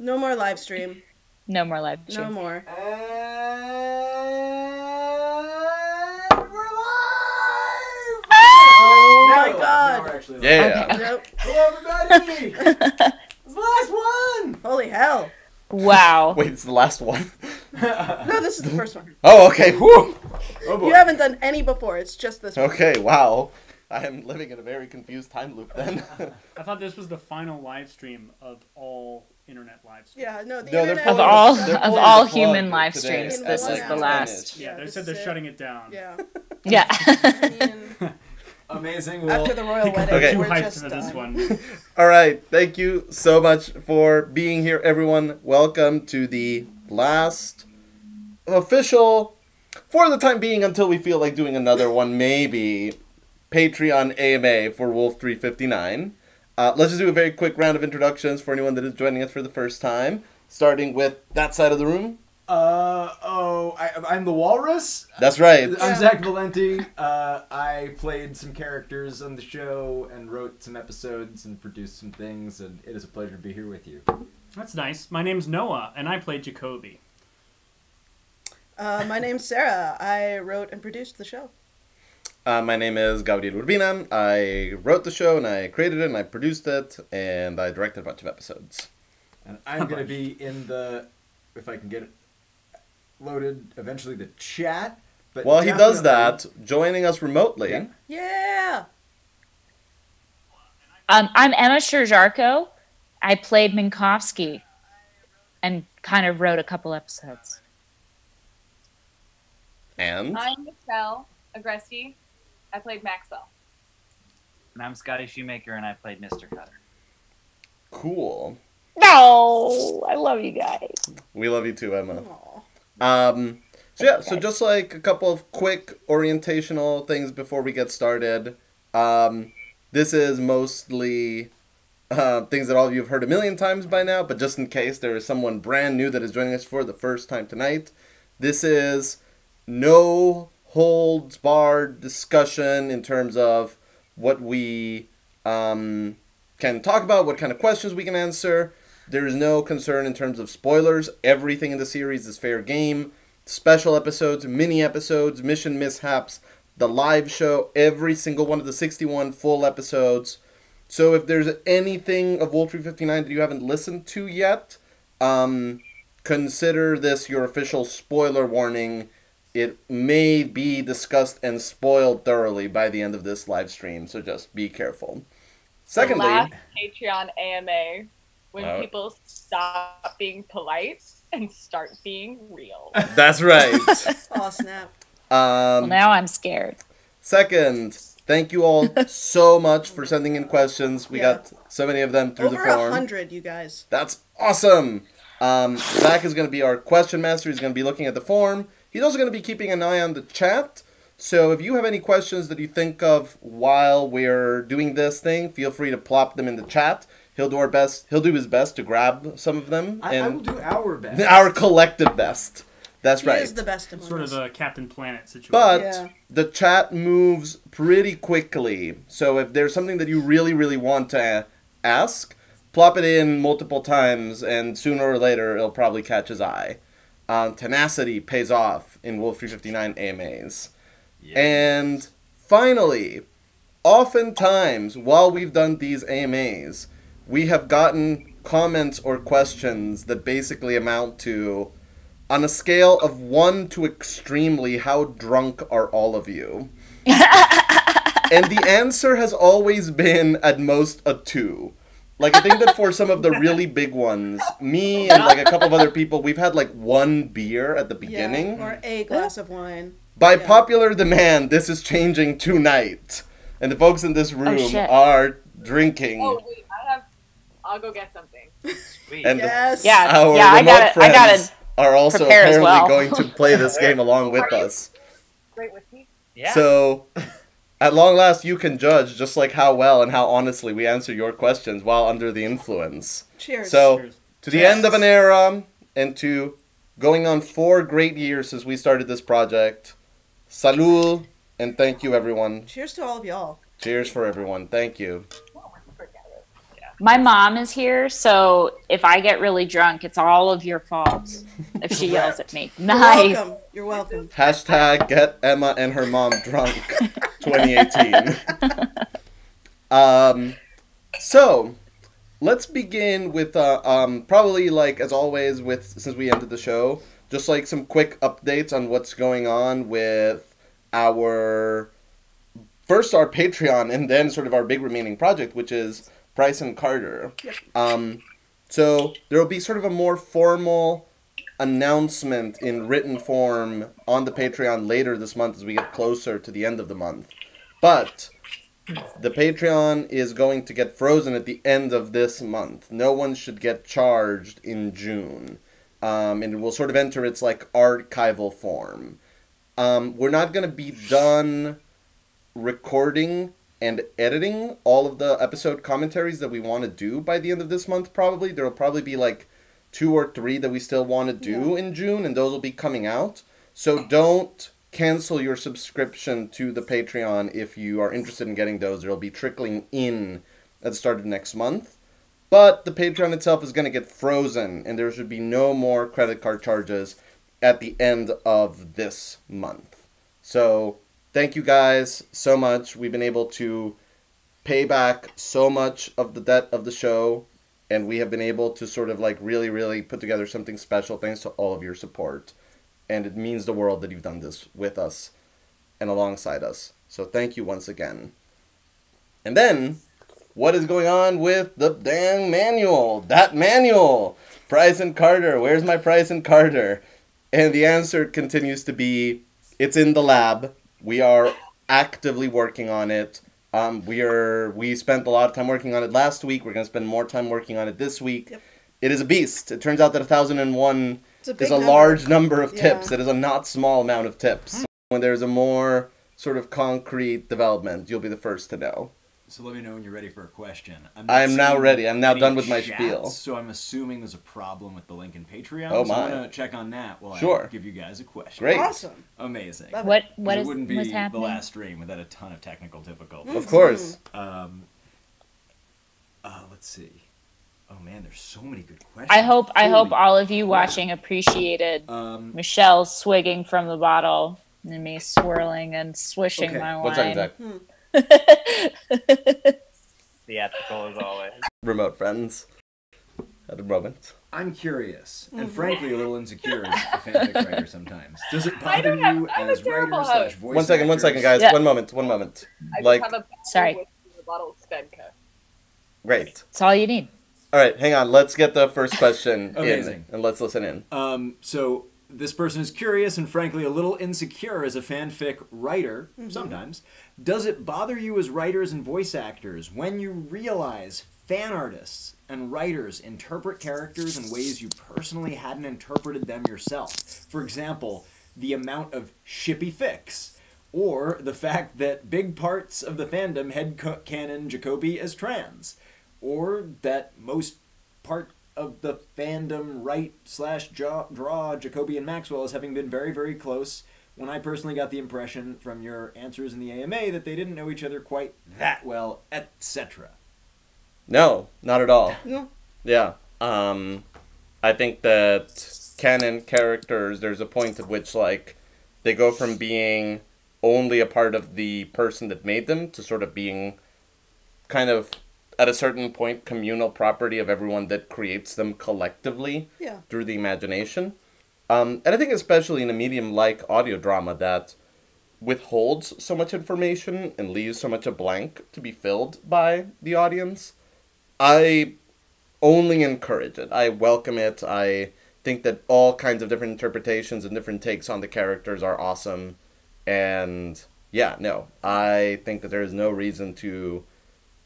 No more live stream. No more live No stream. more. And we're live! Oh my Now god. we're actually live. Yeah. Okay. Nope. Hello, everybody! It's the last one! Holy hell. Wow. Wait, it's the last one. No, this is the first one. Oh, okay. Whew. Oh boy. You haven't done any before. It's just this one. Okay, wow. I am living in a very confused time loop then. I thought this was the final live stream of all internet live streams. Yeah, no, the No, they're internet Of pulling all the- they're of pulling all the plug human live today streams, at, this like, is the finish. last. Yeah, they this said is they're it. shutting it down. Yeah. Yeah. I mean, Amazing. Well, after the royal Because wedding, they're Okay. too we're hyped just for done. this one. All right. Thank you so much for being here, everyone. Welcome to the last official, for the time being, until we feel like doing another one, maybe, Patreon AMA for Wolf 359. Let's just do a very quick round of introductions for anyone that is joining us for the first time, starting with that side of the room. I'm the Walrus. That's right. I'm Zach Valenti. I played some characters on the show and wrote some episodes and produced some things, and it is a pleasure to be here with you. That's nice. My name's Noah, and I play Jacoby. My name's Sarah. I wrote and produced the show. My name is Gabriel Urbina. I wrote the show, and I created it, and I produced it, and I directed a bunch of episodes. And I'm going to be in the, if I can get it loaded, eventually the chat. But While he does definitely- that, joining us remotely, Yeah. Yeah. I'm Emma Sherjarko. I played Minkowski and kind of wrote a couple episodes. and I'm Michelle Agresti. I played Maxwell. And I'm Scotty Shoemaker, and I played Mr. Cutter. cool. No, I love you guys. We love you too, Emma. Aw. So just like a couple of quick orientational things before we get started. This is mostly things that all of you have heard a million times by now, but just in case there is someone brand new that is joining us for the first time tonight, this is no holds barred discussion in terms of what we can talk about, what kind of questions we can answer. There is no concern in terms of spoilers. Everything in the series is fair game. Special episodes, mini episodes, mission mishaps, the live show, every single one of the 61 full episodes. So if there's anything of Wolf 359 that you haven't listened to yet, consider this your official spoiler warning. It may be discussed and spoiled thoroughly by the end of this live stream, so just be careful. Secondly, Last Patreon AMA, when Oh. people stop being polite and start being real. that's right. Oh, snap. Well, now I'm scared. Second, thank you all so much for sending in questions. We Yeah. got so many of them through Over the form. 100, you guys. That's awesome. Zach is going to be our question master. He's going to be looking at the form. He's also going to be keeping an eye on the chat. So if you have any questions that you think of while we're doing this thing, feel free to plop them in the chat. He'll do our best. He'll do his best to grab some of them. I will And do our best. our collective best. That's He right. is the best among Sort us. of a Captain Planet situation. But Yeah. the chat moves pretty quickly. So if there's something that you really, really want to ask, plop it in multiple times, and sooner or later it'll probably catch his eye. Tenacity pays off in Wolf 359 AMAs. And finally, oftentimes while we've done these AMAs, we have gotten comments or questions that basically amount to, on a scale of 1 to extremely, how drunk are all of you? And the answer has always been at most a 2. Like, I think that for some of the really big ones, me and like a couple of other people, we've had like 1 beer at the beginning. Yeah, or a glass of wine. By yeah. popular demand, this is changing tonight. And the folks in this room shit. are drinking. Oh, wait, I'll go get something. Sweet. And Yes. Yeah, our yeah. I remote got it. I got friends it. are also prepare as apparently well. going to play this game along with us. Great whiskey. Yeah. So, at long last, you can judge just like how well and how honestly we answer your questions while under the influence. Cheers. So, Cheers. to the end of an era and to going on 4 great years since we started this project, salud, and thank you, everyone. Cheers to all of y'all. Cheers for everyone. Thank you. My mom is here, so if I get really drunk, it's all of your fault if she yells at me. You're Nice. welcome. You're welcome. Hashtag get Emma and her mom drunk 2018. So let's begin with probably like as always with since we ended the show, just like some quick updates on what's going on with our Patreon and then sort of our big remaining project, which is Price and Carter. Yep. So there will be sort of a more formal announcement in written form on the Patreon later this month as we get closer to the end of the month. But the Patreon is going to get frozen at the end of this month. No one should get charged in June. And it will sort of enter its like archival form. We're not going to be done recording and editing all of the episode commentaries that we want to do by the end of this month, probably. There will probably be like 2 or 3 that we still want to do in June, and those will be coming out. So don't cancel your subscription to the Patreon if you are interested in getting those. They'll be trickling in at the start of next month. But the Patreon itself is going to get frozen, and there should be no more credit card charges at the end of this month. So thank you guys so much. We've been able to pay back so much of the debt of the show, and we have been able to sort of like really, really put together something special thanks to all of your support. And it means the world that you've done this with us and alongside us. So thank you once again. And then, what is going on with the dang manual? That manual! Price and Carter. Where's my Price and Carter? And the answer continues to be, it's in the lab. We are actively working on it. We spent a lot of time working on it last week. We're going to spend more time working on it this week. Yep. It is a beast. It turns out that 1001 It's is a big large number of tips. Yeah. It is a not small amount of tips. When there's a more sort of concrete development, you'll be the first to know. So let me know when you're ready for a question. I am now ready. I'm now any done with my chats, spiel. So I'm assuming there's a problem with the link in Patreon. Oh, so my. I'm going to check on that while Sure. I give you guys a question. Great. Awesome. Amazing. Love What It is wouldn't be what's the happening? last stream without a ton of technical difficulties. Of course. Let's see. Oh man, there's so many good questions. I hope Holy all of you crap. watching appreciated Um, Michelle swigging from the bottle and me swirling and swishing Okay. my wine. 1 second, Zach. Theatrical as always. Remote friends. At the moment. I'm curious, and Mm-hmm. frankly a little insecure as a fanfic writer sometimes. Does it I bother don't have- you I'm a as terrible writers host. / voice 1 second, actors? guys. Yeah. One moment. I Like, just have a Sorry. with the bottle of Svedka. great. That's all you need. All right, hang on. Let's get the first question Amazing. in, and let's listen in. So this person is curious and frankly a little insecure as a fanfic writer, sometimes. Does it bother you as writers and voice actors when you realize fan artists and writers interpret characters in ways you personally hadn't interpreted them yourself? For example, the amount of shippy fics, or the fact that big parts of the fandom headcanon Jacoby as trans, or that most part of the fandom write/draw Jacoby and Maxwell as having been very, very close, when I personally got the impression from your answers in the AMA that they didn't know each other quite that well, etc. No, not at all. No. Yeah. I think that canon characters, there's a point at which, like, they go from being only a part of the person that made them to sort of being kind of, at a certain point, communal property of everyone that creates them collectively Yeah. through the imagination. And I think especially in a medium like audio drama that withholds so much information and leaves so much a blank to be filled by the audience, I only encourage it. I welcome it. I think that all kinds of different interpretations and different takes on the characters are awesome. And yeah, no, I think that there is no reason to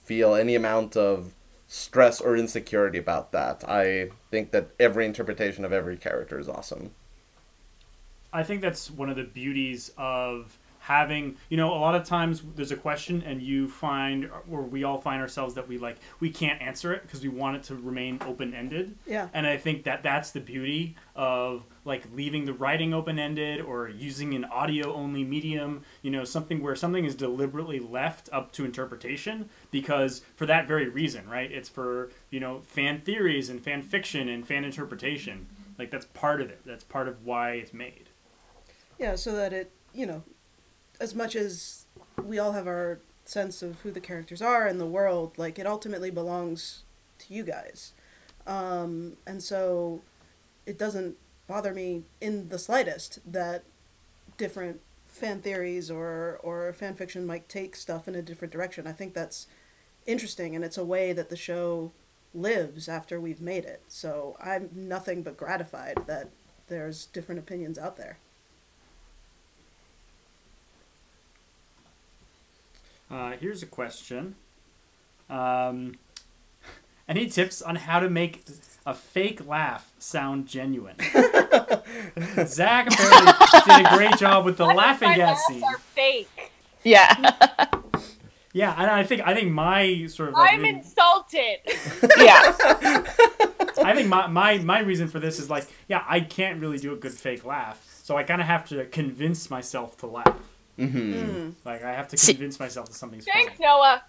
feel any amount of stress or insecurity about that. I think that every interpretation of every character is awesome. I think that's one of the beauties of having, you know, a lot of times there's a question and you find, or we all find ourselves that we can't answer it because we want it to remain open-ended. Yeah. And I think that that's the beauty of like leaving the writing open-ended or using an audio-only medium, you know, something where something is deliberately left up to interpretation, because for that very reason, right? It's for, you know, fan theories and fan fiction and fan interpretation. Like, that's part of it. That's part of why it's made. Yeah, so that it, you know, as much as we all have our sense of who the characters are in the world, like, it ultimately belongs to you guys. And so it doesn't bother me in the slightest that different fan theories or fan fiction might take stuff in a different direction. I think that's interesting, and it's a way that the show lives after we've made it. So I'm nothing but gratified that there's different opinions out there. Here's a question. Any tips on how to make a fake laugh sound genuine? Zach apparently did a great job with the laughing gas laughs scene. are fake. Yeah. Yeah, and I think my sort of like, I'm insulted. Yeah. I think my reason for this is like, yeah, I can't really do a good fake laugh, so I kind of have to convince myself to laugh. Like, I have to convince myself that something's Thanks, funny. Noah.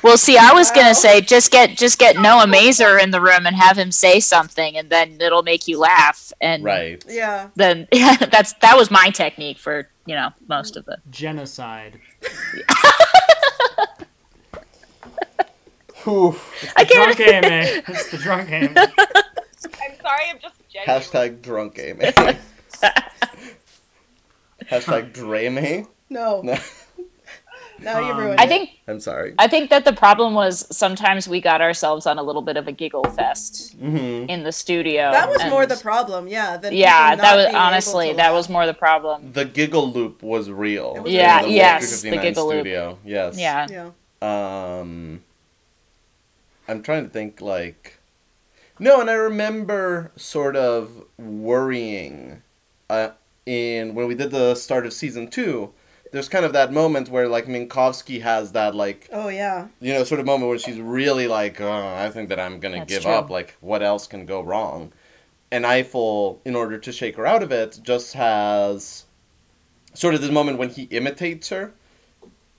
Well, see, I was gonna say just get Noah Mazer in the room and have him say something, and then it'll make you laugh. And Right. Yeah. then that was my technique for, you know, most of the. Genocide. Whew. I Drunk can't. AMA. It's the drunk AMA. I'm sorry, I'm just genuine. Hashtag drunk game. Hashtag Drame. No. No. Now you ruined I it. think I'm sorry. that the problem was sometimes we got ourselves on a little bit of a giggle fest in the studio. That was and- more the problem, yeah. Than Yeah, people that not was being able honestly to that laugh. was more the problem. The giggle loop was real. It was Yeah, real. In the yes, Walker the 59 giggle loop. studio. Yes. Yeah. Yeah. I'm trying to think, like... No, and I remember sort of worrying when we did the start of season 2. There's kind of that moment where, like, Minkowski has that, like, Oh, yeah. you know, sort of moment where she's really like, oh, I think that I'm going to That's give true. up. Like, what else can go wrong? And Eiffel, in order to shake her out of it, just has sort of this moment when he imitates her.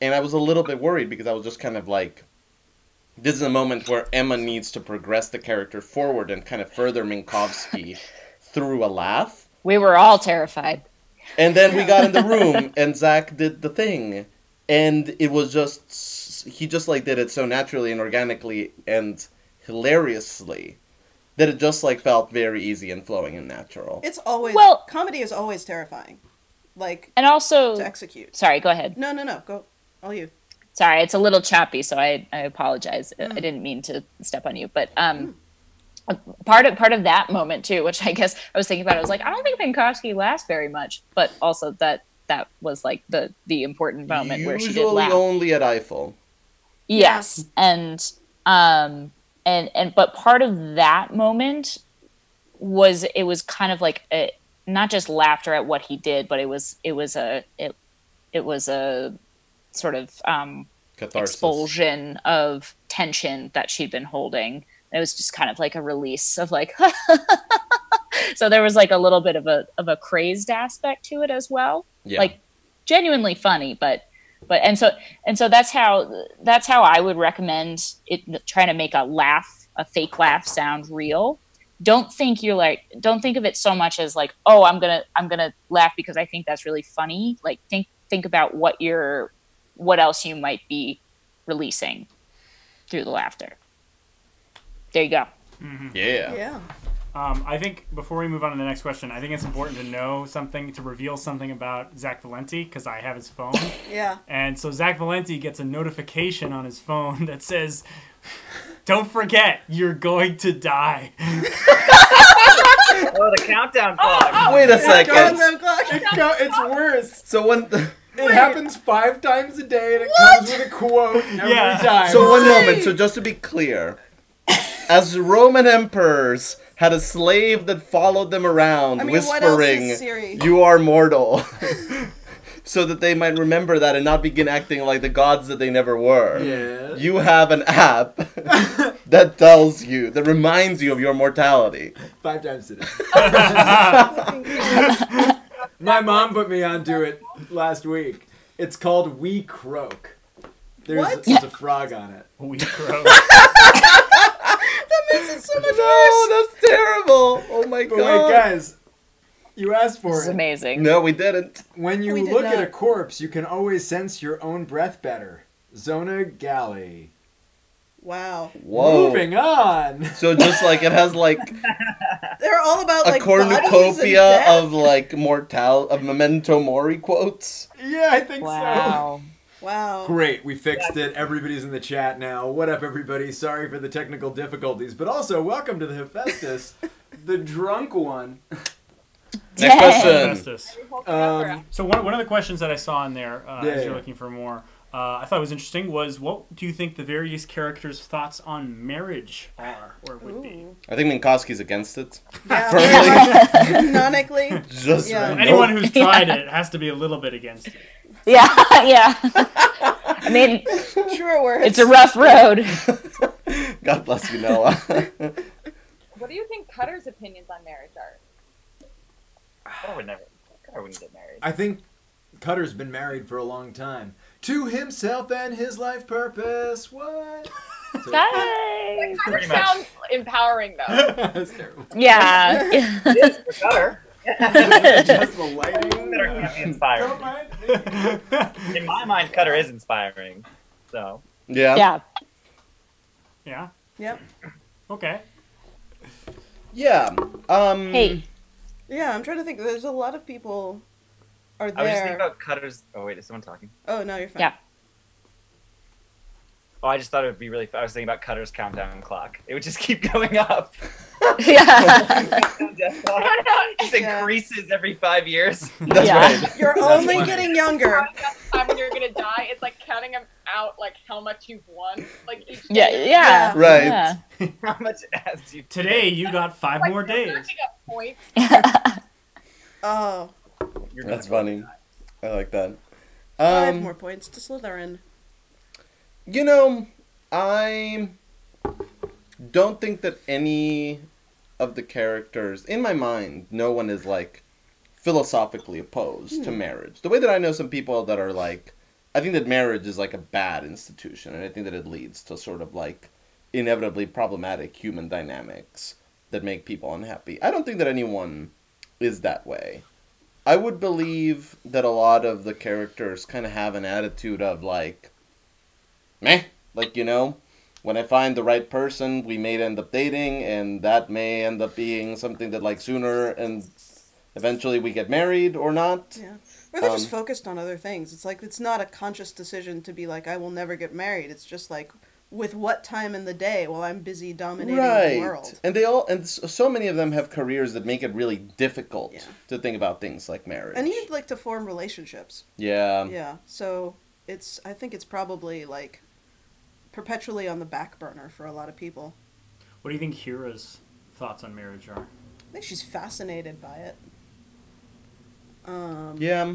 And I was a little bit worried because I was just kind of like, this is a moment where Emma needs to progress the character forward and kind of further Minkowski through a laugh. We were all terrified. And then we got in the room, and Zach did the thing, and it was just, he just, like, did it so naturally and organically and hilariously that it just, like, felt very easy and flowing and natural. It's always... Well- comedy is always terrifying. Like, And also, to execute. sorry, go ahead. No. Go. All you. Sorry, it's a little choppy, so I apologize. I didn't mean to step on you, but part of that moment too, which I guess I was thinking about. I was like, I don't think Minkowski laughs very much, but also that was like the important moment where she did Usually laugh. only at Eiffel. Yes, and but part of that moment was kind of like not just laughter at what he did, but it was a sort of Catharsis. expulsion of tension that she'd been holding. It was just kind of like a release of like, so there was like a little bit of a crazed aspect to it as well. Yeah. Like genuinely funny, but so that's how I would recommend it, trying to make a fake laugh sound real. Don't think of it so much as like, oh, I'm gonna laugh because I think that's really funny. Like think about what else you might be releasing through the laughter. There you go. Yeah. Yeah. I think before we move on to the next question, I think it's important to know something, to reveal something about Zach Valenti, because I have his phone. Yeah. And so Zach Valenti gets a notification on his phone that says, don't forget, you're going to die. Oh, the countdown clock. Wait a second. Countdown clock. It's worse. So when... It happens 5 times a day, and it comes with a quote every Yeah. time. So one moment, so just to be clear, as Roman emperors had a slave that followed them around, I mean, what else is whispering, Siri? "You are mortal." so that they might remember that and not begin acting like the gods that they never were. Yeah. You have an app that tells you, that reminds you of your mortality. 5 times a day. My mom put me onto it last week. It's called We Croak. What? There's a frog on it. We crow. That makes it so much worse. No, that's terrible. Oh my But god. wait, guys, you asked for This is it. amazing. No, we didn't. When you We did look at not. a corpse, you can always sense your own breath better. Zona Galley. Wow. Whoa. Moving on. So just like it has like They're all about a like bodies and cornucopia death? of like of Memento Mori quotes. Yeah, I think Wow. Wow. so. Great, we fixed it. Everybody's in the chat now. What up, everybody? Sorry for the technical difficulties, but also welcome to the Hephaestus, the drunk one. Next question. Festus. Um, So one of the questions that I saw in there, as Yeah. you're looking for more, I thought was interesting, was what do you think the various characters' thoughts on marriage are, or would be? Ooh. I think Minkowski's against it. Yeah. Canonically. Just Yeah. nope. Anyone who's tried it has to be a little bit against it. Yeah, yeah. I mean, Sure works. it's a rough road. God bless you, Noah. What do you think Cutter's opinions on marriage are? Cutter wouldn't get married. I think Cutter's been married for a long time. To himself and his life purpose. What? So- Guys. Cutter Pretty much. sounds empowering though. That's terrible. Yeah. It is for Cutter. Just the lighting. Cutter can't be inspiring. Don't mind. In my mind, Cutter is inspiring. So Yeah. Yeah. Yeah. Yep. Okay. Yeah. Hey. Yeah, I'm trying to think. There's a lot of people are I was just thinking there. about Cutter's. Oh wait, is someone talking? Oh no, you're fine. Yeah. Oh, I just thought it would be really. I was thinking about Cutter's countdown clock. It would just keep going up. Yeah. It just Yeah. increases every 5 years. That's Yeah. right. You're only getting younger. Counting down the time when you're gonna die, it's like counting them out, like how much you've won. Like each Yeah. day. Yeah. Right. Yeah. How much ads you Today you got 5 Like, more you're days. racking up points. Oh, You're That's gonna funny. I like that. 5 more points to Slytherin. You know, I don't think that any of the characters, in my mind, no one is like philosophically opposed to marriage. The way that I know some people that are like, I think that marriage is like a bad institution, and I think that it leads to sort of like inevitably problematic human dynamics that make people unhappy. I don't think that anyone is that way. I would believe that a lot of the characters kind of have an attitude of like, meh, like, you know, when I find the right person, we may end up dating, and that may end up being something that like sooner and eventually we get married or not. Yeah. Or they're just Um, focused on other things. It's like, it's not a conscious decision to be like, I will never get married. It's just like, with what time in the day while I'm busy dominating the world. And they all, and so many of them have careers that make it really difficult Yeah. to think about things like marriage. And you need like to form relationships. Yeah. Yeah. So I think it's probably like perpetually on the back burner for a lot of people. What do you think Hira's thoughts on marriage are? I think she's fascinated by it. Yeah.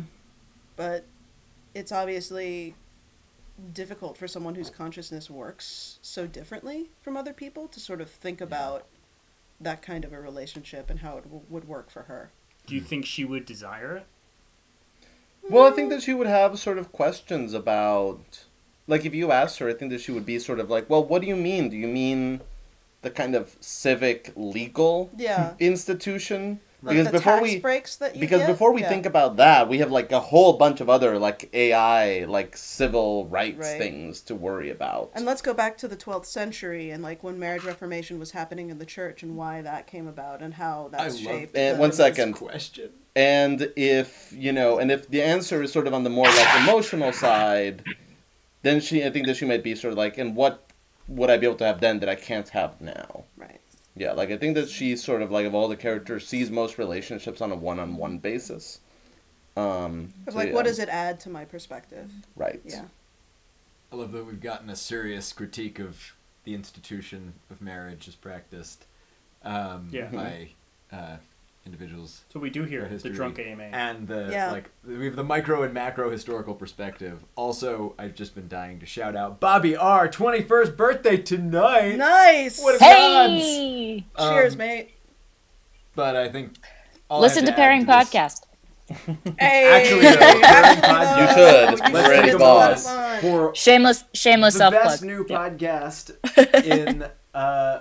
But it's obviously difficult for someone whose consciousness works so differently from other people to sort of think about that kind of a relationship and how it would work for her. Do you think she would desire it? Well, I think that she would have sort of questions about, like, if you asked her, I think that she would be sort of like, well, what do you mean? Do you mean the kind of civic legal Yeah. institution? Like Because the before tax we breaks that you because get? before we Yeah. think about that, we have like a whole bunch of other like AI, like civil rights Right. things to worry about. And let's go back to the 12th century and like when marriage reformation was happening in the church and why that came about and how that's love shaped. And the- one second. Question. And if, you know, and if the answer is sort of on the more like emotional side, then I think that she might be sort of like, and what would I be able to have then that I can't have now? Right. Yeah, like I think that she's sort of like, of all the characters, sees most relationships on a one-on-one basis. Of So, like, yeah. what does it add to my perspective? Right. Yeah. I love that we've gotten a serious critique of the institution of marriage as practiced Yeah. by individuals. So we do hear their the history drunk AMA. and the Yeah. like. We have the micro and macro historical perspective. Also, I've just been dying to shout out Bobby R. 21st birthday tonight. Nice. What a gods! Hey, Cheers, Um, mate. But I think all I listen have to add Pairing this- Podcast. Hey. Actually, though, Pairing Podcast- You should. It's You Let's Pretty take a boss. moment for Shameless the self best plug. new podcast in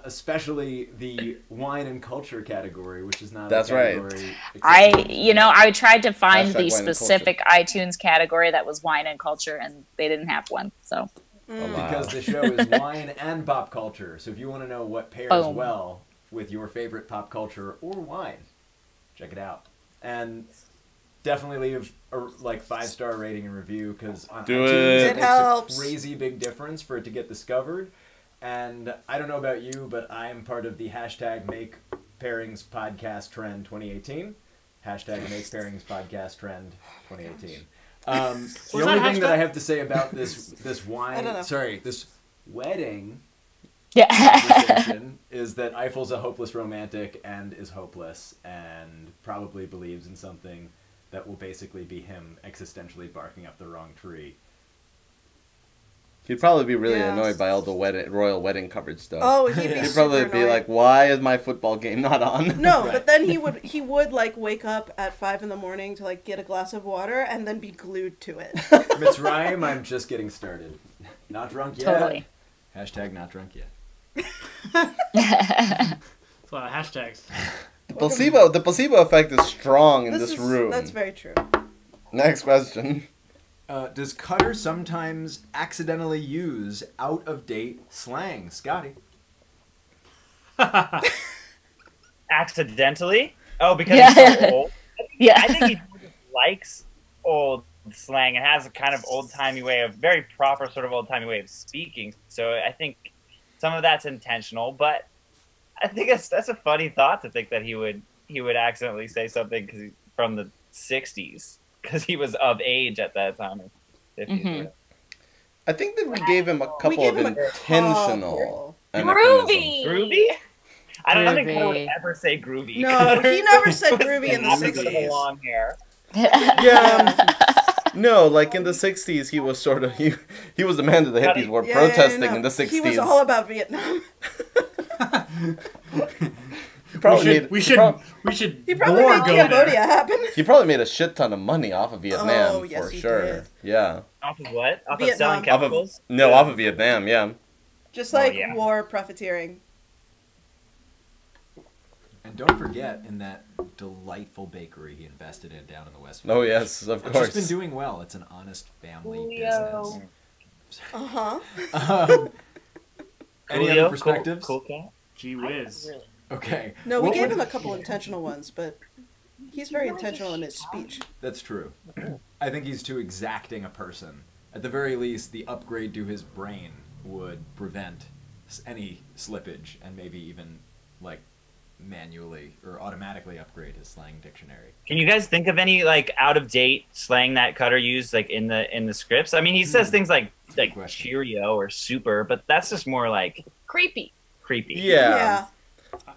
especially the wine and culture category, which is not That's a right. category I tried to find Hashtag the wine and specific iTunes category that was wine and culture, and they didn't have one. So because the show is wine and pop culture. So if you want to know what pairs Boom. well with your favorite pop culture or wine, check it out. And definitely leave a 5-star rating and review because on Do iTunes it. It makes helps. a crazy big difference for it to get discovered. And I don't know about you, but I am part of the hashtag Make Pairings Podcast Trend 2018. Hashtag Make Pairings Podcast Trend 2018. The that only thing that hashtag? I have to say about this I wine, don't know. sorry, this wedding yeah, conversation is that Eiffel's a hopeless romantic and is hopeless and probably believes in something that will basically be him existentially barking up the wrong tree. He'd probably be really Yeah. annoyed by all the royal wedding coverage though. Oh, he'd be He'd He'd super probably be annoyed. like, "Why is my football game not on?" No, Right. but then he would like wake up at 5 in the morning to like get a glass of water and then be glued to it. Mitzrayim, I'm just getting started. Not drunk yet. totally. Hashtag not drunk yet. That's a lot of hashtags. The placebo effect is strong in this room. That's very true. Next question. Does Cutter sometimes accidentally use out-of-date slang? Scotty. Accidentally? Oh, because Yeah. he's so old? Yeah. I think he likes old slang and has a kind of old-timey way of, very proper sort of old-timey way of speaking. So I think some of that's intentional, but I think that's a funny thought to think that he would accidentally say something because he's from the 60s because he was of age at that time. Or 50s or Mhm. whatever. I think that we gave him a We couple gave of him a intentional couple. anachronisms. Groovy? I don't think Groovy. Cutter would ever say groovy. No, he never said groovy in the Opposite of 60s. long hair. Yeah. No, like in the 60s, he was sort of he was the man that the hippies were protesting no. in the 60s. He was all about Vietnam. He probably We made, should He probably more made go Cambodia there. happen. he probably made a shit ton of money off of Vietnam Oh, yes, for he sure. did. Yeah. Off of what? Off Vietnam. of selling Off chemicals? of Vietnam, yeah. Just like yeah. war profiteering. And don't forget, in that delightful bakery he invested in down in the West Oh Village. yes, of It's course. just been doing well. It's an honest family Julio. business. Uh-huh. Any Coolio? other perspectives? Cool cat? Gee whiz. Really. Okay. No, we What gave would- him a couple intentional ones, but he's very intentional in his speech. That's true. I think he's too exacting a person. At the very least, the upgrade to his brain would prevent any slippage and maybe even, like, manually or automatically upgrade his slang dictionary. Can you guys think of any like out of date slang that Cutter used like in the scripts? I mean, he says things like question. Cheerio or super, but that's just more like Creepy. creepy. Yeah.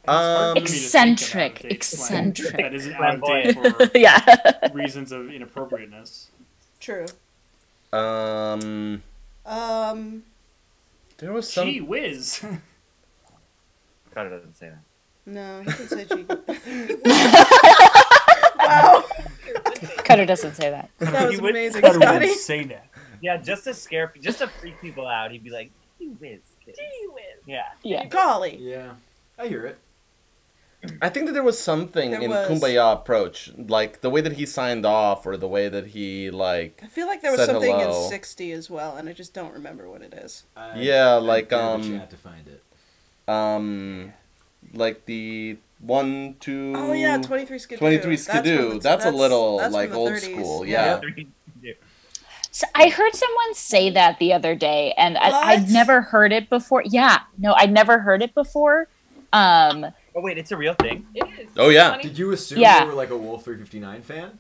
Eccentric, That eccentric. isn't out of date for Yeah. reasons of inappropriateness. True. Um, there was some. Gee whiz. Cutter doesn't say that. No, he can say G. Wow, Cutter doesn't say that. that was He would- amazing, Cutter Scotty. would say that. Yeah, just to freak people out, he'd be like, "Gee whiz, kids." Gee whiz. Yeah. Yeah. Golly. Yeah, I hear it. I think that there was something There in was. Kumbaya approach, like the way that he signed off, or the way that he like. I feel like there was Said something hello. in 60 as well, and I just don't remember what it is. Yeah, I'd like, give it a chat to find it. Like the 1, 2. Oh yeah, 23 Skidoo. 23 That's from Skidoo. the- That's a little that's like from the old 30s. school. Yeah. So I heard someone say that the other day, and I'd What? never heard it before. Yeah, no, I'd never heard it before. Oh wait, it's a real thing. It is. Oh, yeah. Funny. Did you assume Yeah. you were like a Wolf 359 fan?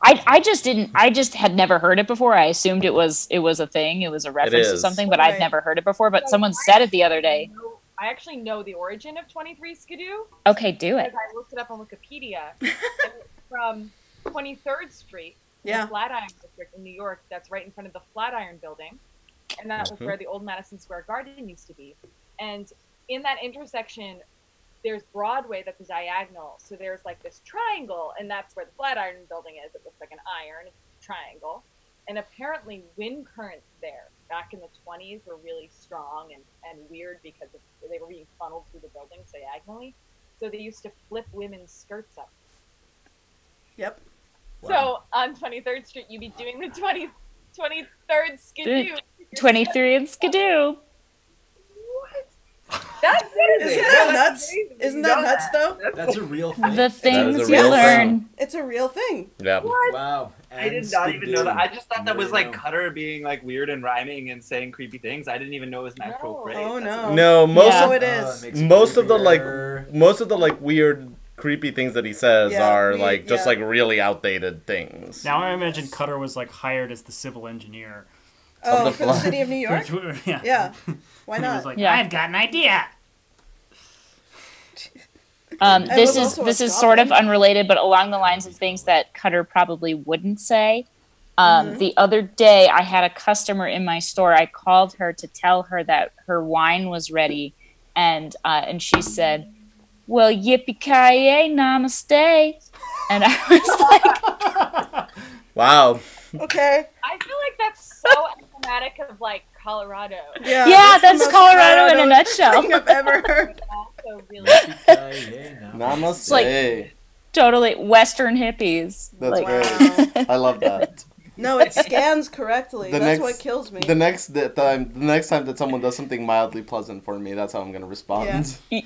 I just didn't. I just had never heard it before. I assumed it was a thing. It was a reference to is. something, but Right. I'd never heard it before. But someone said it the other day. I actually know the origin of 23 Skidoo Okay, do it. because I looked it up on Wikipedia. And it's from 23rd Street, in Yeah. the Flatiron District in New York. That's right in front of the Flatiron Building, and that was where the old Madison Square Garden used to be. And in that intersection, there's Broadway that's a diagonal. So there's like this triangle, and that's where the Flatiron Building is. It looks like an iron triangle. And apparently wind currents there back in the 20s were really strong and weird because they were being funneled through the buildings diagonally. So they used to flip women's skirts up. Yep. So on 23rd Street, you'd be doing the 23rd Skidoo. 23 and Skidoo. That's Isn't that nuts? Isn't that nuts though? That's a real thing. The things a you real learn. It's a real thing. Yeah. Wow. I did And not even know that. I just thought that was like There Cutter being like weird and rhyming and saying creepy things. I didn't even know it was an actual No. phrase. Oh That's no. No, most Yeah. So it you go. is. It makes it most of the creepier. weird creepy things that he says Yeah, are like just yeah. like really outdated things. Now I imagine Cutter was like hired as the civil engineer. Oh, the for the fly. city of New York? Yeah. Yeah. Why He not? was like, Yeah. I've got an idea. This was also a is sort of goblin. unrelated, but along the lines of things that Cutter probably wouldn't say. Mm-hmm. The other day, I had a customer in my store. I called her to tell her that her wine was ready, and she said, "Well, yippee-ki-yay, namaste," and I was like, Wow. Okay. I feel like that's so emblematic of like Colorado. Yeah. "Yeah, the that's most Colorado in a thing nutshell." I've ever heard. But also really Namaste. like- Totally Western hippies. That's Like, great. I love that. No, it scans correctly. The That's next- what kills me. The next time that someone does something mildly pleasant for me, that's how I'm gonna respond. Yeah.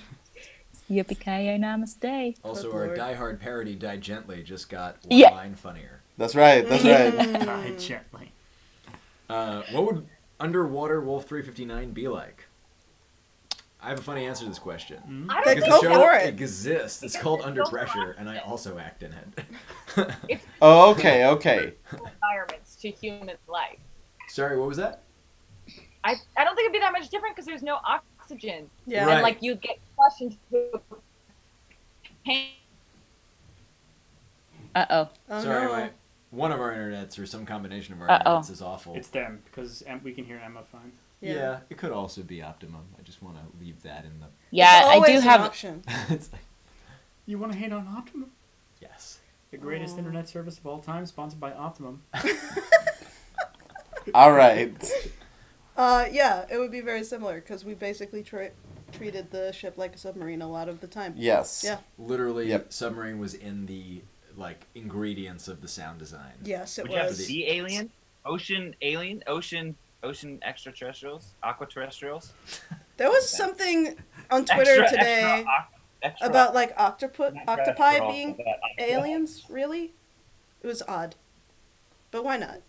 yippee-ki-yay, namaste. Also, Good our lord. Die Hard parody, Die Gently, just got one Yeah. line funnier. That's right. That's right. Die gently. What would Underwater Wolf 359 be like? I have a funny answer to this question. I don't Then Because go the show for it. exists. It's called Under Pressure, and I also act in it. Oh, okay. Okay. environments to human life. Sorry, what was that? I don't think it'd be that much different because there's no oxygen. Yeah. Right. And like you get crushed into pain. Uh-oh. Oh, Sorry, no. one of our internets or some combination of our Uh-oh. internets is awful. It's them because we can hear Emma fine. yeah. It could also be Optimum. I just want to leave that in the. Yeah, It's I always do an have. option. It's like, You want to hate on Optimum? yes. The greatest internet service of all time, sponsored by Optimum. All right. Yeah, it would be very similar because we basically treated the ship like a submarine a lot of the time. Yes. Yeah. Literally, Yep. submarine was in the ingredients of the sound design. Yes, it Would you have was. sea alien, ocean extraterrestrials, aquaterrestrials? There was something on Twitter today extra about like octopi extraterrestrial, being but aliens. Really, it was odd, but why not?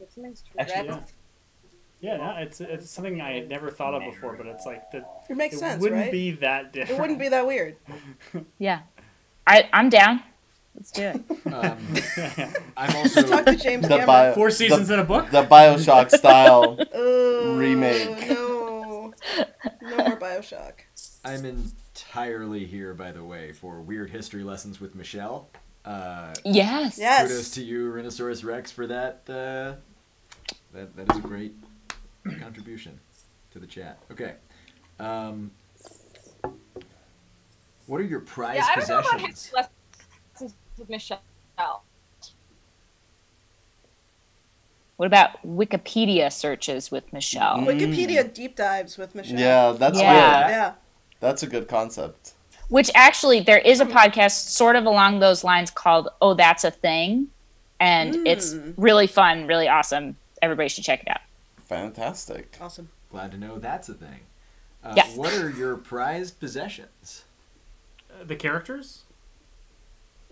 Extra- Yeah. Yeah, no, it's something I had never thought of before, but it's like It makes it sense, wouldn't right? be that different. It wouldn't be that weird. Yeah. I'm down. Let's do it. I'm also. Talk to James The Cameron. bio- 4 seasons in a book. The Bioshock style. Oh, remake. No, no more Bioshock. I'm entirely here, by the way, for weird history lessons with Michelle. Yes. Yes. Kudos to you, Rhinoceros Rex, for that. That is a great contribution to the chat. Okay. What are your prized Yeah, I don't know about possessions? his lessons with Michelle. What about Wikipedia searches with Michelle? Wikipedia deep dives with Michelle. Yeah, that's Yeah. good. Yeah. That's a good concept. Which actually, there is a podcast sort of along those lines called "Oh, That's a Thing," and it's really fun, really awesome. Everybody should check it out. Fantastic. Awesome. Glad to know that's a thing. Yeah. What are your prized possessions? The characters?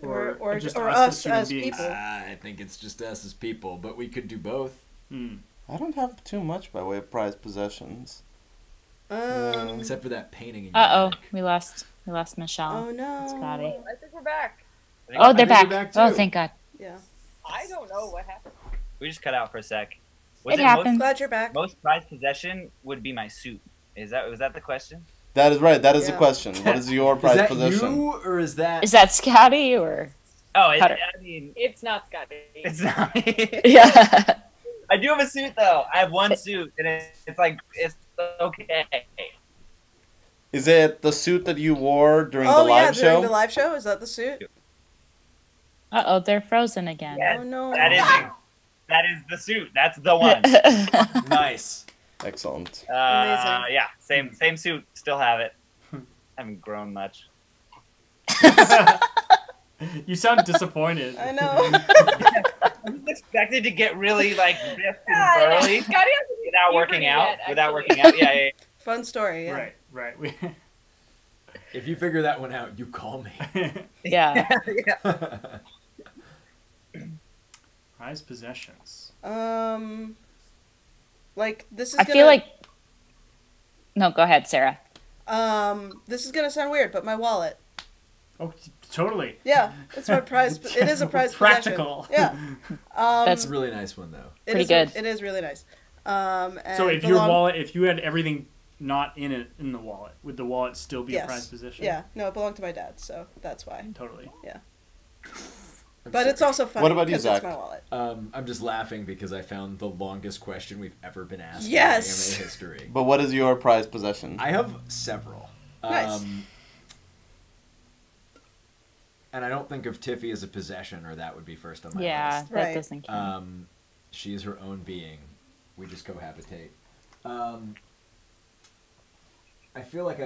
Or just us human as beings? people. I think it's just us as people, but we could do both. I don't have too much by way of prized possessions. Except for that painting. in your Uh-oh, attic. we lost Michelle. Oh no. Scotty. I think we're back. Oh, they're think back. we're back, Oh, too. thank God. Yeah. I don't know what happened. We just cut out for a sec. Was It happens. Glad you're back. Most prized possession would be my suit. Was that the question? That is right. That is the Yeah. question. What is your Is prized that possession? you or is that? Is that Scotty or? Oh, Cutter. I mean, It's not Scotty. it's not me. Yeah. I do have a suit though. I have one suit, and it's like it's okay. Is it the suit that you wore during the Oh live yeah, show? during the live show. Is that the suit? Uh-oh, they're frozen again. Yeah. Oh no. That is the suit. That's the one. Nice. Excellent. Amazing. Yeah, same suit. Still have it. Haven't grown much. You sound disappointed. I know. I was expected to get really like ripped and Yeah, burly Scotty hasn't hit without puberty working out. yet, Without actually. working out. Yeah. Fun story. Yeah. Right. If you figure that one out, you call me. Yeah. Prized possessions. Like this is. I gonna, feel like. No, go ahead, Sarah. This is gonna sound weird, but my wallet. Oh, totally. Yeah, it's my prize. It is a prize Practical. possession. Yeah. That's It's a really nice one, though. It pretty is- good. It is really nice. And So if the your long- wallet, if you had everything not in it in the wallet, would the wallet still be Yes. a prized possession? Yeah, no, it belonged to my dad, so that's why. Totally. But it's also funny What about you, because it's Zach? my wallet. I'm just laughing because I found the longest question we've ever been asked Yes! in AMA history. But what is your prized possession? I have several. Nice. And I don't think of Tiffy as a possession, or that would be first on my yeah, list. that Right. doesn't count. She is her own being. We just cohabitate. I feel like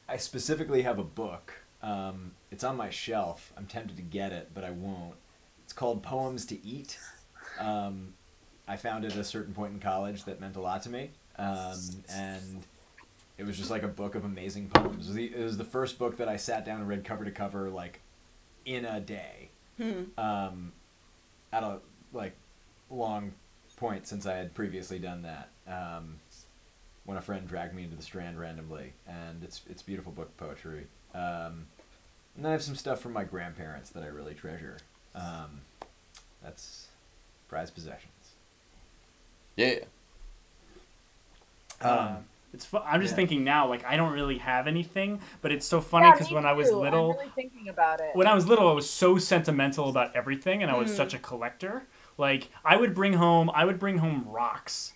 I specifically have a book. It's on my shelf. I'm tempted to get it, but I won't. It's called Poems to Eat. I found it at a certain point in college that meant a lot to me. And it was just like a book of amazing poems. It was the first book that I sat down and read cover to cover, like, in a day. At a, like, long point since I had previously done that. When a friend dragged me into the Strand randomly, and it's beautiful book poetry. And then I have some stuff from my grandparents that I really treasure. That's prized possessions. Yeah. It's I'm just Yeah. thinking now, like I don't really have anything, but it's so funny Yeah, because me when I was too. little, I'm really thinking about it. when I was little, I was so sentimental about everything, and I was such a collector. Like I would bring home rocks.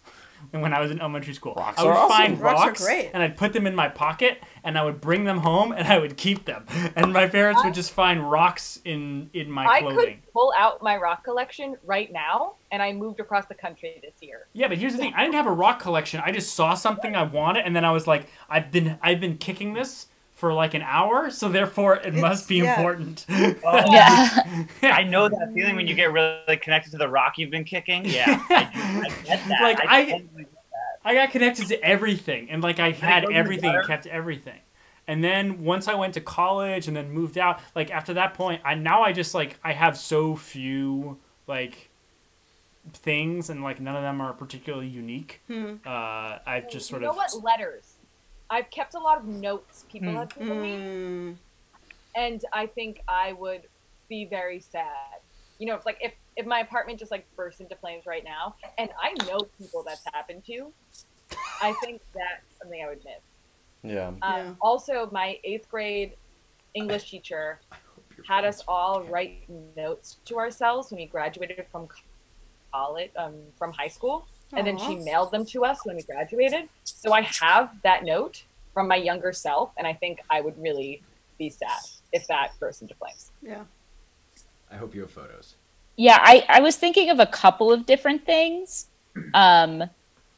And when I was in elementary school, Rocks I would are awesome. find Rocks are rocks, great. and I'd put them in my pocket, and I would bring them home, and I would keep them. And my parents would just find rocks in my I clothing. could pull out my rock collection right now, and I moved across the country this year. Yeah, but here's the thing: I didn't have a rock collection. I just saw something I wanted, and then I was like, I've been kicking this for like an hour, so therefore it must be yeah. important. Oh, Yeah. I know that feeling when you get really connected to the rock you've been kicking. Yeah, I get that. Like, totally- I got connected to everything, and like I had goes in the everything and gutter. kept everything. And then once I went to college and then moved out, like after that point, I just like I have so few like things, and like none of them are particularly unique. I've just sort you know of what? Letters. I've kept a lot of notes people have given me, Mm, and I think I would be very sad. You know, it's like if my apartment just like burst into flames right now, and I know people that's happened to, I think that's something I would miss. Yeah. Yeah. Also, my 8th grade English teacher had us all write notes to ourselves when we graduated from college, from high school, and then she Aw. mailed them to us when we graduated. So I have that note from my younger self, and I think I would really be sad if that burst into flames. yeah. I hope you have photos. Yeah, I was thinking of a couple of different things.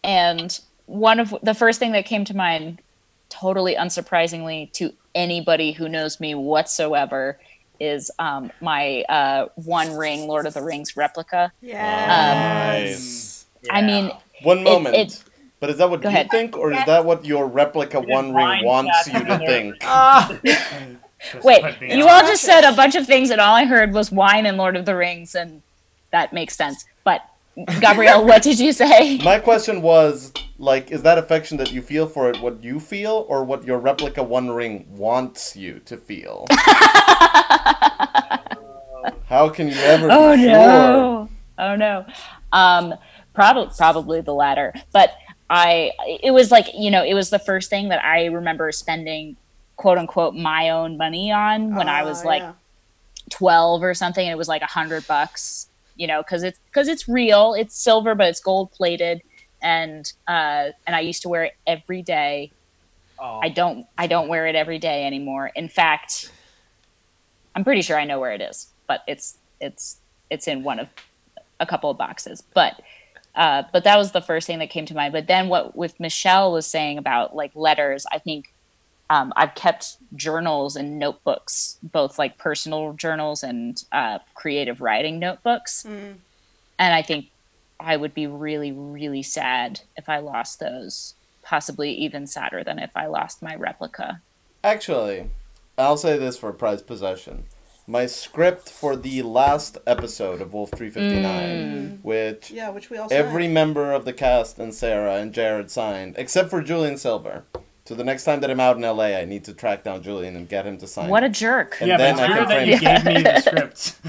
And one of the first thing that came to mind, totally unsurprisingly to anybody who knows me whatsoever, is my One Ring Lord of the Rings replica. Yeah. Nice. I mean, One moment. it- but is that what Go you ahead. think, or is that what your replica One Ring blind wants cast you to on there. think? just wait, put me you on. all just said a bunch of things, and all I heard was wine and Lord of the Rings, and that makes sense. But Gabrielle, what did you say? My question was, like, is that affection that you feel for it what you feel, or what your replica One Ring wants you to feel? How can you ever Oh be sure? no! Oh no! Probably the latter. But it was like, it was the first thing that I remember spending quote unquote my own money on when I was like 12 or something, and it was like $100, because it's real, it's silver, but it's gold plated, and I used to wear it every day. Oh. I don't wear it every day anymore. In fact, I'm pretty sure I know where it is, but it's in one of a couple of boxes. But that was the first thing that came to mind. But then what with Michelle was saying about like letters, I think I've kept journals and notebooks, both like personal journals and creative writing notebooks. And I think I would be really, really sad if I lost those. Possibly even sadder than if I lost my replica. Actually, I'll say this for prized possession. My script for the last episode of Wolf 359, which we all every signed. member of the cast and Sarah and Jared signed, except for Julian Silver. So the next time that I'm out in LA, I need to track down Julian and get him to sign. What a jerk. And Yeah, then but it's I weird can that you frame gave me the script.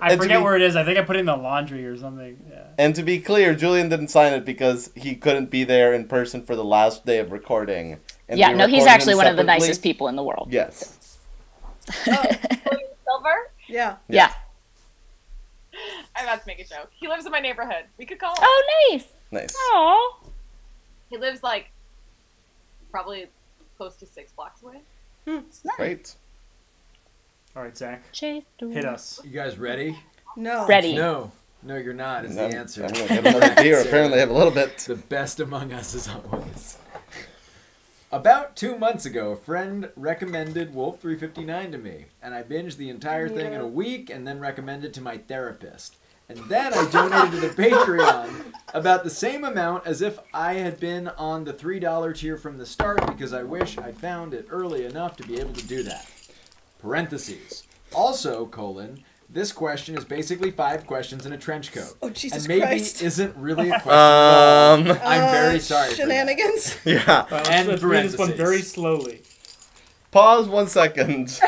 I I forget where it is. I think I put it in the laundry or something. Yeah. And to be clear, Julian didn't sign it because he couldn't be there in person for the last day of recording. And Yeah, we no, he's recorded actually him one of the separately. nicest people in the world. Yes. Silver? Yeah. Yeah. I'm about to make a joke. He lives in my neighborhood. We could call him. Oh, nice. Nice. Aw. He lives like probably close to 6 blocks away. Great. All right, Zach, Chase hit us. You guys ready? No. Ready. No, you're not. Is the I'm answer. going to get another beer. Apparently I have a little bit. The best among us is always. About 2 months ago, a friend recommended Wolf 359 to me, and I binged the entire thing in a week and then recommended to my therapist. And then I donated to the Patreon about the same amount as if I had been on the $3 tier from the start because I wish I'd found it early enough to be able to do that. Parentheses. Also, this question is basically 5 questions in a trench coat. Oh, Jesus and maybe Christ. isn't really a question at all. I'm very sorry for that. Shenanigans. Yeah. And Let's read this one parentheses. very slowly. Pause 1 second.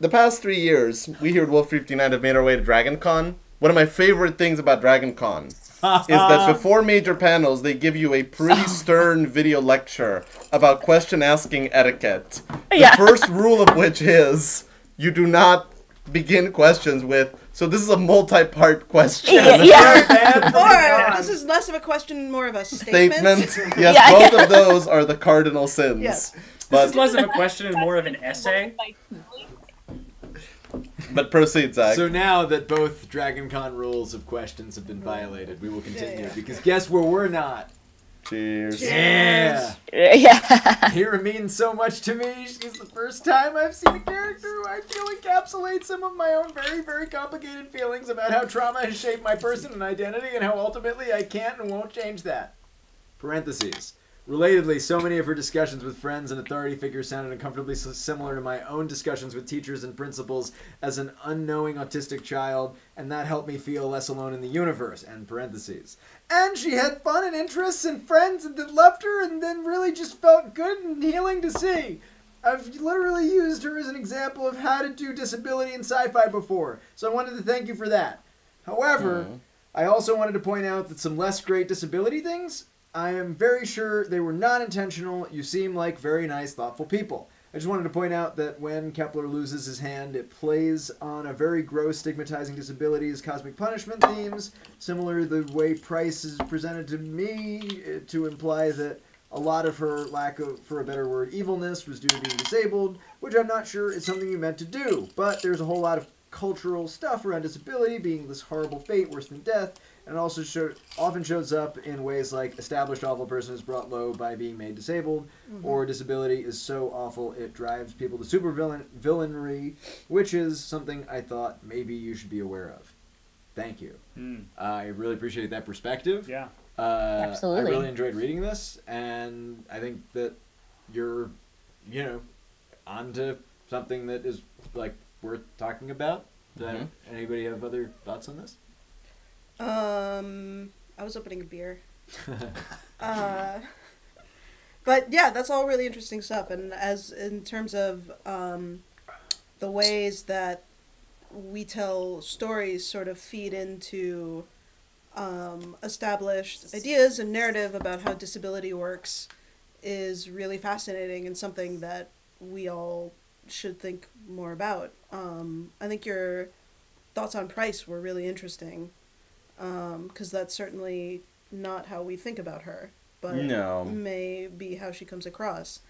The past 3 years, we here at Wolf 59 have made our way to Dragon Con. One of my favorite things about Dragon Con is that before major panels, they give you a pretty stern video lecture about question asking etiquette. The first rule of which is you do not begin questions with, so this is a multi-part question. Or this is less of a question, more of a statement. Statement. Yes, both of those are the cardinal sins. Yes. This is less of a question and more of an essay. But proceed, Zach. So now that both Dragon Con rules of questions have been violated, we will continue. Yeah. Because guess where we're not? Cheers. Yeah. Yeah. Hira means so much to me. She's the first time I've seen a character who I feel encapsulates some of my own very, very complicated feelings about how trauma has shaped my person and identity and how ultimately I can't and won't change that. Parentheses. Relatedly, so many of her discussions with friends and authority figures sounded uncomfortably similar to my own discussions with teachers and principals as an unknowing autistic child, and that helped me feel less alone in the universe, end parentheses. And she had fun and interests and friends that loved her and then really just felt good and healing to see. I've literally used her as an example of how to do disability in sci-fi before, so I wanted to thank you for that. However, I also wanted to point out that some less great disability things, I am very sure they were not intentional. You seem like very nice, thoughtful people. I just wanted to point out that when Kepler loses his hand, it plays on a very gross, stigmatizing disabilities, cosmic punishment themes, similar to the way Price is presented to me to imply that a lot of her lack of, for a better word, evilness was due to being disabled, which I'm not sure is something you meant to do. But there's a whole lot of cultural stuff around disability being this horrible fate, worse than death, and it also often shows up in ways like established awful person is brought low by being made disabled, or disability is so awful it drives people to villainry, which is something I thought maybe you should be aware of. Thank you. I really appreciate that perspective. Yeah. Absolutely. I really enjoyed reading this, and I think that you're, onto something that is like worth talking about. Anybody have other thoughts on this? I was opening a beer. But yeah, that's all really interesting stuff. And as in terms of the ways that we tell stories sort of feed into established ideas and narrative about how disability works is really fascinating and something that we all should think more about. I think your thoughts on Price were really interesting, because that's certainly not how we think about her, but No. may be how she comes across.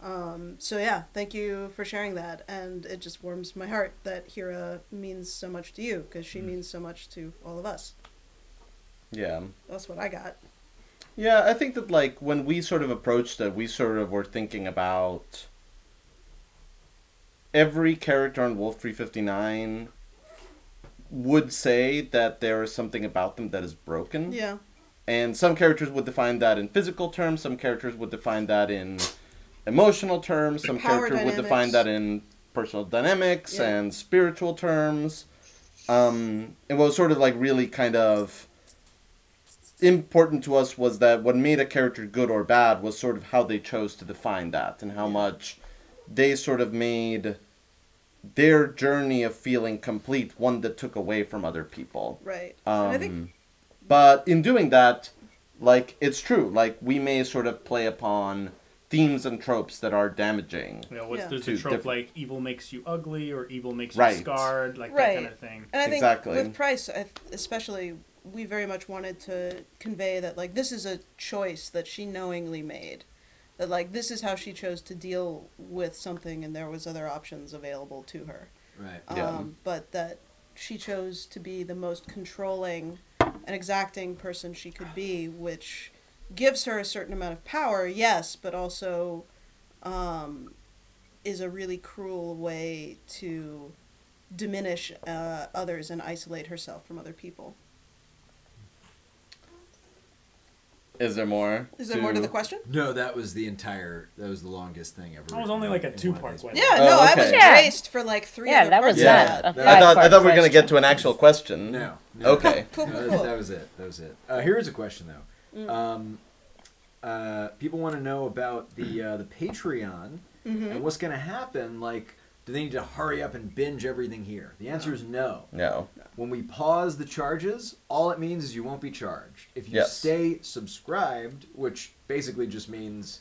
So yeah, thank you for sharing that, and it just warms my heart that Hira means so much to you, because she means so much to all of us. Yeah. That's what I got. Yeah, I think that, like, when we sort of approached it, we sort of were thinking about every character on Wolf 359 would say that there is something about them that is broken. Yeah. And some characters would define that in physical terms, some characters would define that in emotional terms, some Power characters would define dynamics. that in personal dynamics Yeah. and spiritual terms. And what was sort of like really kind of important to us was that what made a character good or bad was sort of how they chose to define that, and how much they sort of made their journey of feeling complete one that took away from other people. Right. And I think But in doing that, like, it's true. Like, we may sort of play upon themes and tropes that are damaging. You know, what's Yeah. there's To a trope diff- like evil makes you ugly or evil makes Right. you scarred, like Right. that kind of thing. And I think Exactly. with Price, especially, we very much wanted to convey that, like, this is a choice that she knowingly made. That, like, this is how she chose to deal with something, and there was other options available to her. Right. Yeah. But that she chose to be the most controlling and exacting person she could be, which gives her a certain amount of power, yes, but also is a really cruel way to diminish others and isolate herself from other people. Is there more? Is there more to the question? No, that was the longest thing ever. That was only like a in one of two-part these. question. Yeah, Oh, no, I was okay. Yeah. braced for like 3 Yeah, other that was parts of not that. a No. I five-part thought we were going to question. get to an actual question. No. Okay. Cool, No, cool, that, cool. that was it. That was it. Here's a question though. People want to know about the Patreon and what's going to happen. Like, do they need to hurry up and binge everything here? The answer is no. No. When we pause the charges, all it means is you won't be charged. If you Yes. stay subscribed, which basically just means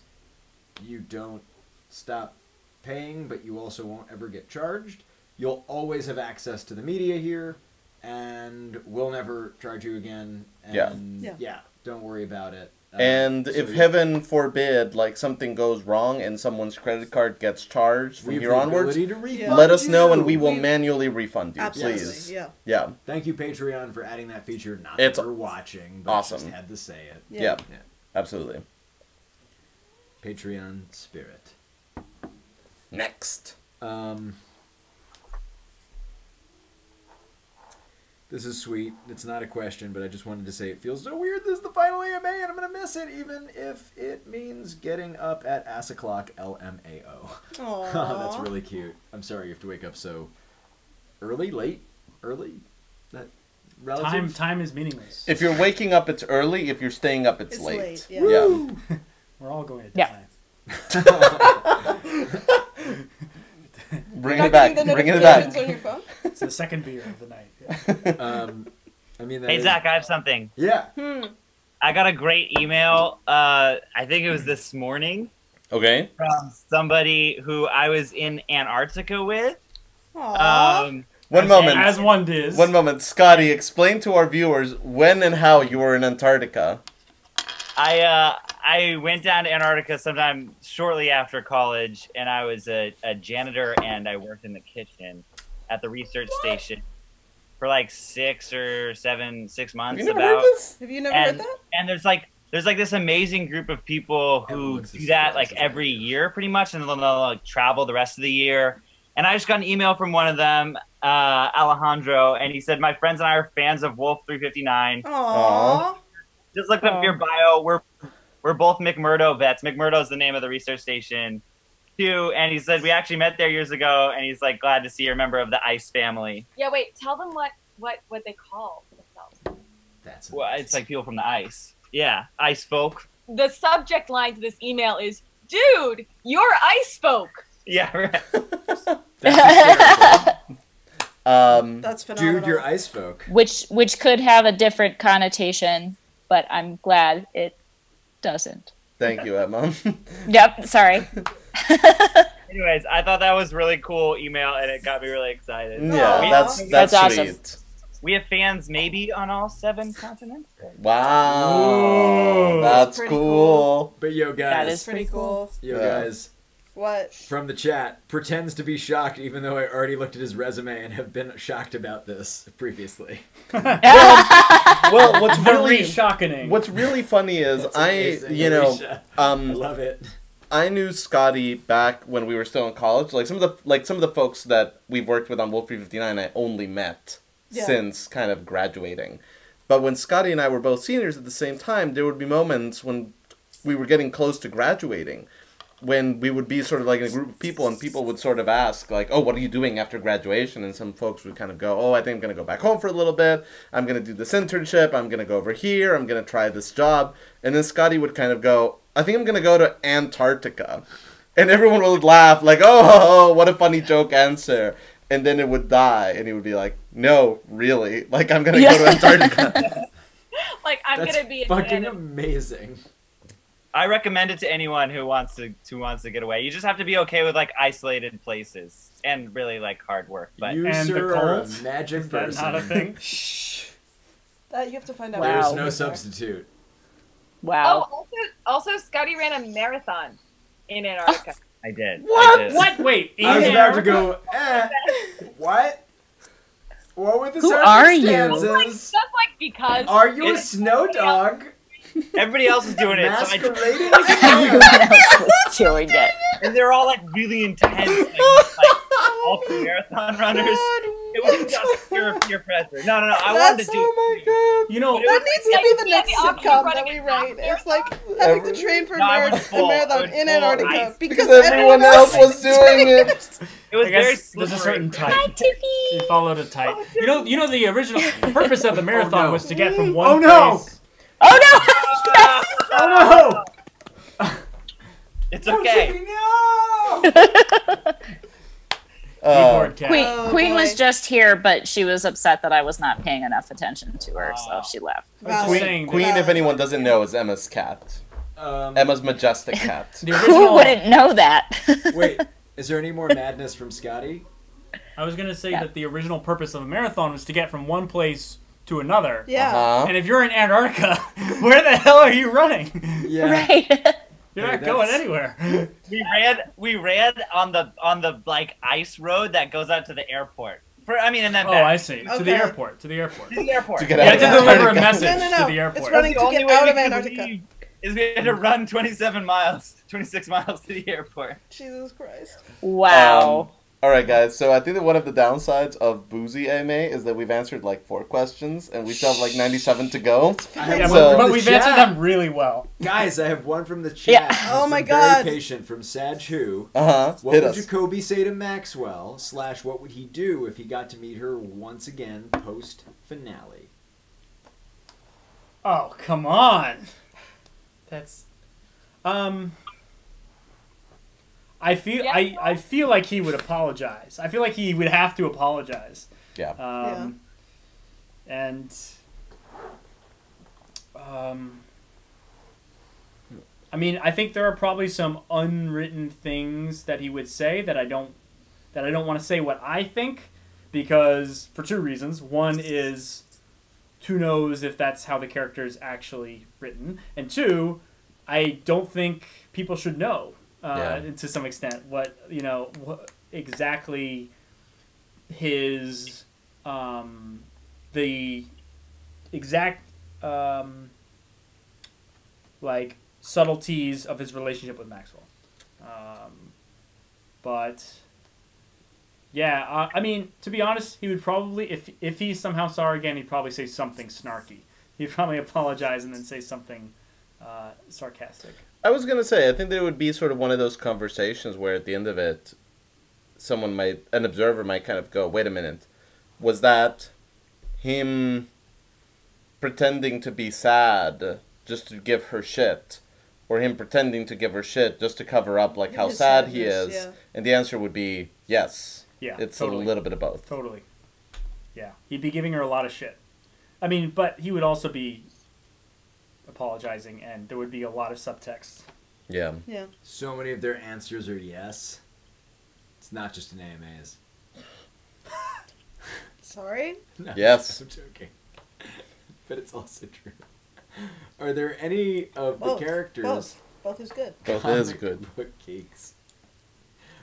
you don't stop paying, but you also won't ever get charged, you'll always have access to the media here, and we'll never charge you again. And Yeah. don't worry about it. And So, if yeah. heaven forbid, like, something goes wrong and someone's credit card gets charged from We have here the onwards, ability to refund let us know and you. we will We- manually refund you, Absolutely, please. yeah. Yeah. Thank you, Patreon, for adding that feature. Not It's that we're watching, but awesome. just had to say it. Yeah. Yeah. Absolutely. Patreon spirit. Next. This is sweet. It's not a question, but I just wanted to say it feels so weird. This is the final AMA, and I'm going to miss it, even if it means getting up at ass o'clock LMAO. Aww. That's really cute. I'm sorry you have to wake up so early, late, early. That relative? Time is meaningless. If you're waking up, it's early. If you're staying up, it's It's late. late, yeah. Yeah. We're all going to Yeah. die. Bring Not it back. getting the Bring it notifications back. on your phone? It's the second beer of the night. Yeah. I mean, that Hey is- Zach, I have something. Yeah. I got a great email. I think it was this morning Okay. from somebody who I was in Antarctica with. Aww. One moment. As one does. One moment. Scotty, explain to our viewers when and how you were in Antarctica. I went down to Antarctica sometime shortly after college, and I was a janitor, and I worked in the kitchen at the research station for like 6 months. Have you never about. heard this? Have you never heard And that? and there's like this amazing group of people who Everyone's do that like surprised. every year, pretty much, and they'll like travel the rest of the year. And I just got an email from one of them, Alejandro, and he said, "My friends and I are fans of Wolf 359. Aww. Just looked up your bio. We're both McMurdo vets. McMurdo is the name of the research station, too." And he said we actually met there years ago, and he's like glad to see you're a member of the ICE family. Yeah, wait. Tell them what they call themselves. That's Well, it's like people from the ICE. Yeah, ICE folk. The subject line to this email is, "Dude, you're ice folk." Yeah, right. That's hysterical. That's phenomenal. Dude, you're ice folk. which could have a different connotation, but I'm glad it doesn't. Thank you, Emma. Yep, sorry. Anyways, I thought that was really cool email, and it got me really excited. Yeah, Aw. that's That's awesome. sweet. We have fans maybe on all 7 continents. Wow, Ooh. that's Pretty cool. But yo, guys. That is Pretty cool. Yo, Yeah. guys. What? From the chat, pretends to be shocked even though I already looked at his resume and have been shocked about this previously. Well, what's Very really shocking. what's really funny is That's I amazing, Alicia. I love it. I knew Scotty back when we were still in college. Like some of the folks that we've worked with on Wolf 359, I only met Yeah. since kind of graduating. But when Scotty and I were both seniors at the same time, there would be moments when we were getting close to graduating, when we would be sort of like in a group of people, and people would sort of ask like, "Oh, what are you doing after graduation?" And some folks would kind of go, "Oh, I think I'm going to go back home for a little bit. I'm going to do this internship. I'm going to go over here. I'm going to try this job." And then Scotty would kind of go, "I think I'm going to go to Antarctica." And everyone would laugh like, "Oh, what a funny joke answer." And then it would die, and he would be like, "No, really, like I'm going to go to Antarctica." Like I'm That's gonna be fucking amazing. I recommend it to anyone who wants to get away. You just have to be okay with like isolated places and really like hard work. But You, And the sir, are a cult? magic Is that person. not a thing? Shh. That you have to find out. Wow. There's when you no get there. substitute. Wow. Oh, also Scotty ran a marathon in Antarctica. I did. What? I did. What? Wait. I was in about to Antarctica? go, What? What were the Who are you? circumstances? Just like because Are you a It's- snow dog? Everybody else is doing it, so I just, Masquerading as a Everyone dog? else was doing it. and they're all like really intense, like ultra marathon runners. It was just pure peer pressure. No. I wanted to do. Oh my god. You know, But it That was needs to like be the the next option of sitcom running that we a write. half It's like having to train for No, I a would pull- I marathon would in pull Antarctica ice. because Because everyone else was doing it. It was I very guess there's a slippery. certain type. You followed a type. You know the original purpose of the marathon no. was to get from one Oh, no. place. Oh no! Yes! Oh It's no! okay. No! Keyboard cat. Queen, Oh, Queen was boy. just here, but she was upset that I was not paying enough attention to her, so Oh. she left. I was Valid. saying that Queen, if anyone doesn't know, is Emma's cat. Emma's majestic cat. the Who original. wouldn't know that? Wait, is there any more madness from Scotty? I was gonna say Yeah. that the original purpose of a marathon was to get from one place to another. Yeah. Uh-huh. And if you're in Antarctica, where the hell are you running? Yeah. Right. You're Hey, not going that's- anywhere. We ran on the like ice road that goes out to the airport. And then Oh, back I see. To the Okay. airport. To the airport. to the airport. To get You out had of to deliver a Antarctica. message No. to the airport. It's running The to only get way out we of could Antarctica. leave is we had to run 26 miles to the airport. Jesus Christ. Wow. All right, guys. So I think that one of the downsides of Boozy AMA is that we've answered like 4 questions, and we still have like 97 to go. I have Yeah, one So- from but the we've chat. answered them really well. Guys, I have one from the chat. Yeah. who's Oh my been God. Very patient from Sag Who. What What Hit would us. Jacoby say to Maxwell? / what would he do if he got to meet her once again post finale? Oh, come on. That's I feel like he would apologize. I feel like he would have to apologize. Yeah. And I mean, I think there are probably some unwritten things that he would say that I don't want to say what I think, because for 2 reasons. One is, who knows if that's how the character is actually written, and 2, I don't think people should know to some extent what exactly his the exact like subtleties of his relationship with Maxwell. But yeah, I mean, to be honest, he would probably, if he somehow saw her again, he'd probably say something snarky. He'd probably apologize and then say something sarcastic. I was gonna say, I think there would be sort of one of those conversations where at the end of it, an observer might kind of go, "Wait a minute, was that him pretending to be sad just to give her shit, or him pretending to give her shit just to cover up like how His sad he sadness, is?" yeah. And the answer would be yes. Yeah, It's totally. a little bit of both. Totally. Yeah, he'd be giving her a lot of shit. I mean, but he would also be apologizing, and there would be a lot of subtext. Yeah. Yeah. So many of their answers are yes. It's not just an AMAs. Sorry? No, Yes. I'm joking. But it's also true. Are there any of the characters Both is good. Both is comic good. book geeks?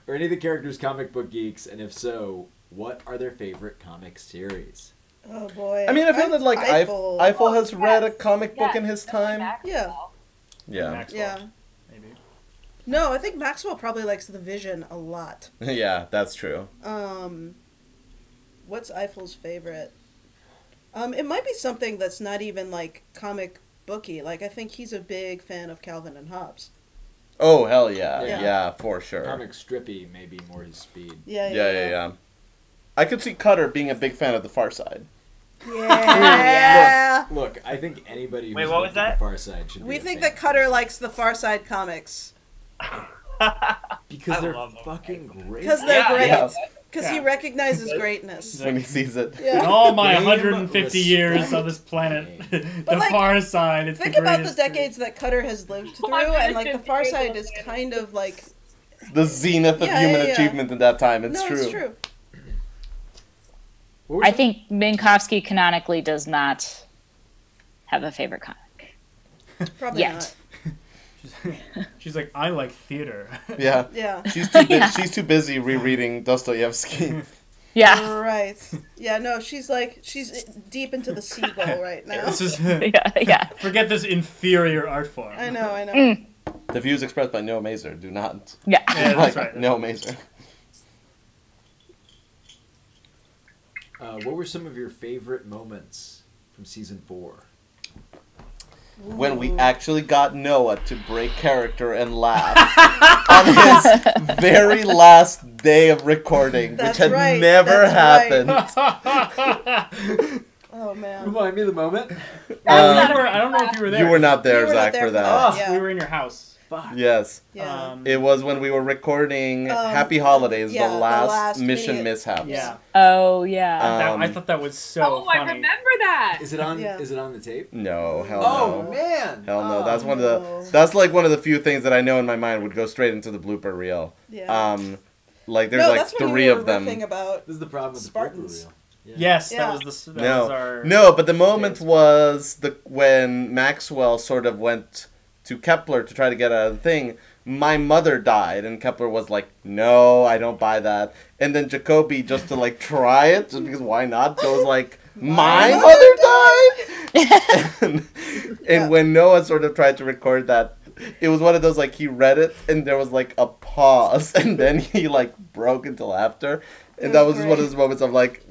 Are any of the characters comic book geeks? And if so, what are their favorite comic series? Oh boy. I mean, I feel that like Eiffel. Eiffel has Oh, read a yes. comic book Yes, in his definitely time. Maxwell. Yeah. Maxwell, Yeah. maybe. No, I think Maxwell probably likes the Vision a lot. Yeah, that's true. What's Eiffel's favorite? It might be something that's not even like comic booky. Like I think he's a big fan of Calvin and Hobbes. Oh hell yeah, Yeah. yeah, for sure. Comic strippy may be more his speed. Yeah. I could see Cutter being a big fan of The Far Side. Yeah. Look, I think anybody who's Wait, what was looked at that? The Far Side should be We a think fan. that Cutter likes the Far Side comics Because I they're love them. fucking great. because they're Yeah, great. yeah. Because he Yeah. recognizes greatness. When he sees it. In Yeah. all my Game 150 years respect. on this planet, the like, Far Side, it's Think the about the greatest. decades that Cutter has lived through, and like the Far Side is kind of like The zenith of Yeah, human yeah, yeah. achievement in that time. It's no, true. it's true. What was I it? think Minkowski canonically does not have a favorite comic. Probably Yet. She's like, I like theater. Yeah. not. Yeah. She's too busy rereading Dostoevsky. Yeah. Right. Yeah. No, she's deep into the seagull right now. This is Yeah. forget this inferior art form. I know. The views expressed by Noah Mazer do not. Yeah, like that's right. Noah Mazer. What were some of your favorite moments from season 4? When we actually got Noah to break character and laugh on his very last day of recording, That's which had right, never that's happened. Oh man. Remind me of the moment. I don't know if you were there. You were not there, You were not Zach, there for for that. that. Oh, Yeah. we were in your house. Fuck. Yes. Yeah. It was when we were recording Happy Holidays, yeah, the the last last mission mini- mishaps. Yeah. Oh yeah. I thought that was so Oh, I funny. remember that. Is it on? Yeah. Is it on the tape? No, hell Oh no. man! Hell no. Oh. That's one of no. the. That's like one of the few things that I know in my mind would go straight into the blooper reel. Yeah. Like there's no, like that's when 3 you were of them. riffing about This is the problem with Spartans. the blooper reel. Yes, Yeah. that was our. No, but the moment was when Maxwell sort of went to Kepler to try to get out of the thing. My mother died, and Kepler was like, "No, I don't buy that." And then Jacoby, just to like try it, just because why not, goes like, "My mother died." and when Noah sort of tried to record that, it was one of those like he read it, and there was like a pause, and then he like broke into laughter, and that was just one of those moments of like.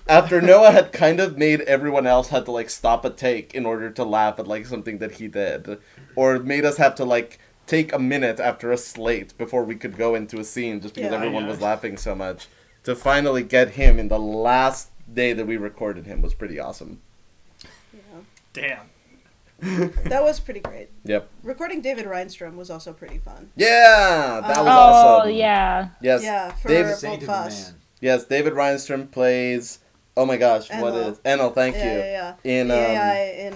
After Noah had kind of made everyone else had to like stop a take in order to laugh at like something that he did, or made us have to like take a minute after a slate before we could go into a scene just because Yeah. everyone Yeah. was laughing so much. To finally get him in the last day that we recorded him was pretty awesome. Damn. that was pretty great. Yep. Recording David Reinstrom was also pretty fun. Yeah, that was Oh awesome. yeah. Yes. Yeah, for David- Saint of Voldfoss. a man. Yes, David Reinstrom plays. Oh my gosh, what Enel. is Enel? Thank you. Yeah. In The AI in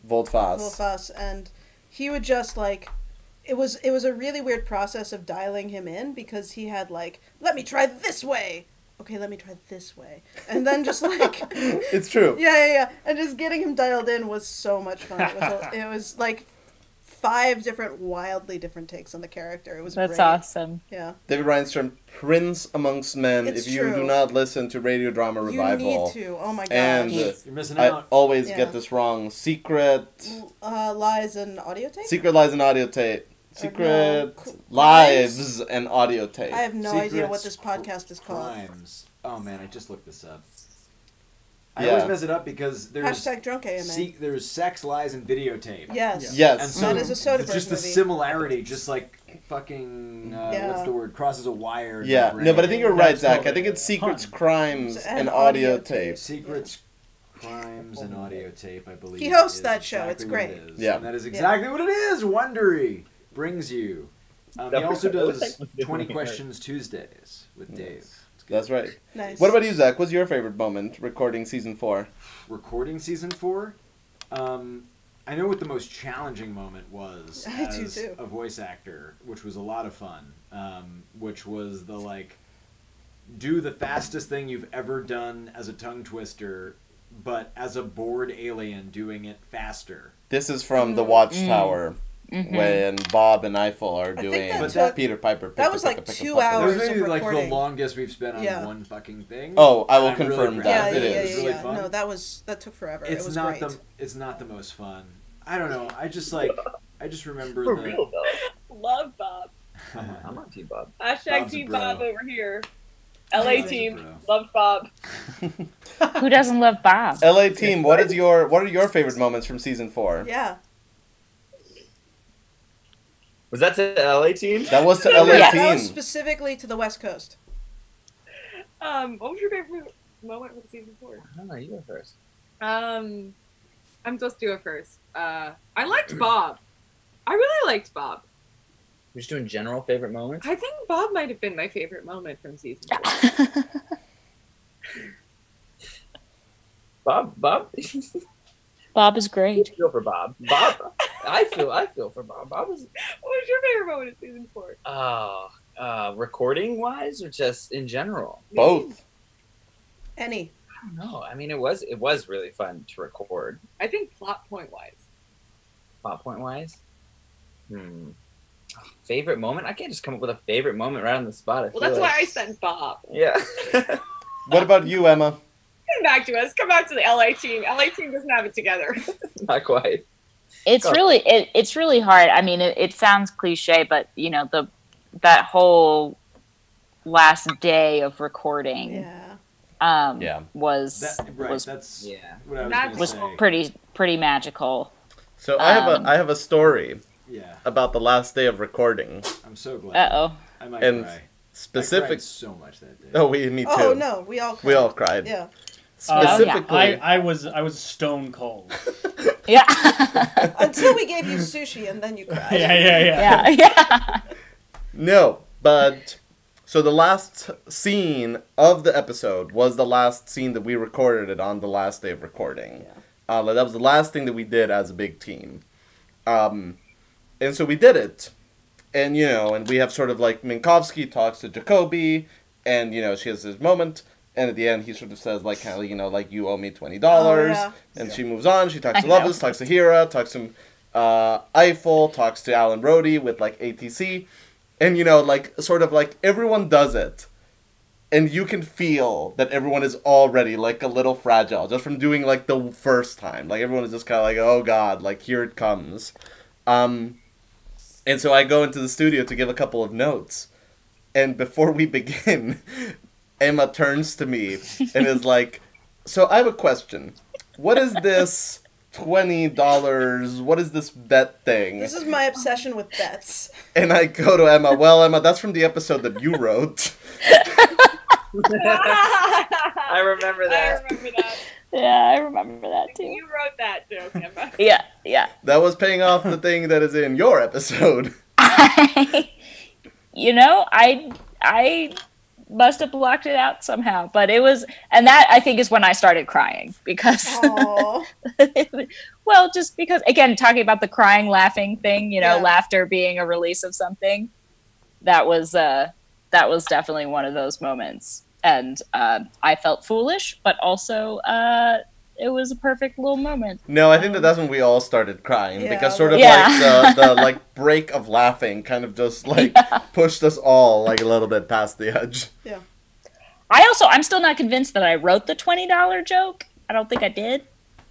Voldfoss. Voldfoss, and he would just like. It was a really weird process of dialing him in because he had like, let me try this way. Okay, let me try this way. And then just like It's true. Yeah. And just getting him dialed in was so much fun. It was like 5 different wildly different takes on the character. It was That's great. awesome. Yeah. David Reinstrom, Prince Amongst Men. It's if you true. do not listen to Radio Drama Revival, You need to. Oh my gosh. And You're missing I out. always Yeah. get this wrong. Secret Lies and audio tape? Lies and Audio Tape. Secret no, Lives and Audio Tape. I have no idea what this Secrets, podcast is called. Crimes. Oh man, I just looked this up. I Yeah. always mess it up because there's Hashtag drunk AMA. there's sex, lies, and videotape. Yes. Yes. And so That is a Soderbergh just the movie. similarity, just like fucking Yeah. what's the word? Crosses a wire. in Yeah, my no, but I brain. think you're right, That's Zach. I totally think it's Secrets, fun. Crimes, And and audio Audio tape. Tape. Secrets, Crimes, and Audio Tape. I believe He hosts is that show. exactly It's what great. it is. Yeah. And that is exactly what it is. Wondery brings you. He also does 20 Questions Tuesdays with Dave. It's That's right. Nice. What about you, Zach? What's your favorite moment recording season 4? Recording season 4? I know what the most challenging moment was I do as too. a voice actor, which was a lot of fun. Which was the, like, do the fastest thing you've ever done as a tongue twister, but as a bored alien doing it faster. This is from The Watchtower, when Bob and Eiffel are I think doing that took- Peter Piper. that was like 2 That hours. was maybe of like the recording. longest we've spent on Yeah. one fucking thing. Oh, I will I'm really confirm proud that. Yeah, of yeah, It yeah, is. It was really yeah. fun. No, that took forever. It's it was not great. it's not the most fun. I don't know. I just remember For the real though. Love Bob. I'm on Team Bob. Hashtag Bob's a Team bro. Bob over here. LA Bob's a team. bro. Love Bob. Who doesn't love Bob? LA team, what are your favorite moments from season 4? Yeah. Was that to LA team? That was to LA Yes. That was team. specifically to the West Coast. What was your favorite moment from season 4? I don't know. You go first. I'm supposed to do it first. I liked Bob. I really liked Bob. We're just doing general favorite moments. I think Bob might have been my favorite moment from season 4. Bob. Bob is I great. feel for Bob. I feel for Bob. Bob was. What was your favorite moment of season 4? Recording wise or just in general? Both. Any. I don't know. I mean, it was really fun to record. I think plot point wise. Plot point wise. Favorite moment? I can't just come up with a favorite moment right on the spot. Well, that's why I said Bob. Yeah. What about you, Emma? Come back to us. Come back to the LA team. LA team doesn't have it together. Not quite. It's really hard. I mean, it sounds cliche, but you know, that whole last day of recording Yeah. Yeah. was That's Yeah. what I was That gonna was say. pretty magical. So I have a story Yeah, about the last day of recording. I'm so glad. Uh-oh. I might And cry. I Specific. cried so much that day. Oh, me too. Oh no, we all cried. We all cried. Yeah. Specifically. I was stone cold. Yeah. Until we gave you sushi and then you cried. Yeah. Yeah. No, but so the last scene of the episode was the last scene that we recorded it on the last day of recording. Yeah. That was the last thing that we did as a big team. And so we did it. And, and we have sort of like Minkowski talks to Jacoby, and, she has this moment. And at the end, he sort of says, like, kind of, like, you owe me $20. Oh, yeah. And she moves on. She talks to I know. Loveless, talks to Hera, talks to Eiffel, talks to Alan Brody with, like, ATC. And, like, sort of, like, everyone does it. And you can feel that everyone is already, like, a little fragile. Just from doing, like, the first time. Like, everyone is just kind of like, oh, God, like, here it comes. And so I go into the studio to give a couple of notes. And before we begin, Emma turns to me and is like, so I have a question. What is this $20? What is this bet thing? This is my obsession with bets. And I go to Emma, well, Emma, that's from the episode that you wrote. I remember that. I remember that. Yeah, I remember that too. You wrote that joke, Emma. Yeah. That was paying off the thing that is in your episode. I must have blocked it out somehow, but it was, and that I think is when I started crying because, Aww. well, just because, again, talking about the crying, laughing thing, Yeah. laughter being a release of something, that was definitely one of those moments. And I felt foolish, but also it was a perfect little moment. No, I think that's when we all started crying Yeah, because sort of Yeah. like the like break of laughing kind of just like pushed us all like a little bit past the edge. Yeah. I'm still not convinced that I wrote the $20 joke. I don't think I did.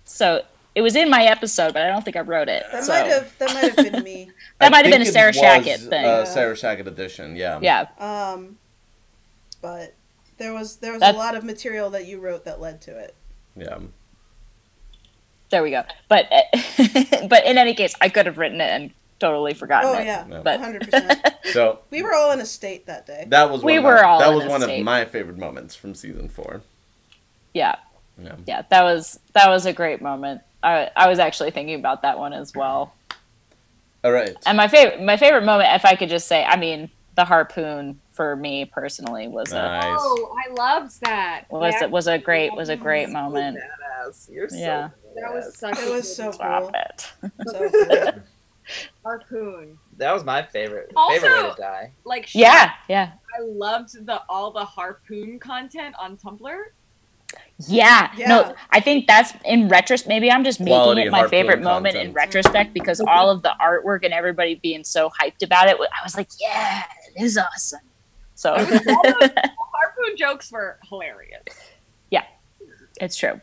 So it was in my episode, but I don't think I wrote it. That So might have been me. that might have think been a it Sarah was, Shackett thing. Sarah Shackett edition, yeah. Yeah. But there was a That- lot of material that you wrote that led to it. Yeah. There we go. But but in any case, I could have written it and totally forgotten Oh it. yeah, No. But 100%. So We were all in a state that day. that was We one were of, all that in was a one state. of my favorite moments from season 4. yeah, Yeah. that was a great moment. I was actually thinking about that one as well. All right. And my favorite moment, if I could just say, I mean, the harpoon for me personally was Nice. Oh, I loved that. was a great moment. Badass. You're so Yeah. That was such It a was so Stop cool. it. So cool. harpoon. That was my favorite. Also- favorite way to die. Like Yeah, yeah. I loved all the harpoon content on Tumblr. Yeah. Yeah. No, I think that's in retrospect. Maybe I'm just making Quality it my harpoon favorite moment in content. retrospect because all of the artwork and everybody being so hyped about it. I was like, yeah, it is awesome. So All those harpoon jokes were hilarious. it's true.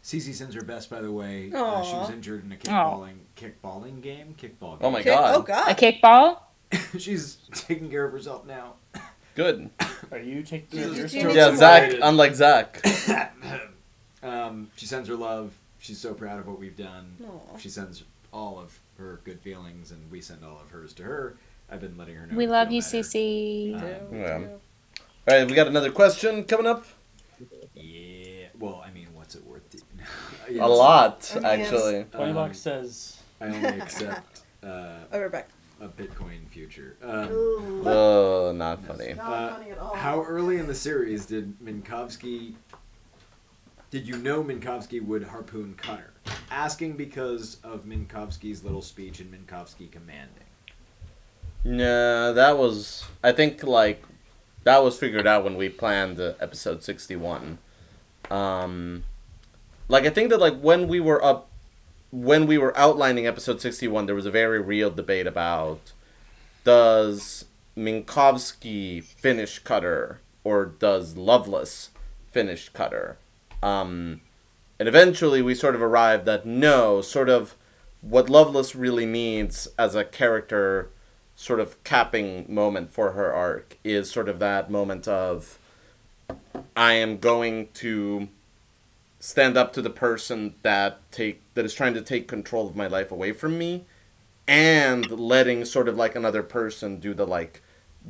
Cece sends her best, by the way. She Aw. was injured in a Aw. kickball game. Oh my Okay. god. Oh god. A kickball? She's taking care of herself now. Good. Are you taking This care of is yourself? totally- Yeah, some Zach, related. unlike Zach. She sends her love. She's so proud of what we've done. Aw. She sends all of her good feelings, and we send all of hers to her. I've been letting her know. We to love feel you, better. Cece. Yeah. All right, we got another question coming up. Yeah. Well, I mean, what's it worth? A lot, I mean, actually. $20 says I only accept Oh, we're back. a Bitcoin future. Ooh. Oh, not funny. Not funny at all. How early in the series did you know Minkowski would harpoon Cutter? Asking because of Minkowski's little speech and Minkowski commanding. Yeah, that was. I think like that was figured out when we planned episode 61. Like I think that like when we were outlining episode 61, there was a very real debate about does Minkowski finish Cutter or does Loveless finish Cutter? And eventually we sort of arrived at no, sort of what Loveless really needs as a character sort of capping moment for her arc is sort of that moment of I am going to stand up to the person that is trying to take control of my life away from me and letting sort of like another person do the like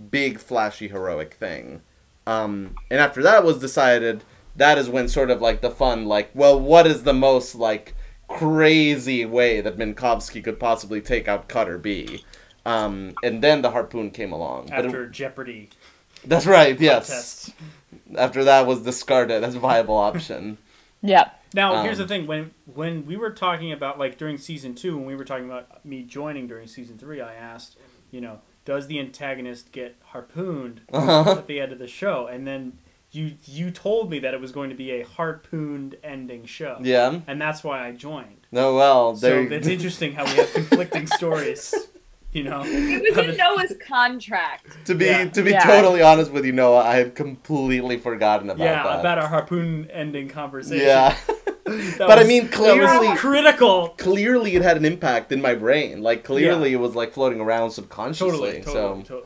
big flashy heroic thing. And after that was decided, that is when sort of like the fun like, well, what is the most like crazy way that Minkowski could possibly take out Cutter be? And then the harpoon came along. But after Jeopardy that's right, yes. tests. After that was discarded as a viable option. Yep. Now, here's the Um, thing. When we were talking about, like, during Season 2, when we were talking about me joining during Season 3, I asked, does the antagonist get harpooned at the end of the show? And then you told me that it was going to be a harpooned ending show. Yeah. And that's why I joined. No, well, So there. it's interesting how we have conflicting stories, It was in Noah's contract. To be Yeah. Yeah. totally honest with you, Noah, I had completely forgotten about Yeah, that. about our harpoon ending conversation. Yeah. That But I was- mean, that was clearly- critical. Clearly, it had an impact in my brain. Like, clearly, it was like floating around subconsciously. Totally.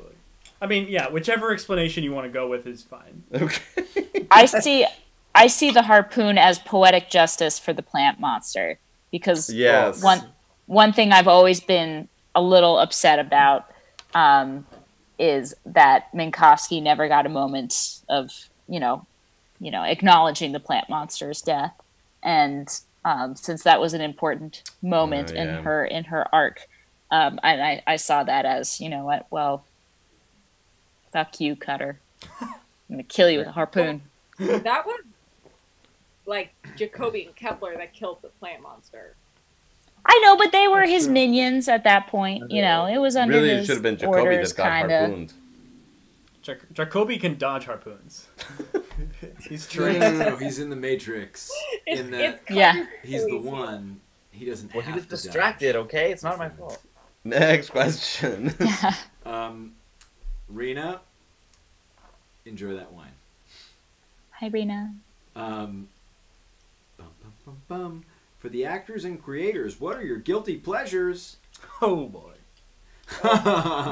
I mean, yeah, whichever explanation you want to go with is fine. So, okay. I see the harpoon as poetic justice for the plant monster because Yes. one thing I've always been a little upset about is that Minkowski never got a moment of acknowledging the plant monster's death, and since that was an important moment yeah. in her arc, I saw that as what, well, fuck you, Cutter. I'm gonna kill you with a harpoon. That was like Jacoby and Kepler that killed the plant monster. I know, but they were That's his true. minions at that point. It was under Really, it his should have been Jacoby orders, that got kind of. harpooned. Jacoby can dodge harpoons. He's No, trained. he's in the Matrix. In that Yeah. he's the one. He doesn't Well, he have was to distracted, dodge. okay? It's not my fault. Next question. Rena, enjoy that wine. Hi, Rena. Bum, bum, bum, bum. For the actors and creators, what are your guilty pleasures? Oh boy,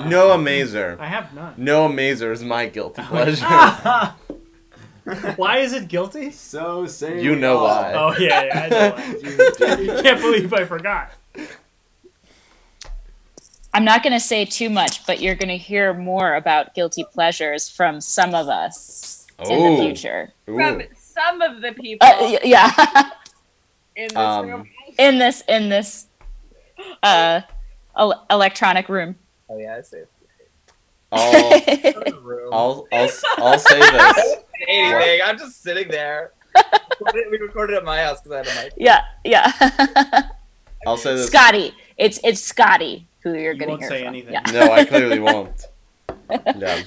Noah Mazer. I have none. Noah Mazer is my guilty pleasure. Why is it guilty? So say You know why. Oh yeah, I know. Why. You dirty I can't believe I forgot. I'm not going to say too much, but you're going to hear more about guilty pleasures from some of us in Oh. the future. From some of the people Yeah. in this room. in this electronic room. Oh yeah, I say it. I'll say this. Anything. I'm just sitting there. We recorded at my house because I had a mic. Yeah. I'll say this. Scotty. It's Scotty who you're You gonna won't hear say from. anything. Yeah. No, I clearly won't. Yeah.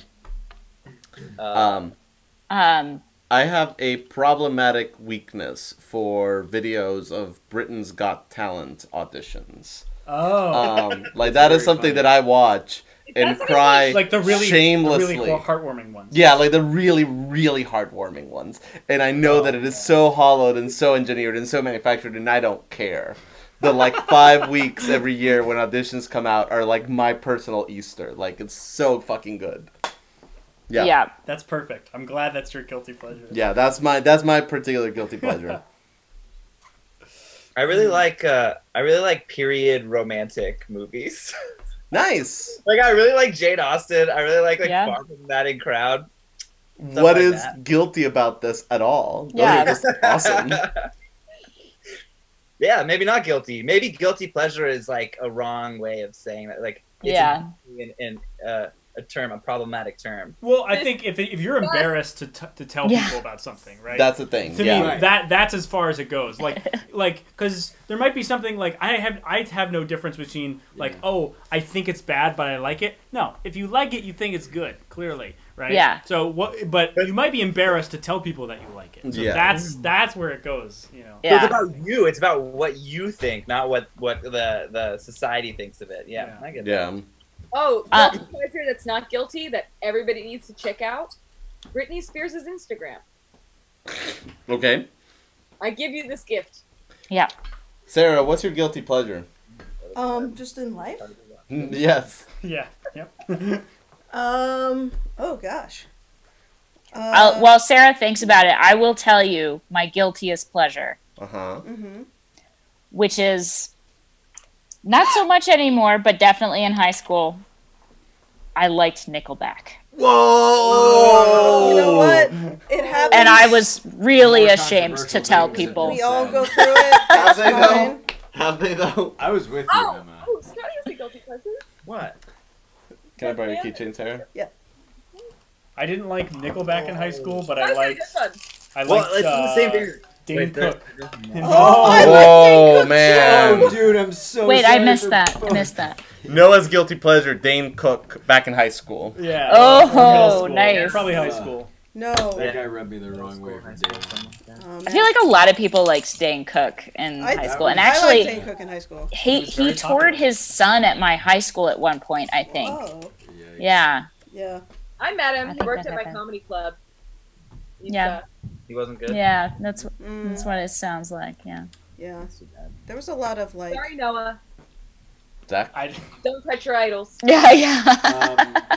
I have a problematic weakness for videos of Britain's Got Talent auditions. Oh. Like that is very something funny. that I watch and That's cry Like the really shamelessly. heartwarming ones. Yeah, like the really, really heartwarming ones. And I know that it is so hollowed and so engineered and so manufactured, and I don't care. The like 5 weeks every year when auditions come out are like my personal Easter. Like it's so fucking good. Yeah. Yeah. That's perfect. I'm glad that's your guilty pleasure. Yeah, that's my particular guilty pleasure. I really like period romantic movies. Nice. Like I really like Jane Austen. I really like Yeah. Far From That in Crowd. Stuff What like is that. guilty about this at all? Those Yeah. are just awesome. Yeah, maybe not guilty. Maybe guilty pleasure is like a wrong way of saying that. Like it's Yeah. a term, a problematic term. Well, I think if you're embarrassed to tell Yeah. people about something, right? That's the thing. To Yeah. me, Right. that's as far as it goes. Like because there might be something like I have no difference between like oh I think it's bad but I like it. No, if you like it, you think it's good. Clearly, right? Yeah. So what? But you might be embarrassed to tell people that you like it. So Yeah. that's where it goes. You know. So it's Yeah. about you. It's about what you think, not what the society thinks of it. Yeah, Yeah. I get that. Yeah. Oh, guilty pleasure that's not guilty that everybody needs to check out. Britney Spears' Instagram. Okay. I give you this gift. Yeah. Sarah, what's your guilty pleasure? Just in life. Yes. Yeah. Yep. Oh gosh. While Sarah thinks about it, I will tell you my guiltiest pleasure, Uh-huh. which is not so much anymore, but definitely in high school. I liked Nickelback. Whoa! You know what? It happens. And I was really More ashamed to controversial tell things have people. been We all said. go through it. Have It's they though? fine. Have they though? I was with you, Oh, Emma. Scotty has a guilty pleasure. What? Can I borrow your keychain, Sarah? I didn't like Nickelback in high school, but I Scotty's got a liked good one. I Well, liked it's in the same figure. Dane Wait, Cook. Oh, I Whoa, like Dane man. Oh, dude, I'm so Wait, sorry I missed for that. both. Missed that. Noah's guilty pleasure, Dane Cook, back in high school. Yeah. Oh, middle school. nice. Probably high school. No. That guy rubbed me the wrong way from day one. I feel like a lot of people like Dane Cook in I- high school, and I liked actually, Dane Cook in high school. he was very toured popular. his son at my high school at one point. I think. Oh, Yeah. yeah. I met I him. He think worked that at my happened. comedy club. He's, Yeah. He wasn't good. Yeah. That's Mm, what it sounds like. Yeah. yeah. There was a lot of like. Sorry, Noah. Zach? I Don't touch your idols. Yeah. Yeah.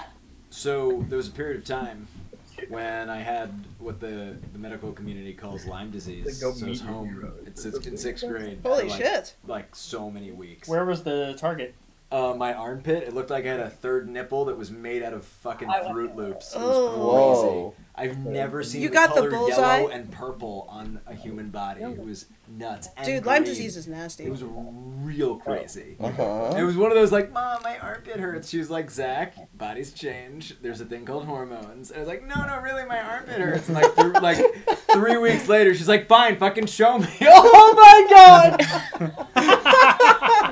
So there was a period of time when I had what the medical community calls Lyme disease. Like, go so I was meet your home hero. in 6th grade. Holy for, like, shit. Like so many weeks. Where was the target? My armpit. It looked like I had a third nipple that was made out of fucking Fruit Loops. It was Oh. crazy. Whoa. I've never seen You the got the color bullseye? yellow and purple on a human body. It was nuts. And Dude, Lyme green. disease is nasty. It was real crazy. Uh-huh. It was one of those like, Mom, my armpit hurts. She was like, Zach, bodies change. There's a thing called hormones. And I was like, no, really, my armpit hurts. And like 3 weeks later, she's like, fine, fucking show me. Oh my god!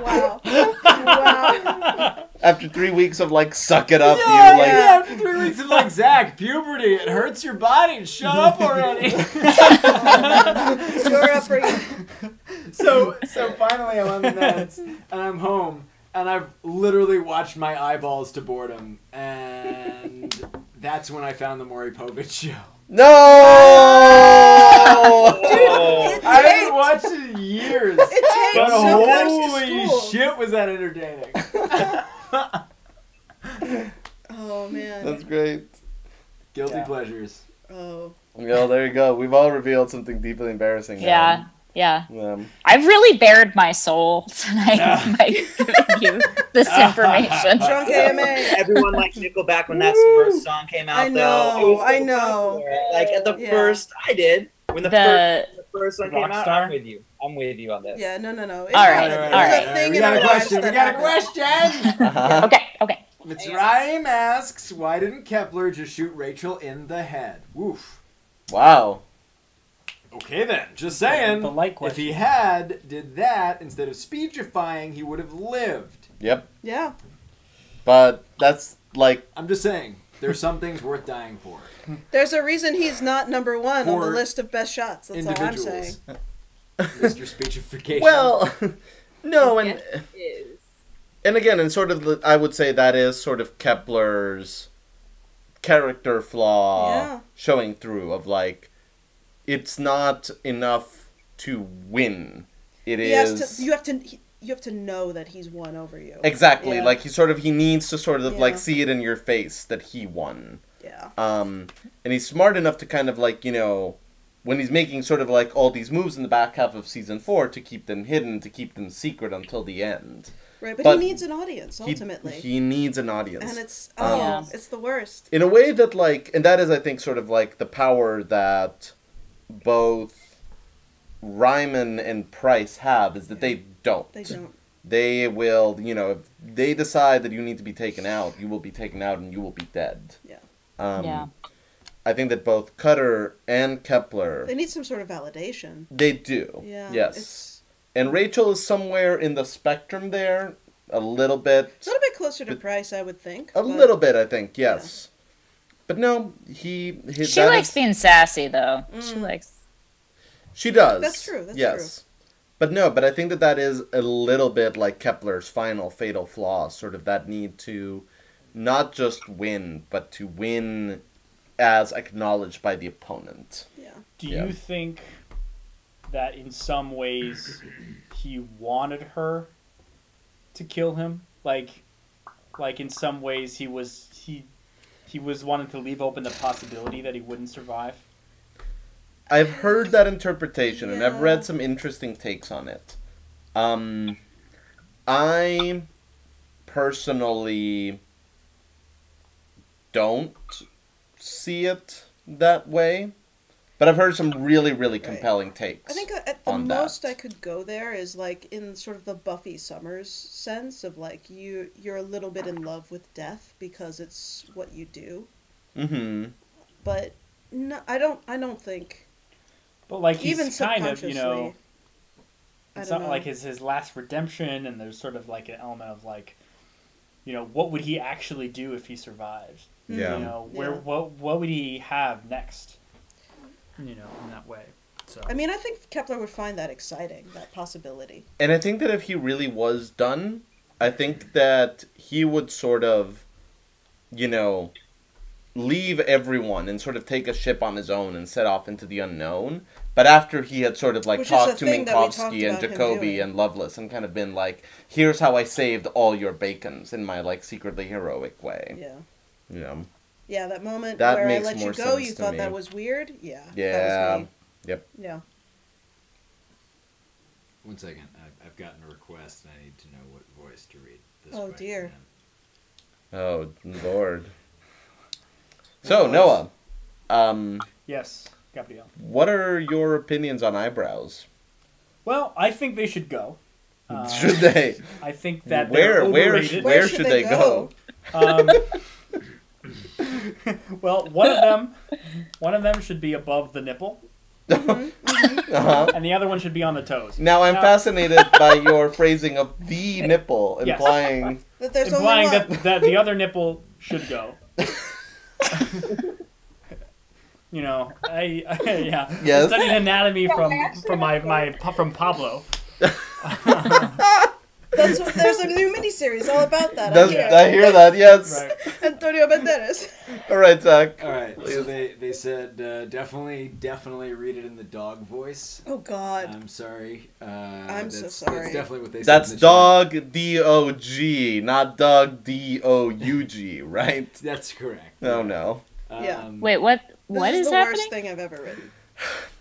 Wow. Wow. After 3 weeks of like suck it up, Yeah, you like yeah, after 3 weeks of like, Zach, puberty, it hurts your body. Shut up already. Your upbringing. So finally I'm on the meds and I'm home and I've literally watched my eyeballs to boredom and that's when I found the Maury Povich show. no. Oh. I haven't watched it in years. It takes But so much holy to school. shit was that entertaining. Oh man. That's great. Guilty Yeah. pleasures. Oh. Well, there you go. We've all revealed something deeply embarrassing. Yeah. Yeah. Um, I've really bared my soul tonight by giving you this information. Drunk AMA. Everyone liked Nickelback when that first song came out. I though. know, It was so I know. popular. Like at the Yeah. first, I did when the first one came out. Rockstar? I'm with you. I'm with you on this. Yeah, no. All right, It was all right. a thing We in got our a lives question. We that got a happened. question. uh-huh. Okay. Mitzrayim asks, why didn't Kepler just shoot Rachel in the head? Woof. Wow. Okay then, just saying. The light If question. he did that instead of speechifying, he would have lived. Yep. Yeah. But that's like I'm just saying, there's some things worth dying for. There's a reason he's not number one on the For list of best shots. That's all I'm saying. Individuals. Mr. Speechification. well, no, and Yes, it is. and again, and sort of, I would say that is sort of Kepler's character flaw Yeah. showing through of like, it's not enough to win. It He is has to. You have to know that he's won over you. exactly Yeah. like he needs to sort of like Yeah. see it in your face that he won. Yeah. And he's smart enough to kind of like, you know, when he's making sort of like all these moves in the back half of season 4 to keep them hidden, to keep them secret until the end. Right, but But he needs an audience He- ultimately, He needs an audience. and it's Yeah. it's the worst. In a way that like, and that is I think sort of like the power that both Ryman and Price have is that they don't. They don't. They will, you know, if they decide that you need to be taken out, you will be taken out and you will be dead. Yeah. Yeah. I think that both Cutter and Kepler, They need some sort of validation. they do. Yeah. Yes. It's And Rachel is somewhere in the spectrum there, a little bit. a little bit closer to Price, I would think. A but- little bit, I think, yes. But no, he She that likes is- being sassy, though. She likes. She does. That's true, that's yes. But no, but I think that is a little bit like Kepler's final fatal flaw, sort of that need to not just win, but to win as acknowledged by the opponent. Yeah. Do Yeah. you think that in some ways he wanted her to kill him? Like in some ways he was wanting to leave open the possibility that he wouldn't survive? I've heard that interpretation, and I've Yeah. read some interesting takes on it. I personally don't see it that way, but I've heard some really, really compelling takes. I think at the on most that. I could go there is like in sort of the Buffy Summers sense of like you're a little bit in love with death because it's what you do. Mm-hmm. But no, I don't think But like he's even kind of, you know, subconsciously. I it's don't not know. like his last redemption, and there's sort of like an element of like, you know, what would he actually do if he survived? Yeah. You know, where Yeah. what would he have next? You know, in that way. So I mean, I think Kepler would find that exciting, that possibility. And I think that if he really was done, I think that he would sort of, you know, leave everyone and sort of take a ship on his own and set off into the unknown. But after he had sort of like Which is talked the to thing that we talked Minkowski and about him Jacoby doing. and Lovelace and kind of been like, here's how I saved all your bacons in my like secretly heroic way. Yeah. You know? Yeah, that moment That where I makes let you more go, sense you to thought me. that was weird? Yeah. Yeah. That was me. Yep. Yeah. One second. I've gotten a request, and I need to know what voice to read this Oh, question dear. in. Oh, Lord. So, Noah, yes, Gabriel. what are your opinions on eyebrows? Well, I think they should go. Should they? I think that Where they're overrated. where should they go? Well, one of them should be above the nipple, Uh-huh. and the other one should be on the toes. Now I'm fascinated by your phrasing of the nipple, Yes. implying That there's implying only one. that the other nipple should go. You know, yeah. Yes. I studied anatomy from Pablo. There's a new miniseries all about that. Does, I I hear that, yes. Right. Antonio Banderas. All right, Zach. All right. So they said definitely read it in the dog voice. Oh God. I'm sorry. I'm so That's sorry. definitely what they said. That's in the chat. dog D-O-G, not dog D-O-U-G, right? That's correct. Oh, no. Yeah. Wait, what? This What is is the happening? worst thing I've ever written.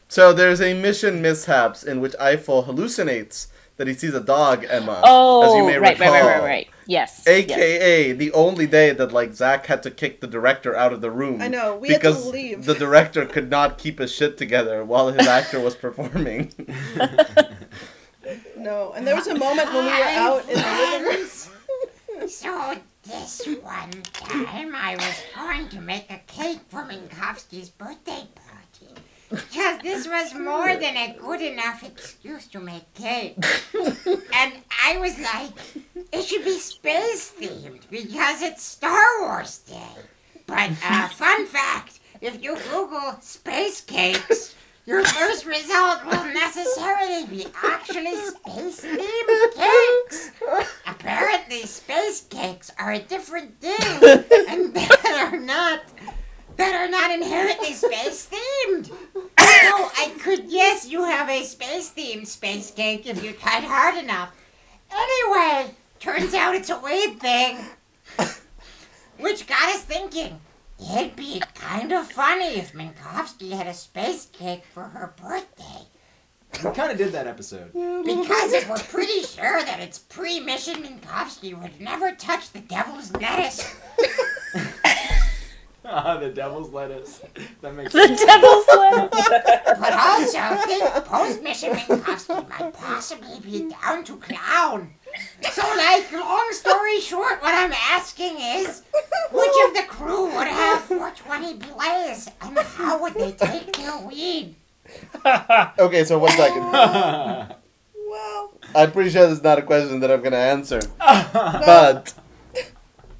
So there's a mission mishaps in which Eiffel hallucinates that he sees a dog, Emma, Oh, as you may right. recall. Yes. yes. AKA the only day that like Zach had to kick the director out of the room. I know, we had to because leave. the director could not keep his shit together while his actor was performing. No, and there was a moment when we were out in the living room. This one time I was going to make a cake for Minkowski's birthday party. Because this was more than a good enough excuse to make cake. And I was like, it should be space themed because it's Star Wars Day. But fun fact, if you Google space cakes, your first result will necessarily be actually space-themed cakes. Apparently, space cakes are a different thing, and that are not inherently space-themed. So I could guess you have a space-themed space cake if you tried hard enough. Anyway, turns out it's a weed thing, which got us thinking. It'd be kind of funny if Minkowski had a space cake for her birthday. We kind of did that episode. Because if we're pretty sure that it's pre-mission, Minkowski would never touch the devil's lettuce. The devil's lettuce. That makes The sense. devil's lettuce. But also, think post-mission Minkowski might possibly be down to clown. So, like, long story short, what I'm asking is, which of the crew would have 420 Blaze, and how would they take their weed? Okay, so 1 second. Well, I'm pretty sure this is not a question that I'm going to answer. But,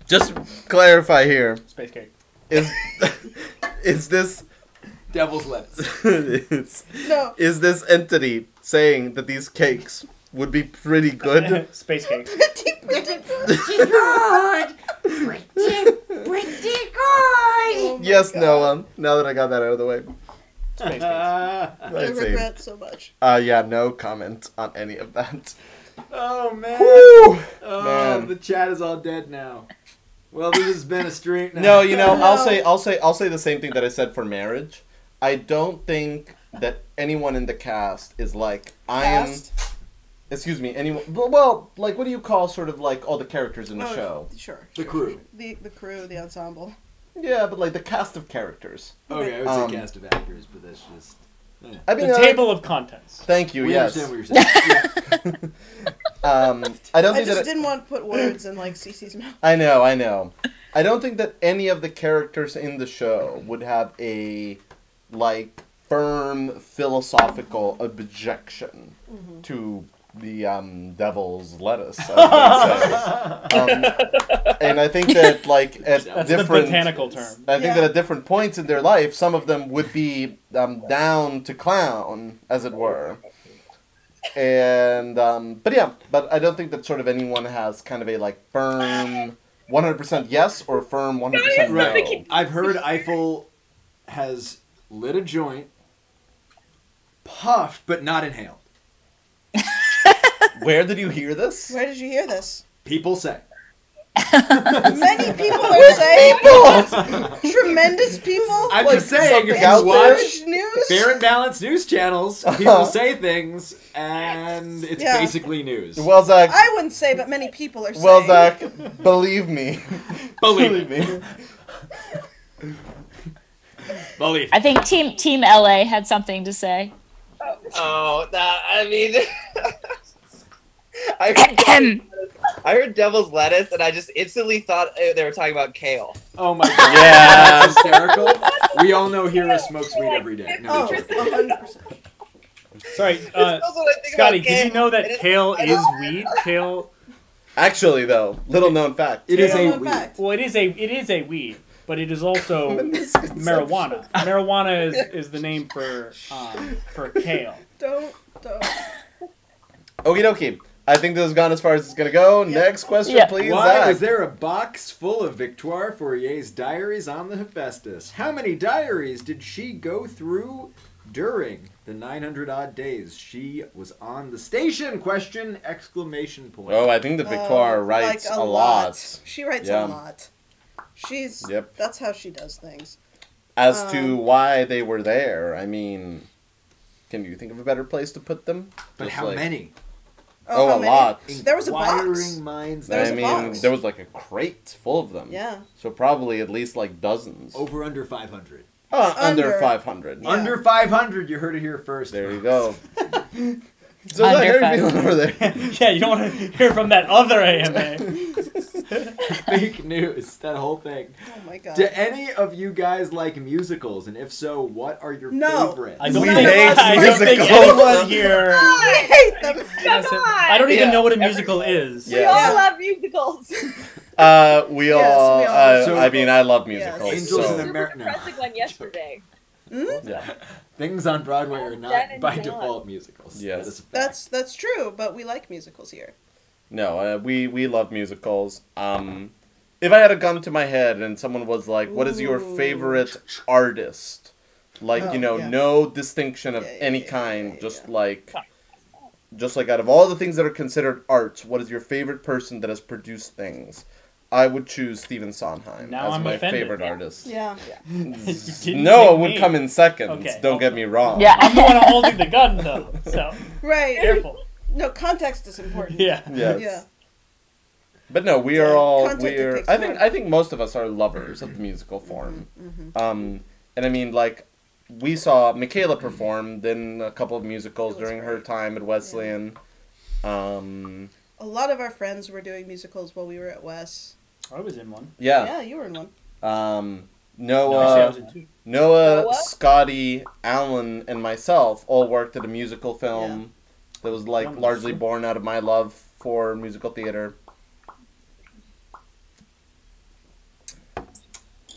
just clarify here. Space cake. Is this... Devil's lettuce. no. Is this entity saying that these cakes would be pretty good? Space cake. Pretty good. Pretty good. Yes, Noah. Now that I got that out of the way. Space cake. I Let's see. regret so much. Yeah, no comment on any of that. Oh, man. Woo! Oh, Man. the chat is all dead now. Well, this has been a stream. No, you know, No. I'll say the same thing that I said for marriage. I don't think that anyone in the cast is like Cast? Excuse me, anyone. Well, like, what do you call sort of like all the characters in the Oh, show? Sure. The crew. The crew, the ensemble. Yeah, but like the cast of characters. Okay, I would say cast of actors, but that's just... I mean, The table of contents. Thank you. We yes. understand what you're saying. I don't I think just that. didn't want to put words in like Cece's mouth. I know. I don't think that any of the characters in the show would have a like firm philosophical objection to the devil's lettuce. I would say. And I think that like at That's the different botanical term. I think Yeah. that at different points in their life, some of them would be down to clown, as it were. And but I don't think that sort of anyone has kind of a like firm 100% yes or firm 100% no. Right. I've heard Eiffel has lit a joint, puffed, but not inhaled. Where did you hear this? Where did you hear this? People say. Many people are saying tremendous people. I'm Like, just saying, if something you out there? watch News. fair and balanced news channels, people say things, and it's Yeah. basically news. Well, Zach. I wouldn't say, but many people are saying. Well, Zach, believe me. Believe me. Believe. I think Team LA had something to say. Oh, that, I mean, I heard devil's lettuce, and I just instantly thought they were talking about kale. Oh my god. Yeah. That's hysterical. We all know Hera smokes weed every day. No, Oh, I'm joking. 100%. Sorry, That's what I think Scotty, about did you know that and kale I is know. weed? Kale. Little known fact. It is Little a known weed. fact. Well, it is a weed, but it is also marijuana. Marijuana is the name for kale. Don't. Okie dokie. I think this has gone as far as it's going to go. Next question, Yeah. please, Why Zach. was there a box full of Victoire Fourier's diaries on the Hephaestus? How many diaries did she go through during the 900-odd days she was on the station? Question, exclamation point. Oh, I think that Victoire writes like a lot. She writes Yeah. a lot. She's. Yep. That's how she does things. As to why they were there, I mean, can you think of a better place to put them? But Just how like- many? Oh, how a many? lot. There was a box. Inquiring minds. There was I a mean, box. there was like a crate full of them. Yeah. So probably at least like dozens. Over under 500. Under Under. 500. Yeah. Under 500, you heard it here first. There you go. So Under Zach, how are you 500. feeling over there? Yeah, you don't want to hear from that other AMA. Fake news. That whole thing. Oh my god. Do any of you guys like musicals? And if so, what are your No. favorites? I don't We think hate musicals. anyone here. I hate them. I don't even Yeah. know what a musical is. We Yeah. all love musicals. We Yes, all. we all do. I mean, I love Yes. musicals. Angels so- in Super America. depressing one yesterday. Yeah. Things on Broadway are Jen not and by John. default musicals. Yes. That is a fact. That's true, but we like musicals here. No, we love musicals. If I had a gun to my head and someone was like, "What is your Ooh. favorite artist?" Like, Oh, no distinction of Yeah, yeah, any yeah, kind, yeah, just yeah. like out of all the things that are considered arts, what is your favorite person that has produced things? I would choose Stephen Sondheim Now as I'm my offended. favorite artist. Yeah. You didn't Noah pick would me. come in second. Okay. Don't get me wrong. Yeah. I'm the one holding the gun, though. So Right. careful. No, context is important. Yeah. Yes. Yeah. But no, we Yeah, are all content we're. dictates I think more. I think most of us are lovers of the musical form. And I mean, like, we saw Michaela perform in a couple of musicals It was during her great. time at Wesleyan. A lot of our friends were doing musicals while we were at Wes. I was in one. Yeah. Yeah, you were in one. No, actually, I was in two. Noah, Noah? Scotty, Alan, and myself all worked at a musical film that was like Yum. largely born out of my love for musical theater.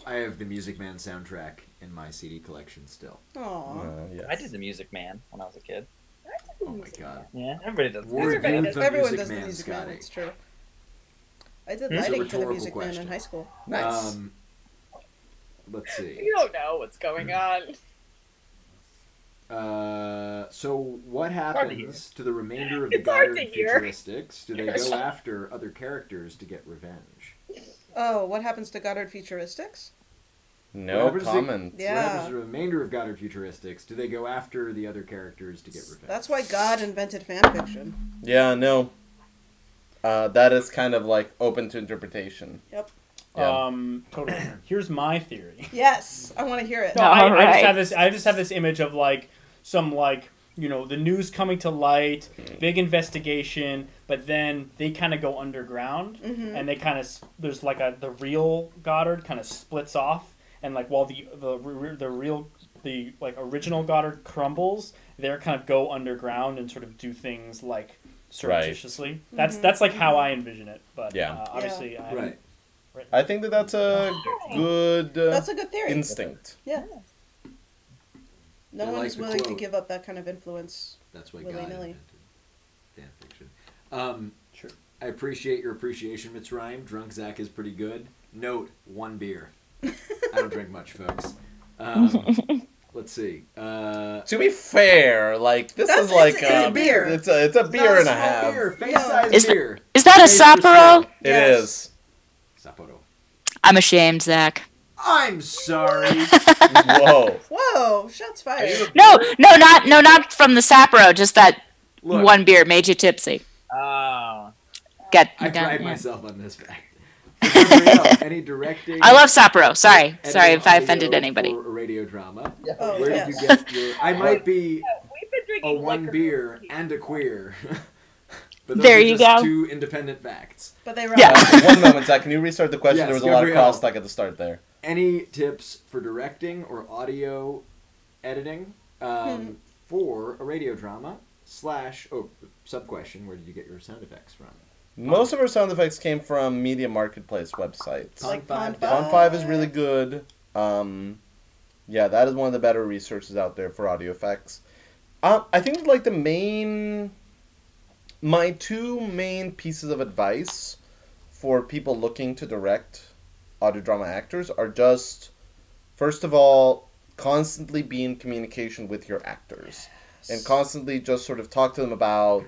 I have the Music Man soundtrack in my CD collection still. Aw. Yes. I did the Music Man when I was a kid. Oh my god. Yeah, everybody does. War Everybody Dude, does. the Everyone Music does the Man, Music Man, Scotty. it's true. I did Here's a lighting for the rhetorical Music Man question. in high school. Nice. Let's see. You don't know what's going on. So what hard to hear. happens to the remainder of the It's hard Goddard to hear. futuristics? Do they go after other characters to get revenge? Oh, what happens to Goddard Futuristics? No What happens to- comment. What happens Yeah. to the remainder of Goddard futuristics? Do they go after the other characters to get revenge? That's why God invented fan fiction. Yeah, no. That is kind of like open to interpretation. Yep. Yeah. Totally. Here's my theory. Yes, I want to hear it. No, I just Alright. have this. I just have this image of like some like the news coming to light, big investigation, but then they kind of go underground, and they kind of there's like the real Goddard kind of splits off, and like while the original Goddard crumbles, they're kind of go underground and sort of do things like surreptitiously. That's like how I envision it, but Yeah. obviously I Right. I think that's a good That's a good theory. instinct. Yeah. No I one like is the willing to quote. give up that kind of influence. That's why Willy-nilly. God invented fan fiction. Sure. I appreciate your appreciation, Mitzrayim. Drunk Zach is pretty good. Note, 1 beer. I don't drink much, folks. Let's see. To be fair, like this That's- is like it's a beer. It's a beer and a half. Beer, face Yeah. size Is- beer. Is that a Face for Sapporo? scale. It Yes. is. Sapporo. I'm ashamed, Zach. I'm sorry. Whoa. Whoa, shots fired. No, not from the Sapporo. Just that Look, one beer made you tipsy. Oh. Get I down, pride yeah. myself on this fact. Gabrielle, any directing? I love Sapporo. Sorry editing if I audio offended anybody. For a radio drama. Oh, Where yes. did you get your? I might be We've been drinking a 1 liquor. beer and a queer. But those There are you just go. 2 independent facts. But they rock. Yeah. One moment, Zach. Can you restart the question? Yes, There was a lot of Gabrielle. crosstalk at the start there. Any tips for directing or audio editing for a radio drama / sub question? Where did you get your sound effects from? Most of our sound effects came from Media Marketplace websites. Like Pond Pond Pond 5 is really good. Yeah, that is one of the better resources out there for audio effects. I think like my 2 main pieces of advice for people looking to direct audio drama actors are just, first of all, constantly be in communication with your actors. And constantly just sort of talk to them about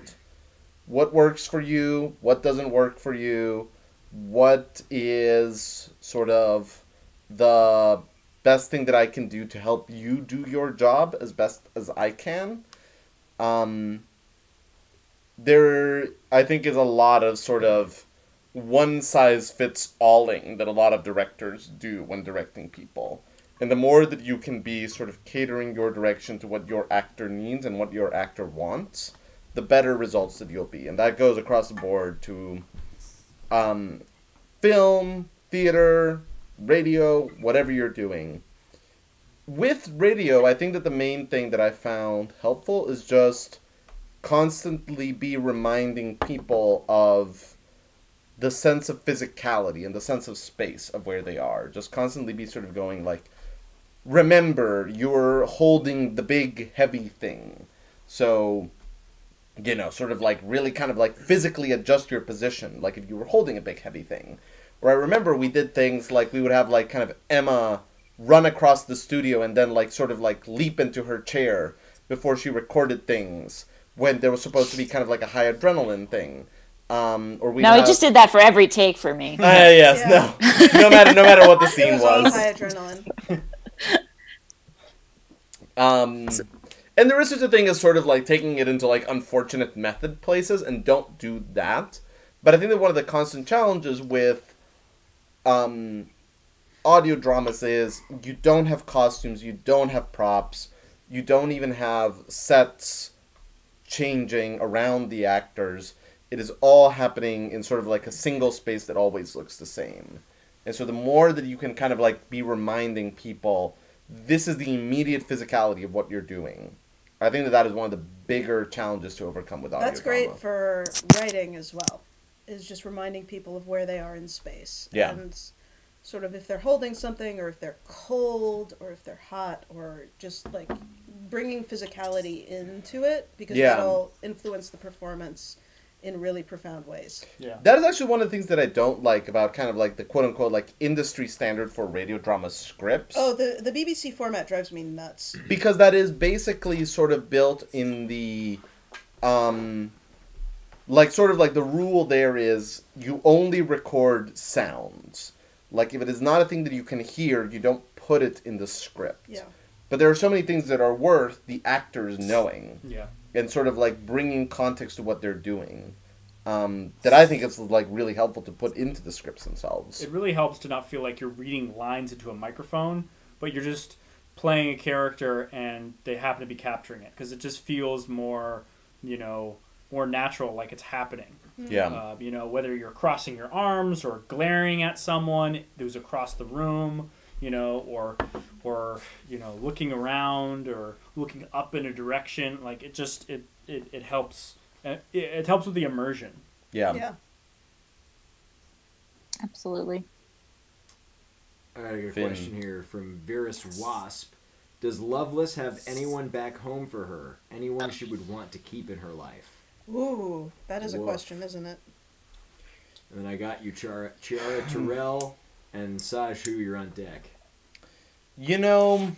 what works for you, what doesn't work for you, what is sort of the best thing that I can do to help you do your job as best as I can. There, I think, is a lot of sort of one-size-fits-alling that a lot of directors do when directing people. And the more that you can be sort of catering your direction to what your actor needs and what your actor wants, the better results that you'll be. And that goes across the board to film, theater, radio, whatever you're doing. With radio, I think that the main thing that I found helpful is just constantly be reminding people of the sense of physicality and the sense of space of where they are. Just constantly be sort of going like, remember, you're holding the big, heavy thing. So, you know, sort of like really kind of like physically adjust your position, like if you were holding a big, heavy thing. Or I remember we did things like we would have like kind of Emma run across the studio and then like sort of like leap into her chair before she recorded things when there was supposed to be kind of like a high adrenaline thing. Or we No, he just did that for every take for me. Yes, Yeah. no matter what the scene It was all was. high adrenaline. And there is such a thing as sort of like taking it into like unfortunate method places, and don't do that. But I think that one of the constant challenges with audio dramas is you don't have costumes, you don't have props, you don't even have sets changing around the actors. It is all happening in sort of like a single space that always looks the same. And so the more that you can kind of like be reminding people, this is the immediate physicality of what you're doing. I think that that is one of the bigger challenges to overcome with audio That's great drama. for writing as well, is just reminding people of where they are in space. Yeah. And sort of if they're holding something, or if they're cold, or if they're hot, or just like bringing physicality into it, because Yeah. that'll influence the performance in really profound ways. Yeah. That is actually one of the things that I don't like about kind of like the quote-unquote like industry standard for radio drama scripts. Oh, the BBC format drives me nuts. Because that is basically sort of built in the, like sort of like the rule there is you only record sounds. Like if it is not a thing that you can hear, you don't put it in the script. Yeah. But there are so many things that are worth the actors knowing. Yeah. And sort of like bringing context to what they're doing. That I think is like really helpful to put into the scripts themselves. It really helps to not feel like you're reading lines into a microphone, but you're just playing a character and they happen to be capturing it, because it just feels more, you know, more natural, like it's happening. Yeah. You know, whether you're crossing your arms or glaring at someone who's across the room, you know, or you know, looking around or looking up in a direction, like it just it helps. It helps with the immersion. Yeah. Yeah. Absolutely. I got a Finn. question here from Virus Wasp. Does Loveless have anyone back home for her? Anyone she would want to keep in her life? Ooh, that is a Woof. question, isn't it? And then I got you Chiara Terrell and Saj, who you're on deck. You know,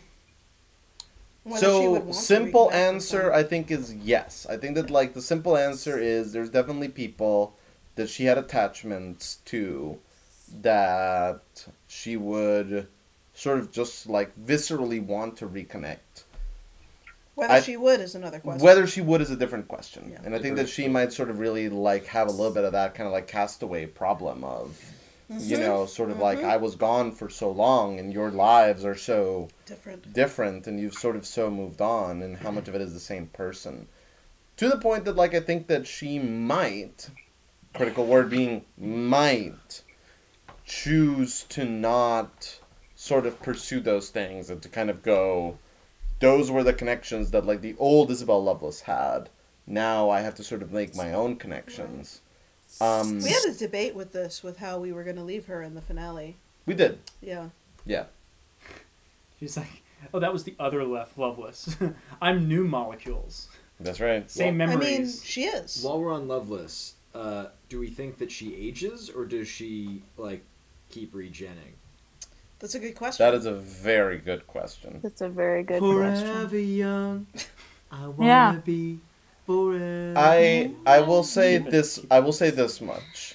Whether she would so want to simple reconnect with answer them. I think is yes. I think that like the simple answer is there's definitely people that she had attachments to that she would sort of just like viscerally want to reconnect. Whether she would is another question. Whether she would is a different question. Yeah. And I think that she might sort of really like have a little bit of that kind of like castaway problem of, you know, sort of like I was gone for so long and your lives are so different and you've sort of so moved on, and how much of it is the same person. To the point that like I think that she might, critical word being might, choose to not sort of pursue those things and to kind of go, those were the connections that like the old Isabel Lovelace had. Now I have to sort of make my own connections. We had a debate with this, with how we were going to leave her in the finale. We did. Yeah. Yeah. She's like, oh, that was the other Loveless. I'm new molecules. That's right. Same Well, memories. I mean, she is. While we're on Loveless, do we think that she ages, or does she like keep regenning? That's a good question. That is a very good question. That's a very good Forever question. young, I wanna Yeah. be forever. I will say this. I will say this much.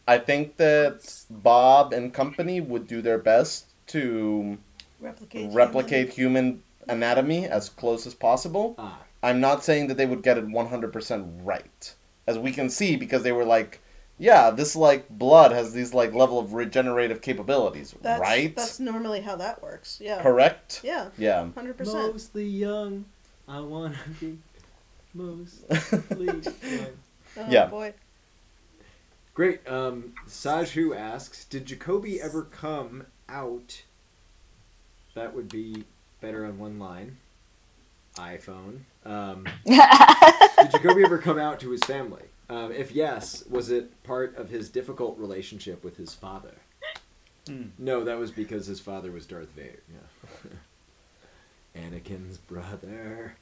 I think that Bob and company would do their best to replicate human anatomy as close as possible. Ah. I'm not saying that they would get it 100% right, as we can see, because they were like, yeah, this like blood has these like level of regenerative capabilities, right? That's normally how that works. Yeah. Correct? Yeah. Yeah. 100%. Mostly young, I wanna be mostly young. Oh Yeah. boy. Great. Sajhu asks, did Jacoby ever come out? That would be better on one line. iPhone. Did Jacoby ever come out to his family? If yes, was it part of his difficult relationship with his father? No, that was because his father was Darth Vader. Yeah. Anakin's brother.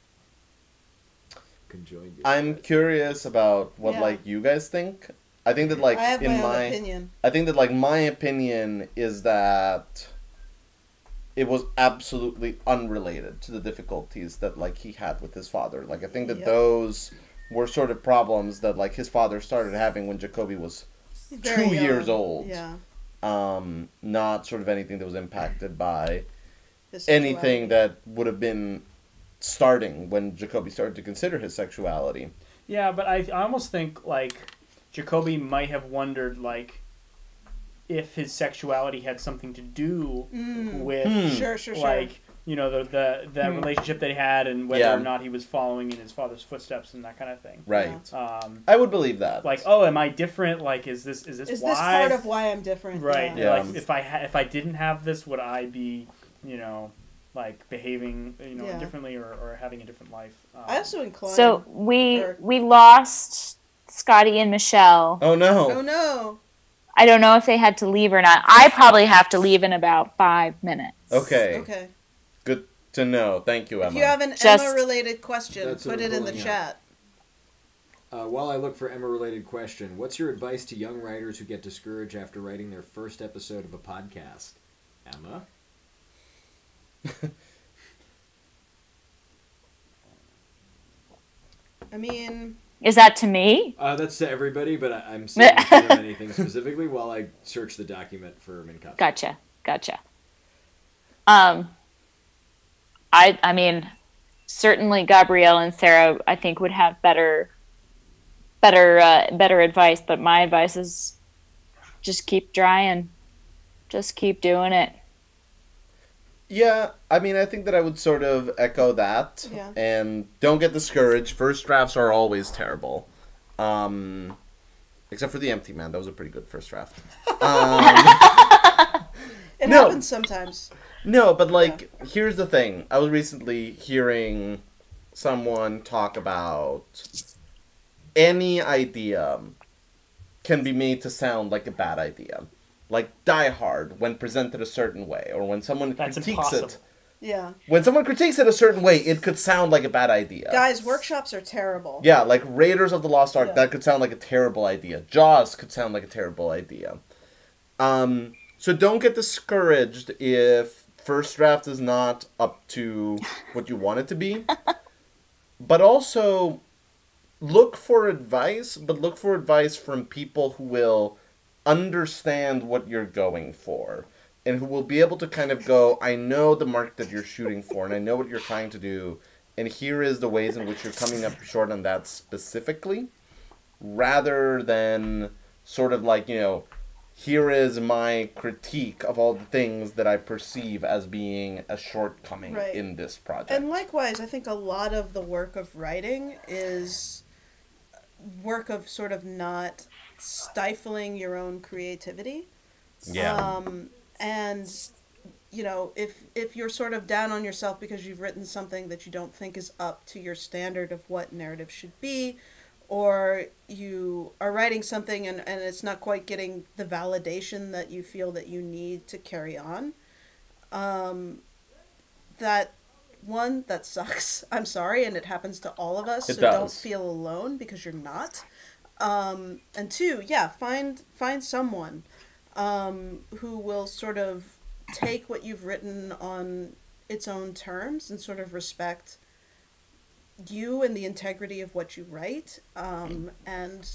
Can join you. I'm curious about what like you guys think. I think that like I have in my own opinion. I think that like my opinion is that it was absolutely unrelated to the difficulties that like he had with his father. Like I think that those were sort of problems that like his father started having when Jacoby was Very 2 young. years old. Yeah. Not sort of anything that was impacted by His anything sexuality. that would have been starting when Jacoby started to consider his sexuality. Yeah, but I almost think like Jacoby might have wondered like if his sexuality had something to do with Sure. like you know the relationship they had and whether or not he was following in his father's footsteps and that kind of thing. Right. Yeah. I would believe that. Like, oh, am I different? Like, is this Is why? this part of why I'm different? Right. Yeah. Like, if I didn't have this, would I be, you know, like behaving, you know, Yeah. differently or having a different life? I also incline. So we lost Scotty and Michelle. Oh no. Oh no. I don't know if they had to leave or not. I probably have to leave in about 5 minutes. Okay. Okay. Good to know. Thank you, Emma. If you have an Just- Emma-related question, That's put what it I'm in the pulling chat. While I look for Emma-related question, what's your advice to young writers who get discouraged after writing their first episode of a podcast? Emma? I mean, Is that to me? That's to everybody, but I'm saying anything specifically while I search the document for Minkowski. Gotcha. I mean, certainly Gabrielle and Sarah, I think, would have better advice. But my advice is just keep trying, just keep doing it. Yeah, I mean, I think that I would sort of echo that. Yeah. And don't get discouraged. First drafts are always terrible. Except for The Empty Man. That was a pretty good first draft. it No. happens sometimes. No, but like, here's the thing. I was recently hearing someone talk about any idea can be made to sound like a bad idea. Like Die Hard, when presented a certain way, or when someone That's critiques impossible. it. Yeah. When someone critiques it a certain way, it could sound like a bad idea. Guys, workshops are terrible. Yeah, like Raiders of the Lost Ark, Yeah. that could sound like a terrible idea. Jaws could sound like a terrible idea. So don't get discouraged if first draft is not up to what you want it to be. But also, look for advice, but look for advice from people who will understand what you're going for. And who will be able to kind of go, I know the mark that you're shooting for, and I know what you're trying to do, and here is the ways in which you're coming up short on that specifically, rather than sort of like, you know, here is my critique of all the things that I perceive as being a shortcoming Right. in this project. And likewise, I think a lot of the work of writing is work of sort of not stifling your own creativity. Yeah. And you know, if you're sort of down on yourself because you've written something that you don't think is up to your standard of what narrative should be, or you are writing something and it's not quite getting the validation that you feel that you need to carry on, that sucks. I'm sorry, and it happens to all of us. It So does. don't feel alone, because you're not. And two, yeah, find someone who will sort of take what you've written on its own terms and sort of respect you and the integrity of what you write. And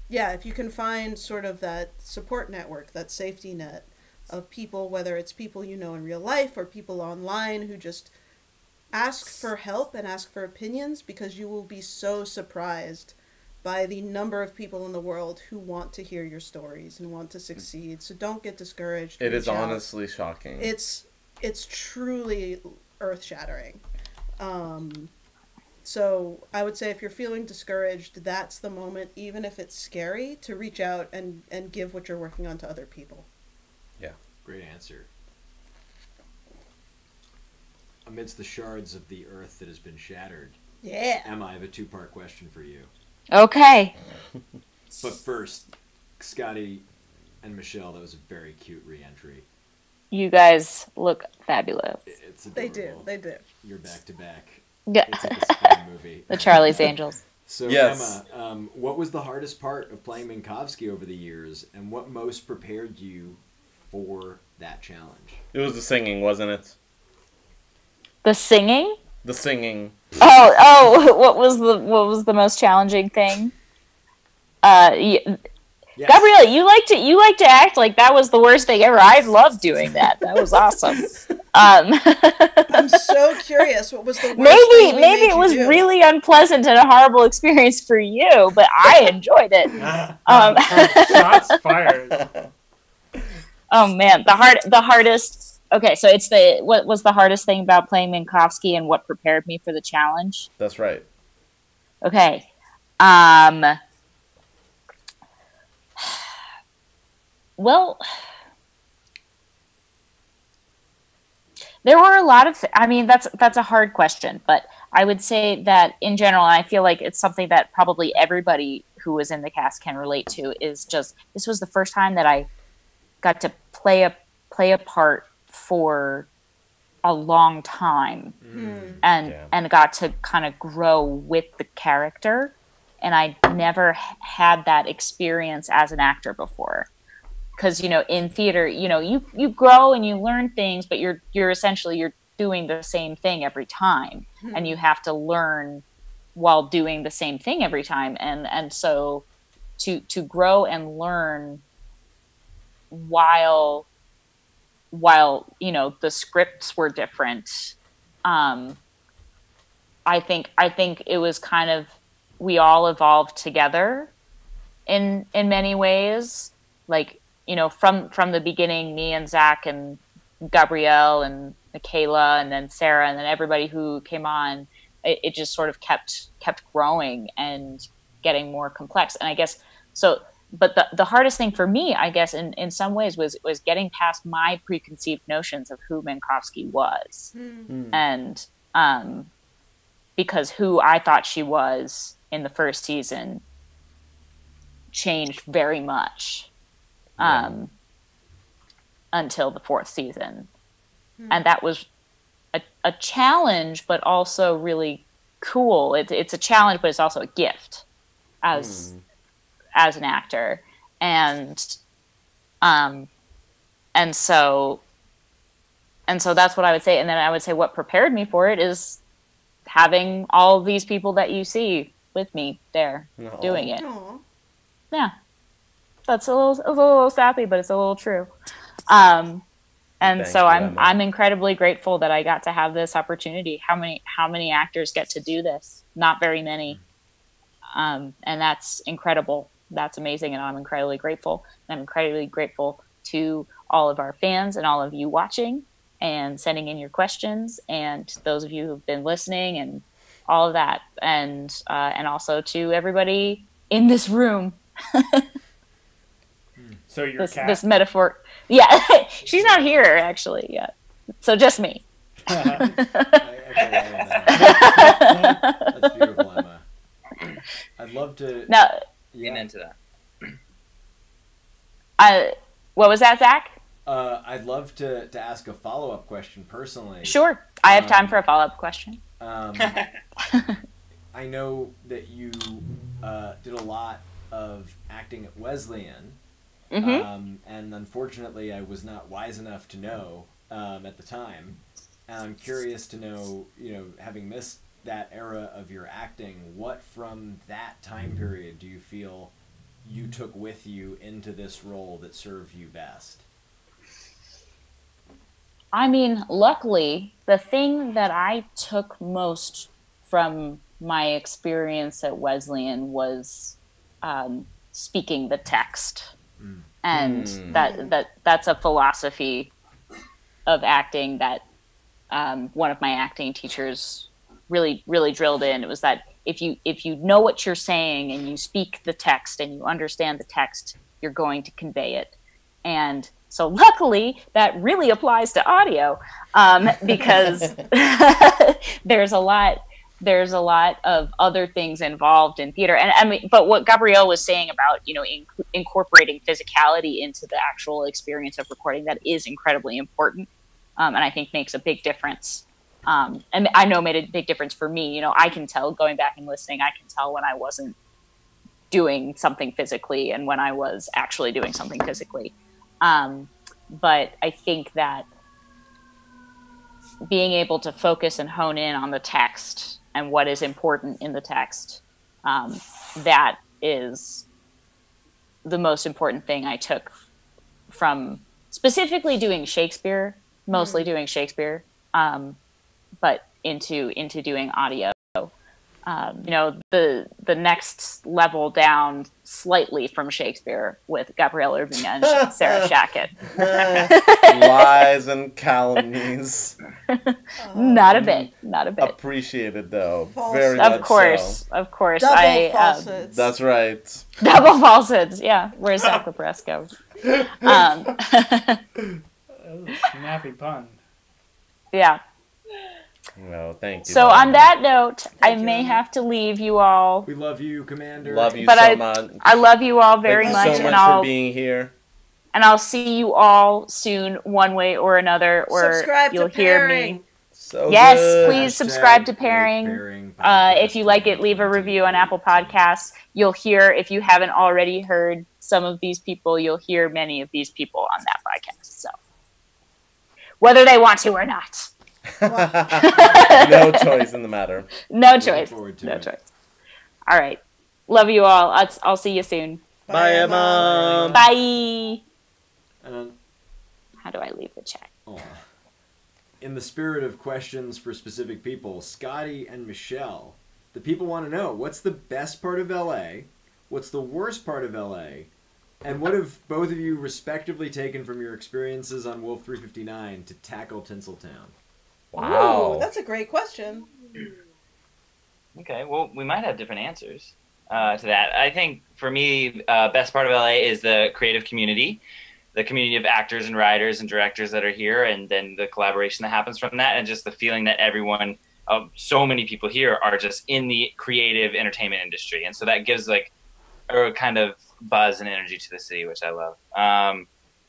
yeah, if you can find sort of that support network, that safety net of people, whether it's people you know in real life or people online who just ask for help and ask for opinions, because you will be so surprised by the number of people in the world who want to hear your stories and want to succeed. So don't get discouraged. It is Reach out. honestly shocking. It's truly earth-shattering. So I would say if you're feeling discouraged, that's the moment, even if it's scary, to reach out and give what you're working on to other people. Great answer. Amidst the shards of the earth that has been shattered, Yeah. Emma, I have a two-part question for you. Okay. But first, Scotty and Michelle, that was a very cute re-entry. You guys look fabulous. It's They do. adorable. They do. You're back to back. Yeah. It's like a spy movie. The Charlie's Angels. So Yes. Emma, what was the hardest part of playing Minkowski over the years, and what most prepared you for that challenge? It was the singing, wasn't it? The singing? The singing. Oh, what was the most challenging thing? Yes. Gabrielle, you like to act like that was the worst thing ever. I loved doing that. That was awesome. I'm so curious. What was the worst thing we maybe made it you was do? really unpleasant and a horrible experience for you, but I enjoyed it. Shots fired. Oh man, the hardest. Okay, so it's what was the hardest thing about playing Minkowski and what prepared me for the challenge? That's right. Okay. Well, there were a lot of. I mean, that's a hard question, but I would say that in general, and I feel like it's something that probably everybody who was in the cast can relate to. Is just this was the first time that I got to play a part for a long time, and got to kind of grow with the character, and I never had that experience as an actor before. Because in theater, you grow and you learn things, but you're essentially doing the same thing every time, and you have to learn while doing the same thing every time, and so to grow and learn while the scripts were different. I think it was kind of, we all evolved together in many ways. Like, from the beginning, me and Zach and Gabrielle and Michaela and then Sarah and then everybody who came on, it just sort of kept growing and getting more complex. And I guess so. But the hardest thing for me, I guess, in some ways, was getting past my preconceived notions of who Minkowski was, and because who I thought she was in the first season changed very much until the fourth season, and that was a challenge, but also really cool. It's a challenge, but it's also a gift as an actor, and so that's what I would say. And then I would say what prepared me for it is having all these people that you see with me there doing it. Aw. Yeah, that's a little sappy, but it's a little true. And Thank so you, I'm Emma. I'm incredibly grateful that I got to have this opportunity. How many actors get to do this? Not very many. And that's incredible. That's amazing, and I'm incredibly grateful. And I'm incredibly grateful to all of our fans and all of you watching and sending in your questions, and those of you who've been listening and all of that, and also to everybody in this room. So your cat. This metaphor, yeah, she's not here actually yet, so just me. I echo all of that. That's beautiful, Emma. I'd love to. Now, Get into that. what was that, Zach? I'd love to ask a follow-up question personally. Sure, I have time for a follow-up question. I know that you did a lot of acting at Wesleyan, and unfortunately I was not wise enough to know at the time. And I'm curious to know, having missed that era of your acting, what from that time period do you feel you took with you into this role that served you best? I mean, luckily, the thing that I took most from my experience at Wesleyan was speaking the text. And that's a philosophy of acting that one of my acting teachers really drilled in. It was that if you know what you're saying and you speak the text and you understand the text, you're going to convey it. And so luckily that really applies to audio, because there's a lot of other things involved in theater. And I mean, but what Gabrielle was saying about, incorporating physicality into the actual experience of recording, that is incredibly important. And I think makes a big difference. And I know made a big difference for me. I can tell, going back and listening, I can tell when I wasn't doing something physically and when I was actually doing something physically. But I think that being able to focus and hone in on the text and what is important in the text, that is the most important thing I took from specifically doing Shakespeare, mostly doing Shakespeare, but into doing audio. The next level down slightly from Shakespeare with Gabrielle Irving and Sarah Shackett. Lies and calumnies. Not a bit. Appreciated though. False. Very Of much course. Double falsehoods. That's right. Double falsehoods. Yeah. Where's Zach Lepresco? Snappy pun. Yeah. No, thank you. So on that note, Thank I you, may Emma. have to leave you all. We love you, Commander. Love you But so much. I love you all very Thank much, you so and much for being here. I'll see you all soon, one way or another, or Subscribe to you'll hear Pairing. me. So Yes, good. please subscribe to Hashtag Pairing. Pairing If you like it, leave a review on Apple Podcasts. You'll hear, if you haven't already heard some of these people, you'll hear many of these people on that podcast. So, whether they want to or not. No choice in the matter. No Looking choice. forward to No it. choice. All right. Love you all. I'll see you soon. Bye, Emma. Bye. And How do I leave the chat? in the spirit of questions for specific people, Scotty and Michelle, the people want to know, what's the best part of LA? What's the worst part of LA? And what have both of you respectively taken from your experiences on Wolf 359 to tackle Tinseltown? Wow. Ooh, that's a great question. Okay, well, we might have different answers to that. I think for me, best part of LA is the creative community, the community of actors and writers and directors that are here, and then the collaboration that happens from that, and just the feeling that everyone, so many people here are just in the creative entertainment industry. And so that gives like a kind of buzz and energy to the city, which I love.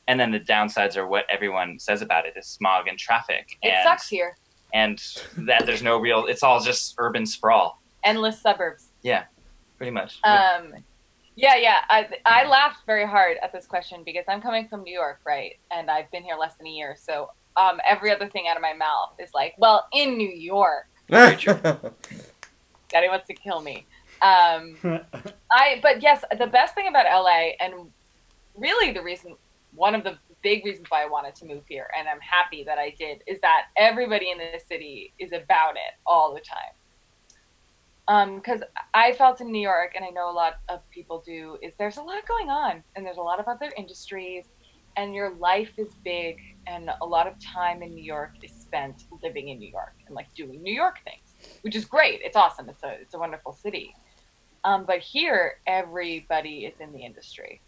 And then the downsides are what everyone says about it is smog and traffic. It sucks here. And that there's no real, it's all just urban sprawl. Endless suburbs. Yeah, pretty much. Yeah. I laughed very hard at this question because I'm coming from New York, right? And I've been here less than a year. So every other thing out of my mouth is like, well, in New York. Daddy wants to kill me. But yes, the best thing about LA, and really one of the big reasons why I wanted to move here, and I'm happy that I did, is that everybody in this city is about it all the time. Because I felt in New York, and I know a lot of people do, is there's a lot going on, and there's a lot of other industries, and your life is big, and a lot of time in New York is spent living in New York and like doing New York things, which is great. It's awesome. It's a wonderful city. But here, everybody is in the industry,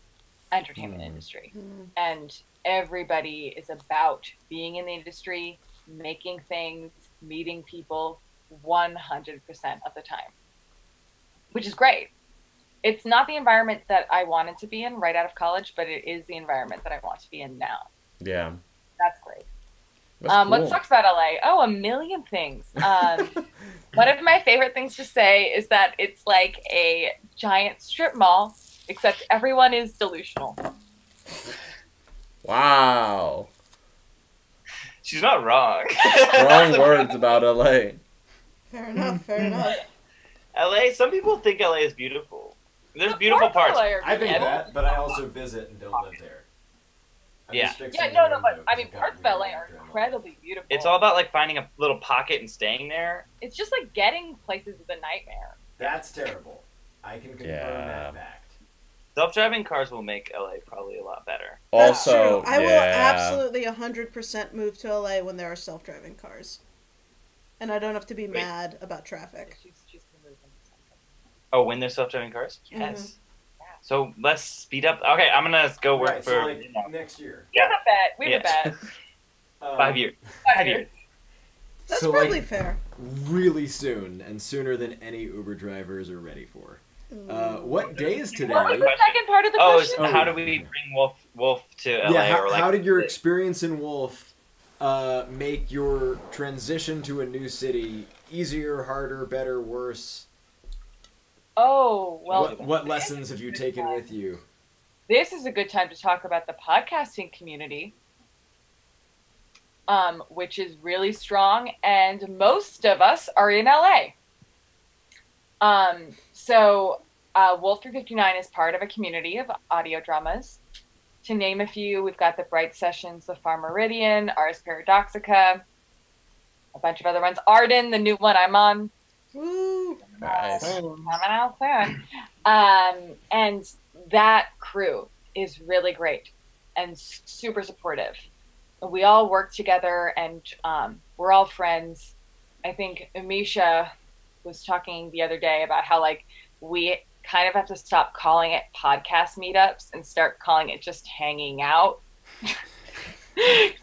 entertainment industry, and everybody is about being in the industry, making things, meeting people 100% of the time, which is great. It's not the environment that I wanted to be in right out of college, but it is the environment that I want to be in now. Yeah. That's great. That's cool. What sucks about LA? Oh, a million things. One of my favorite things to say is that it's like a giant strip mall, except everyone is delusional. Wow. She's not wrong. Wrong words about LA. Fair enough, fair enough. LA, some people think LA is beautiful. There's beautiful parts. I think that, but I also visit and don't live there. I'm Yeah. just fixing Yeah, the no, window but I 'cause mean, it got parts of weird LA are after a while. incredibly beautiful. It's all about like finding a little pocket and staying there. It's just like getting places is a nightmare. That's terrible. I can confirm that fact. Self-driving cars will make LA probably a lot better. That's Also, true. I will yeah. absolutely 100% move to LA when there are self-driving cars. and I don't have to be mad about traffic. She's gonna move into something. Oh, when there's self-driving cars? Mm-hmm. Yes. So let's speed up. Okay, I'm gonna go work Right, for so like next year. We have a bet. We have a bet. 5 years. 5 years. That's So, probably like, fair. really soon, and sooner than any Uber drivers are ready for. What day is today? What was the second part of the Oh, question? how do we bring Wolf to LA? Yeah, or like, how did your experience in Wolf make your transition to a new city easier, harder, better, worse? Oh, well. What lessons have you taken with you? This is a good time to talk about the podcasting community, which is really strong, and most of us are in LA. So Wolf 359 is part of a community of audio dramas. To name a few, we've got the Bright Sessions, The Far Meridian, Ars Paradoxica, a bunch of other ones. Arden, the new one I'm on. Woo! Nice. Coming out soon. And that crew is really great and super supportive. We all work together, and we're all friends. I think Amisha was talking the other day about how like we kind of have to stop calling it podcast meetups and start calling it just hanging out.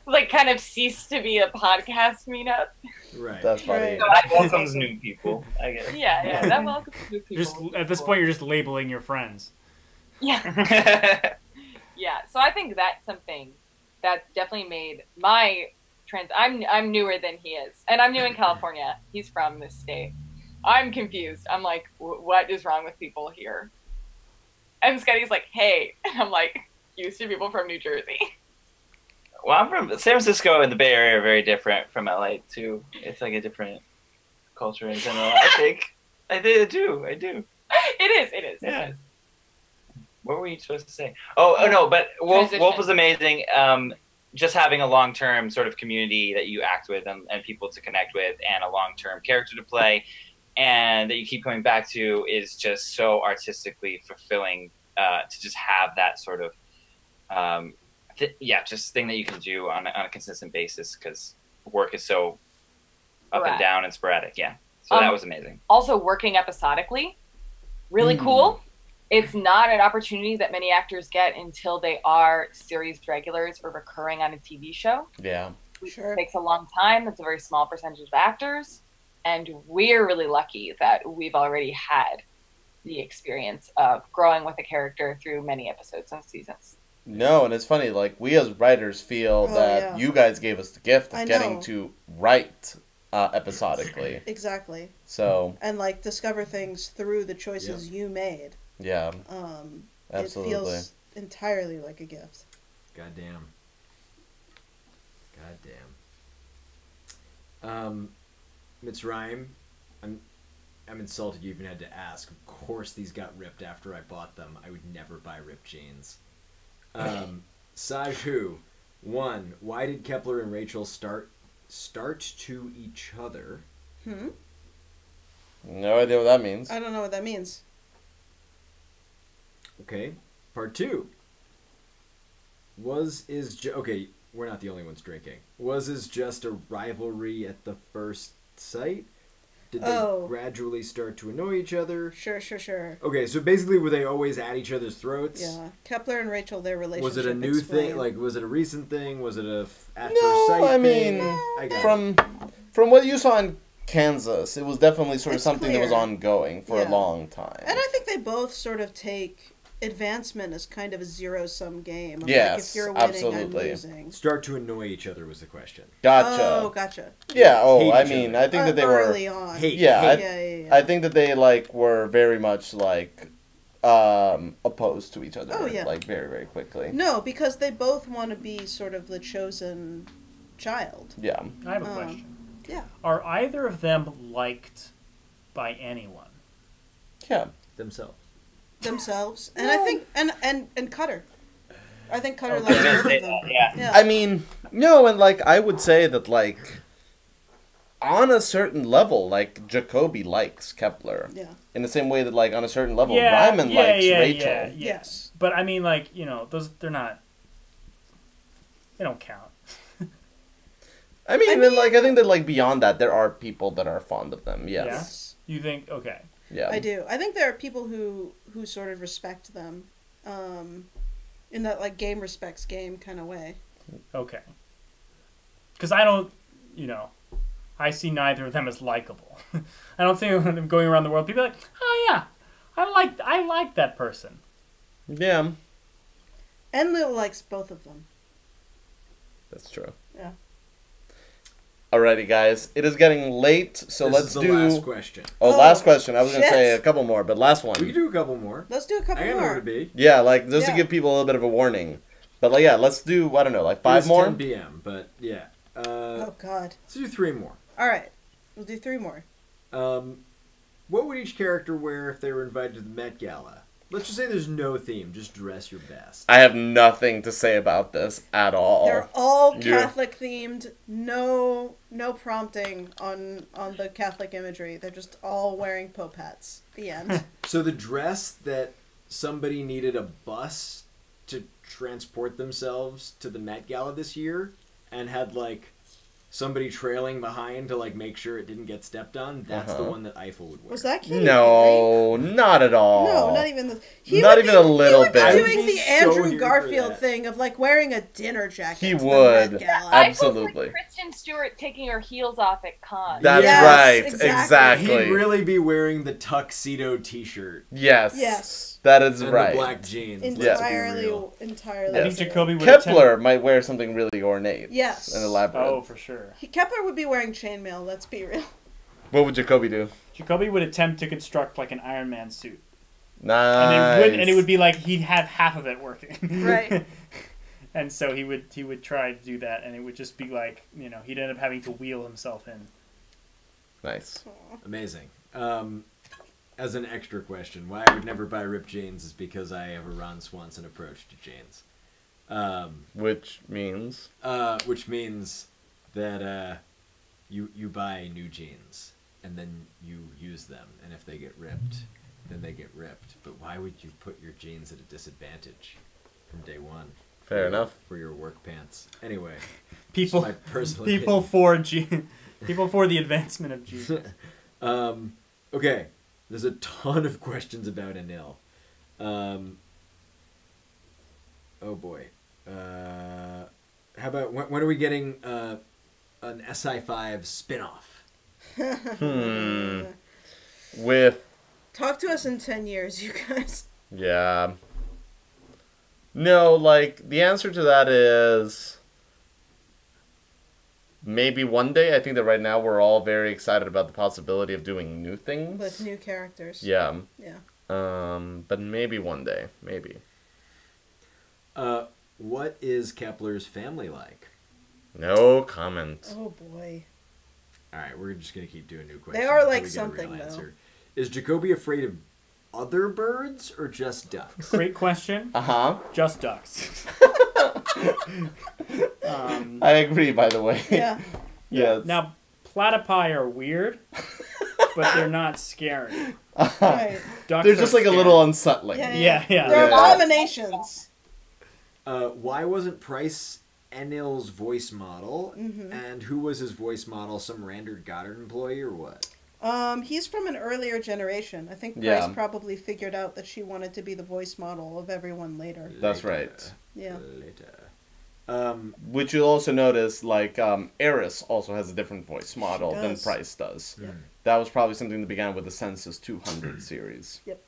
Like kind of cease to be a podcast meetup. Right. That's funny. So that welcomes new people. I guess. Yeah, that welcomes new people. Just at this point, you're just labeling your friends. Yeah. Yeah, so I think that's something that definitely made my I'm newer than he is, and I'm new in California. He's from this state. I'm confused. I'm like, what is wrong with people here? And Scotty's like, hey, and I'm like, used to people from New Jersey. Well, I'm from San Francisco and the Bay Area are very different from LA too. It's like a different culture in general. I do. It is. Yeah. What were you supposed to say? Oh no, but Wolf was amazing. Just having a long-term sort of community that you act with and people to connect with and a long-term character to play and that you keep coming back to is just so artistically fulfilling to just have that sort of, just thing that you can do on a consistent basis because work is so up and down and sporadic. Yeah. So that was amazing. Also working episodically, really cool. It's not an opportunity that many actors get until they are series regulars or recurring on a TV show. Yeah. Sure. It takes a long time. It's a very small percentage of actors. And we're really lucky that we've already had the experience of growing with a character through many episodes and seasons. No, and it's funny, like, we as writers feel that you guys gave us the gift of getting to write episodically. Exactly. So. And, like, discover things through the choices you made. Yeah. Absolutely. It feels entirely like a gift. Goddamn. Mitzrayim, I'm insulted you even had to ask. Of course these got ripped after I bought them. I would never buy ripped jeans. Saju, 1, why did Kepler and Rachel start to each other? No idea what that means. I don't know what that means. Okay. Part 2. Okay, we're not the only ones drinking. Was just a rivalry at the first sight? Did they gradually start to annoy each other? Sure. Okay, so basically were they always at each other's throats? Yeah. Kepler and Rachel, their relationship. Was it a new thing? Like, was it a recent thing? Was it a at first sight I thing? mean, from what you saw in Kansas, it was definitely sort of something that was ongoing for a long time. And I think they both sort of take advancement as kind of a zero-sum game. Yes, like if you're winning, absolutely. I'm losing. Start to annoy each other was the question. Gotcha. Oh, gotcha. Yeah. Oh, Hate I each mean, other. I think that they early were on. Hate. Yeah. I think that they were very much opposed to each other. Oh, yeah. Like very, very quickly. No, because they both want to be sort of the chosen child. Yeah. I have a question. Yeah. Are either of them liked by anyone? Yeah. Themselves. And I think and Cutter. I think Cutter likes both of them. Yeah. I mean, no, and I would say that on a certain level, Jacoby likes Kepler. Yeah. In the same way that on a certain level, Ryman likes Rachel. Yeah. Yes. But I mean, those they don't count. I mean, I think that like beyond that, there are people that are fond of them. Yes. You think okay? Yeah. I do. I think there are people who sort of respect them, in that like game respects game kind of way. Okay. Because I don't, I see neither of them as likable. I don't think of them going around the world. People are like, oh yeah, I like that person. Yeah. Enlil likes both of them. That's true. Yeah. Alrighty, guys. It is getting late, so This let's is the do. last question. Oh, last question. I was gonna shit. say a couple more, but last one. We can do a couple more. Let's do a couple I got more. more to be. Yeah, like just to Yeah. give people a little bit of a warning. But like, yeah, let's do. I don't know, like 5 It's more. 10 p.m. But yeah. Oh God. Let's do 3 more. All right, we'll do 3 more. What would each character wear if they were invited to the Met Gala? Let's just say there's no theme. Just dress your best. I have nothing to say about this at all. They're all Yeah. Catholic themed. No prompting on the Catholic imagery. They're just all wearing Pope hats. The end. So the dress that somebody needed a bus to transport themselves to the Met Gala this year and had like somebody trailing behind to like make sure it didn't get stepped on, that's the one that Eiffel would wear. Was that Katy No, not at all. Perry? No, not even the. Not even a little He would be bit. doing I'd be the so Andrew here for Garfield that. thing of like wearing a dinner jacket. He to the would. Met Gala. Absolutely. Like Kristen Stewart taking her heels off at con. That's Yes, right. exactly. Exactly. He'd really be wearing the tuxedo T-shirt Yes. Yes. That is and right. the black jeans. let's be Entirely. real. Entirely. I think Yes. Jacoby would Kepler might wear something really ornate. Yes. And elaborate. Oh, for sure. Kepler would be wearing chainmail. Let's be real. What would Jacoby do? Jacoby would attempt to construct like an Iron Man suit, Nice. and it would be like he'd have half of it working. Right. And so he would try to do that, and it would just be like he'd end up having to wheel himself in. Nice. Amazing. As an extra question, why I would never buy ripped jeans is because I have a Ron Swanson approach to jeans. Which means. Which means that you buy new jeans and then you use them, and if they get ripped, then they get ripped. But why would you put your jeans at a disadvantage from day one? Fair enough. For your work pants. Anyway, People, my personal people for the advancement of Jesus. Okay, there's a ton of questions about Enil. Oh boy. How about when are we getting an SI5 spin-off? With. Talk to us in 10 years, you guys. Yeah. No, like, the answer to that is. Maybe one day. I think that right now we're all very excited about the possibility of doing new things. With new characters. Yeah. Yeah. But maybe one day. Maybe. What is Kepler's family like? No comment. Oh boy. All right, we're just gonna keep doing new questions. They are until like we get a something, real though. answer. Is Jacoby afraid of other birds or just ducks? Great question. Uh-huh. Just ducks. I agree, by the way. Yeah. Yes. Now, platypi are weird, but they're not scary. Right. Ducks They're are just like a scary. little unsettling. Yeah. They're abominations. Why wasn't Price Enil's voice model? Mm-hmm. And who was his voice model? Some Randall Goddard employee or what? He's from an earlier generation. I think Price Yeah. probably figured out that she wanted to be the voice model of everyone later. That's right. Yeah. Later. Which you'll also notice, like, Eris also has a different voice model than does. Price does. Yep. That was probably something that began with the Census 200 series. Yep.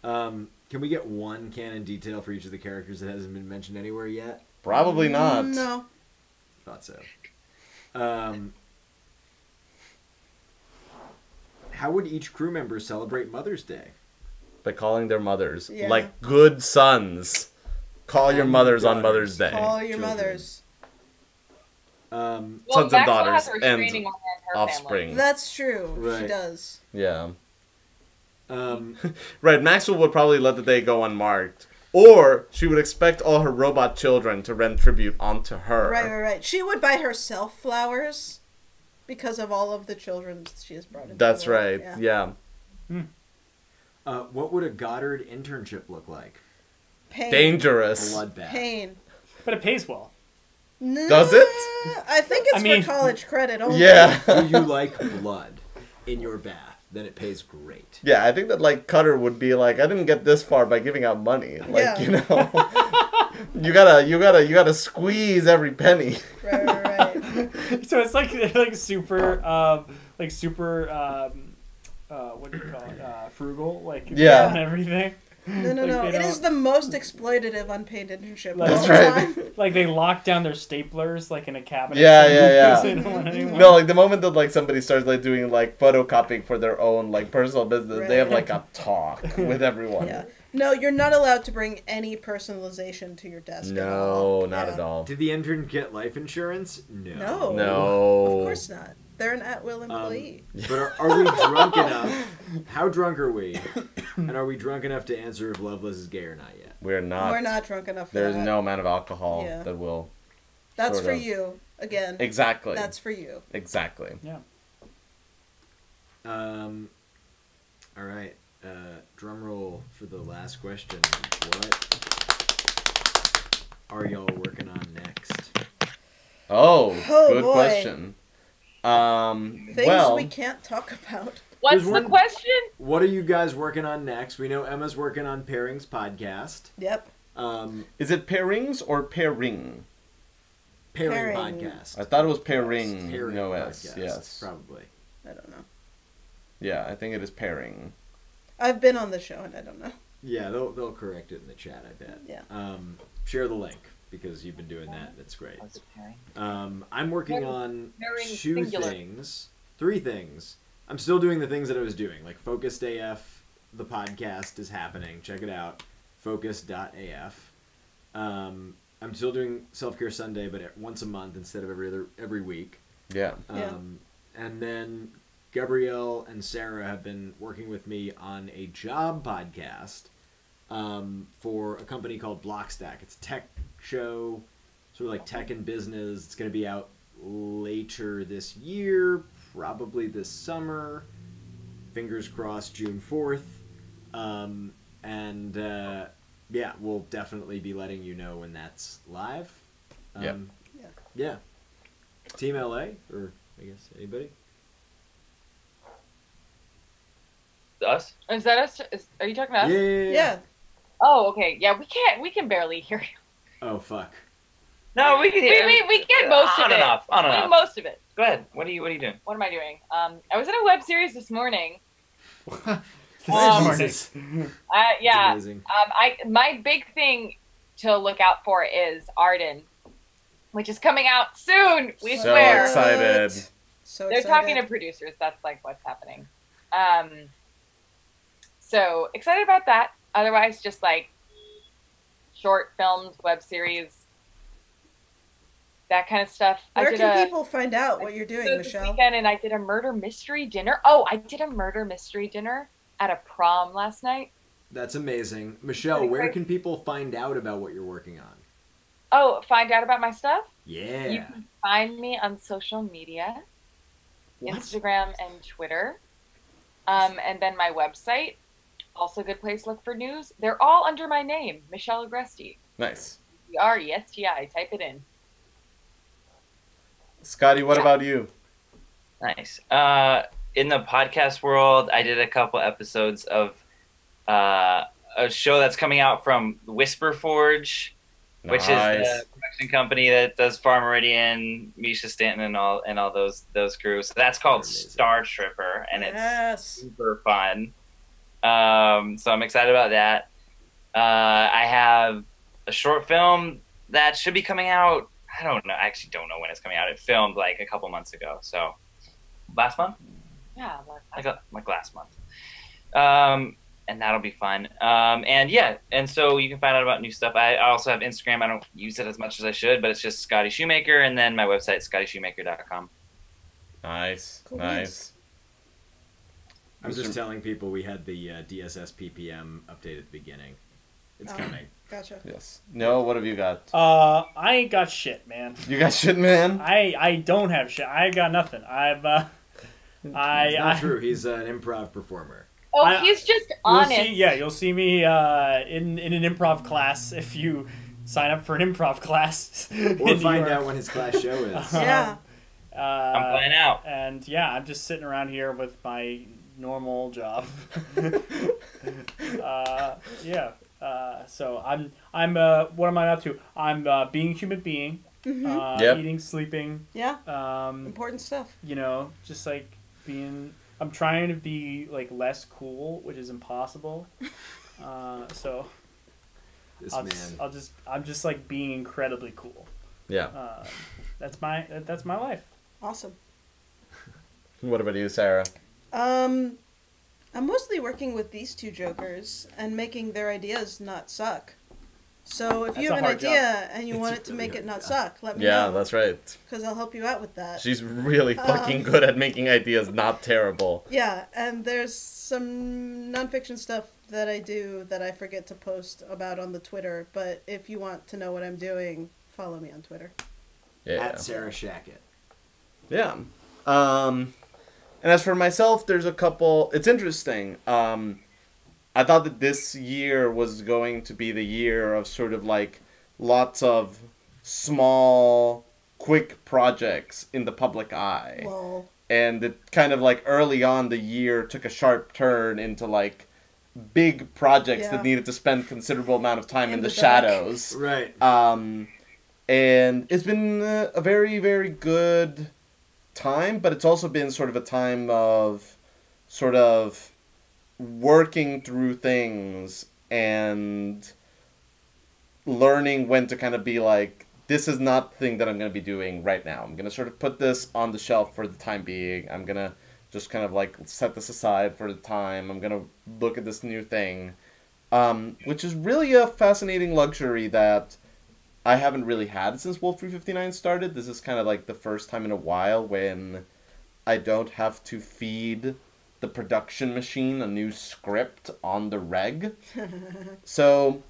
Can we get one canon detail for each of the characters that hasn't been mentioned anywhere yet? Probably not. No. Thought so. How would each crew member celebrate Mother's Day? By calling their mothers. Yeah. Like good sons. Call your mothers on Mother's Day. Call your Children. mothers. Sons and Maxwell daughters has a and restraining order in her offspring. That's true. She Right. does. Yeah. Um, Right, Maxwell would probably let the day go unmarked. Or she would expect all her robot children to rend tribute onto her. Right. She would buy herself flowers because of all of the children she has brought into That's the world. right, yeah. what would a Goddard internship look like? Pain. Dangerous. Bloodbath. Pain. But it pays well. Nah, Does it? I think it's I mean- for college credit only. Yeah. Do you like blood in your bath? Then it pays great. Yeah, I think that like Cutter would be like, I didn't get this far by giving out money. Like, Yeah. you know, you gotta squeeze every penny. Right. So it's like super what do you call it? Frugal, like Yeah. and everything. No. Like, they It is don't- the most exploitative unpaid internship. Like- of That's all right. time. Like they lock down their staplers like in a cabinet. Yeah. Because they don't want anyone- No, like the moment that like somebody starts like doing like photocopying for their own like personal business, they have Right. like a talk with everyone. Yeah. No, you're not allowed to bring any personalization to your desk. at all. No, not Yeah. at all. Did the intern get life insurance? No. No. Of course not. They're an at-will Um, employee. but are we drunk enough? How drunk are we? And are we drunk enough to answer if Loveless is gay or not yet? We're not. We're not drunk enough for There's that. no amount of alcohol Yeah. that will. That's sort for of- you. Again. Exactly. That's for you. Exactly. All right. Drum roll for the last question. What are y'all working on next? Oh, Oh, good boy. question. Things Well, we can't talk about. What's There's the one- question? What are you guys working on next? We know Emma's working on Pairings podcast. Yep. is it pairings or pairing? Pairing Pairing. podcast. I thought it was pairing. Pairing No S. podcast, Yes. Probably. I don't know. Yeah, I think it is pairing. I've been on the show and I don't know. Yeah, they'll correct it in the chat, I bet. Yeah. Share the link because you've been doing that. That's great. How's it pairing? I'm working Pairing- on pairing two singular. things, three things. I'm still doing the things that I was doing, like Focused AF. The podcast is happening. Check it out, focus.af. I'm still doing Self Care Sunday, but once a month instead of every week. Yeah. Yeah. And then Gabrielle and Sarah have been working with me on a job podcast for a company called Blockstack. It's a tech show, sort of like tech and business. It's going to be out later this year, probably this summer. Fingers crossed, June 4th. Yeah, we'll definitely be letting you know when that's live. Yep. Yeah. Team LA, or I guess anybody? Us? Is that us? Are you talking to us? Yeah. Oh, okay. Yeah, we can barely hear you. Oh, fuck. No, we can. We get most of on it. and off. On and We get off. most of it. Go ahead. What are you doing? What am I doing? I was in a web series this morning. Jesus. Yeah. It's amazing. My big thing to look out for is Arden, which is coming out soon. We So swear. excited. So They're excited. talking to producers. That's like what's happening. So excited about that. Otherwise, just like short films, web series, that kind of stuff. Where can people find out what you're doing, this Michelle? weekend, and I did a murder mystery dinner. Oh, I did a murder mystery dinner at a prom last night. That's amazing. Michelle, where can people find out about what you're working on? Oh, find out about my stuff? Yeah. You can find me on social media, Instagram and Twitter. And then my website, also a good place to look for news. They're all under my name, Michelle Agresti. Nice. Agresti. Type it in. Scotty, what about you? Nice. In the podcast world, I did a couple episodes of a show that's coming out from Whisper Forge, which is the production company that does Far Meridian, Misha Stanton, and all those crews. So that's called Star Tripper, and it's super fun. So I'm excited about that. I have a short film that should be coming out. I don't know. I actually don't know when it's coming out. It filmed like a couple months ago. So last month? Yeah. Like last month. And that'll be fun. And so you can find out about new stuff. I also have Instagram. I don't use it as much as I should, but it's just Scotty Shoemaker, and then my website, scottyshoemaker.com. Nice. Cool. Nice. I was just telling people we had the DSS PPM update at the beginning. It's coming. Gotcha. Yes. No, what have you got? I ain't got shit, man. You got shit, man? I don't have shit. I got nothing. It's not true. He's an improv performer. Oh, he's just honest. You'll see me in an improv class if you sign up for an improv class. Or find out when his class show is. Yeah. I'm playing out. And yeah, I'm just sitting around here with my normal job. So I'm what am I up to? I'm being a human being, eating, sleeping. Yeah. Important stuff. You know, just like being. I'm trying to be like less cool, which is impossible. So. I'm just like being incredibly cool. Yeah. That's my life. Awesome. What about you, Sarah? I'm mostly working with these two jokers and making their ideas not suck. So if you have an idea and you want it to make it not suck, let me know. Yeah, that's right. Because I'll help you out with that. She's really fucking good at making ideas not terrible. Yeah, and there's some nonfiction stuff that I do that I forget to post about on the Twitter, but if you want to know what I'm doing, follow me on Twitter. Yeah. At Sarah Shackett. Yeah. And as for myself, there's a couple... It's interesting. I thought that this year was going to be the year of sort of like lots of small, quick projects in the public eye. Lol. And it kind of like early on the year took a sharp turn into like big projects that needed to spend considerable amount of time in the shadows. Right. And it's been a very, very good time, but it's also been sort of a time of sort of working through things and learning when to kind of be like, this is not the thing that I'm going to be doing right now. I'm going to sort of put this on the shelf for the time being. I'm going to just kind of like set this aside for the time. I'm going to look at this new thing, which is really a fascinating luxury that I haven't really had since Wolf 359 started. This is kind of like the first time in a while when I don't have to feed the production machine a new script on the reg. So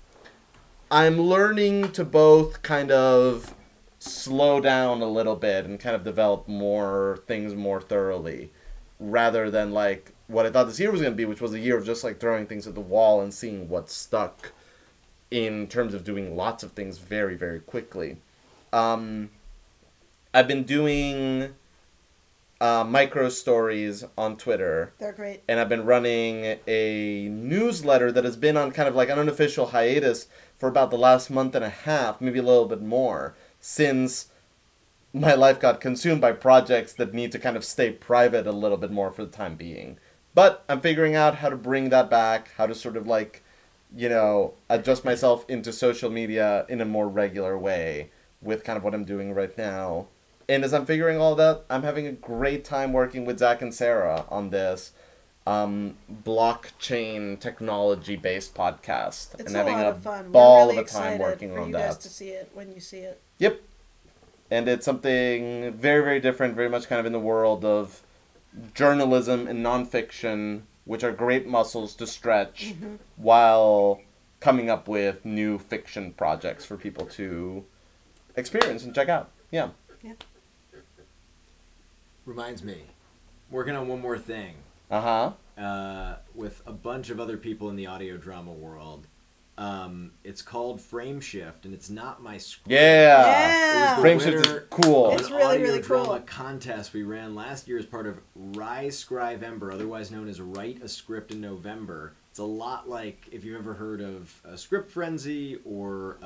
I'm learning to both kind of slow down a little bit and kind of develop more things more thoroughly, rather than like what I thought this year was going to be, which was a year of just like throwing things at the wall and seeing what stuck in terms of doing lots of things very, very quickly. I've been doing micro stories on Twitter. They're great. And I've been running a newsletter that has been on kind of like an unofficial hiatus for about the last month and a half, maybe a little bit more, since my life got consumed by projects that need to kind of stay private a little bit more for the time being. But I'm figuring out how to bring that back, how to sort of like, you know, adjust myself into social media in a more regular way with kind of what I'm doing right now. And as I'm figuring all that, I'm having a great time working with Zach and Sarah on this blockchain technology-based podcast. It's and a having lot a of fun. ball We're really of a time working for on you that. guys to see it when you see it. Yep. And it's something very, very different, very much kind of in the world of journalism and nonfiction, which are great muscles to stretch while coming up with new fiction projects for people to experience and check out. Yeah. Yeah. Reminds me, working on one more thing. With a bunch of other people in the audio drama world. It's called Frame Shift, and it's not my script. Yeah. It was the Frame Shift is cool. It's an really, audio really drama cool. contest we ran last year as part of Rise Scribe Ember, otherwise known as Write a Script in November. It's a lot like if you've ever heard of Script Frenzy or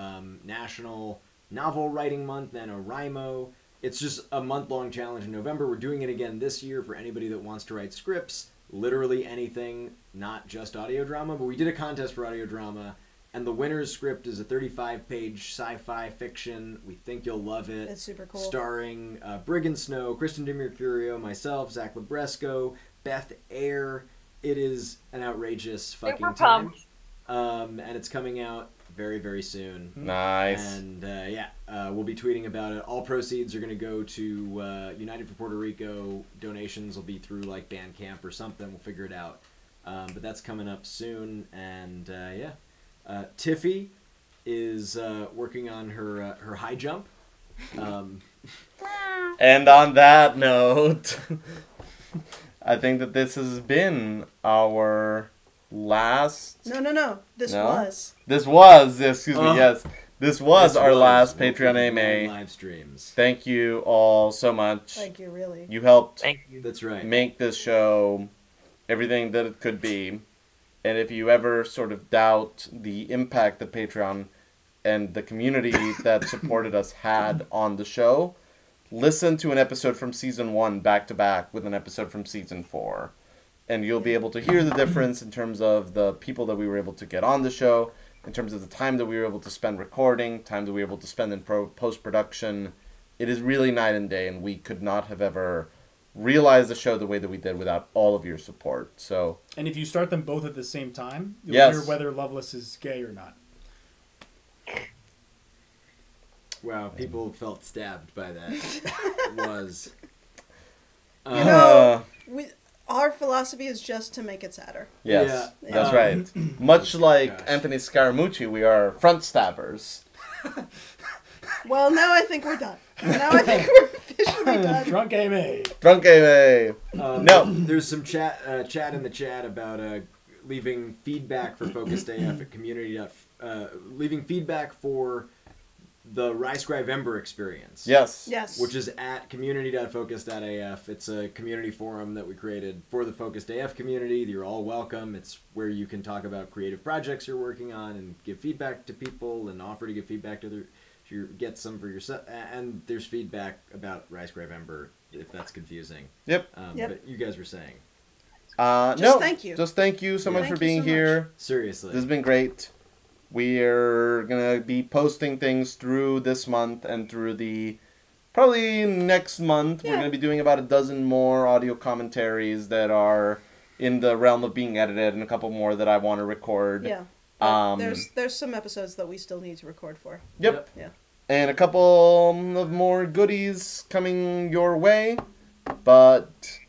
National Novel Writing Month, NaNoWriMo. It's just a month-long challenge in November. We're doing it again this year for anybody that wants to write scripts, literally anything, not just audio drama. But we did a contest for audio drama, and the winner's script is a 35-page sci-fi fiction. We think you'll love it. It's super cool. Starring Brigand Snow, Kristen DiMercurio, myself, Zach Libresco, Beth Eyre. It is an outrageous fucking time. And it's coming out very, very soon. Nice. And we'll be tweeting about it. All proceeds are going to go to United for Puerto Rico. Donations will be through like Bandcamp or something. We'll figure it out. But that's coming up soon. And Tiffy is working on her high jump. And on that note, I think that this has been our last... No. This was. This was, excuse me, yes. This was This our was last Wolf Patreon Living AMA. live streams. Thank you all so much. Thank you, really. You helped Thank you. That's right. make this show everything that it could be. And if you ever sort of doubt the impact that Patreon and the community that supported us had on the show, listen to an episode from season 1 back to back with an episode from season 4. And you'll be able to hear the difference in terms of the people that we were able to get on the show, in terms of the time that we were able to spend recording, time that we were able to spend in post-production. It is really night and day, and we could not have ever realized the show the way that we did without all of your support. So, And if you start them both at the same time, you'll Yes. hear whether Loveless is gay or not. Wow, people felt stabbed by that. Was. You know, our philosophy is just to make it sadder. yes, Yeah. that's right. Much like Gosh. Anthony Scaramucci, we are front stabbers. Well, now I think we're done. Now I think we're officially done. Drunk AMA. Drunk AMA. No. There's some chat in the chat about leaving feedback for Focused AF at community. Leaving feedback for the Ricegryvember experience. Yes. Yes. Which is at community.focus.af. It's a community forum that we created for the Focused AF community. You're all welcome. It's where you can talk about creative projects you're working on and give feedback to people and offer to give feedback to other. You get some for yourself, and there's feedback about Ricegryvember if that's confusing. Yep. Yep. But you guys were saying No. thank you. Just thank you so much Thank for you being so here. seriously. This has been great. We're gonna be posting things through this month and through the probably next month. We're Yeah. gonna be doing about a dozen more audio commentaries that are in the realm of being edited, and a couple more that I want to record. Yeah. There's some episodes that we still need to record for. Yep. Yeah. And a couple of more goodies coming your way. But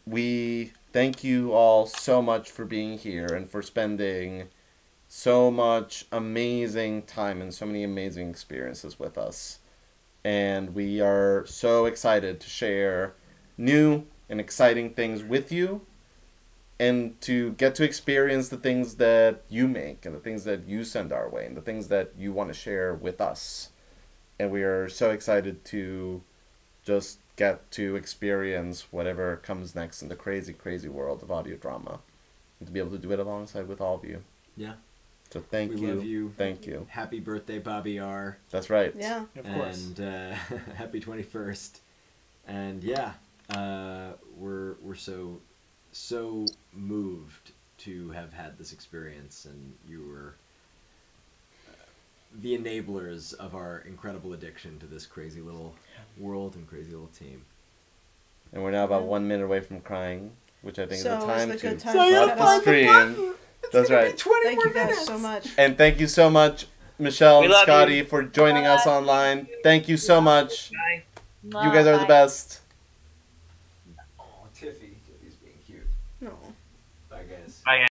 we thank you all so much for being here and for spending so much amazing time and so many amazing experiences with us. And we are so excited to share new and exciting things with you, and to get to experience the things that you make and the things that you send our way and the things that you want to share with us. And we are so excited to just get to experience whatever comes next in the crazy, crazy world of audio drama, and to be able to do it alongside with all of you. Yeah. So thank We you. love you. Thank you. Happy birthday, Bobby R. That's right. Yeah. Of course. And happy 21st. And yeah, we're so moved to have had this experience, and you were the enablers of our incredible addiction to this crazy little world and crazy little team. And we're now about 1 minute away from crying, which I think So is the time the to good time So to you'll cut find us. the stream. button. That's right. 20 Thank more you guys minutes. so much. And thank you so much, Michelle We and love Scotty, you. for joining us online. Thank you so much. Bye. You guys are the best. Oh, Tiffy's being cute. No. Bye, guys. Bye, guys.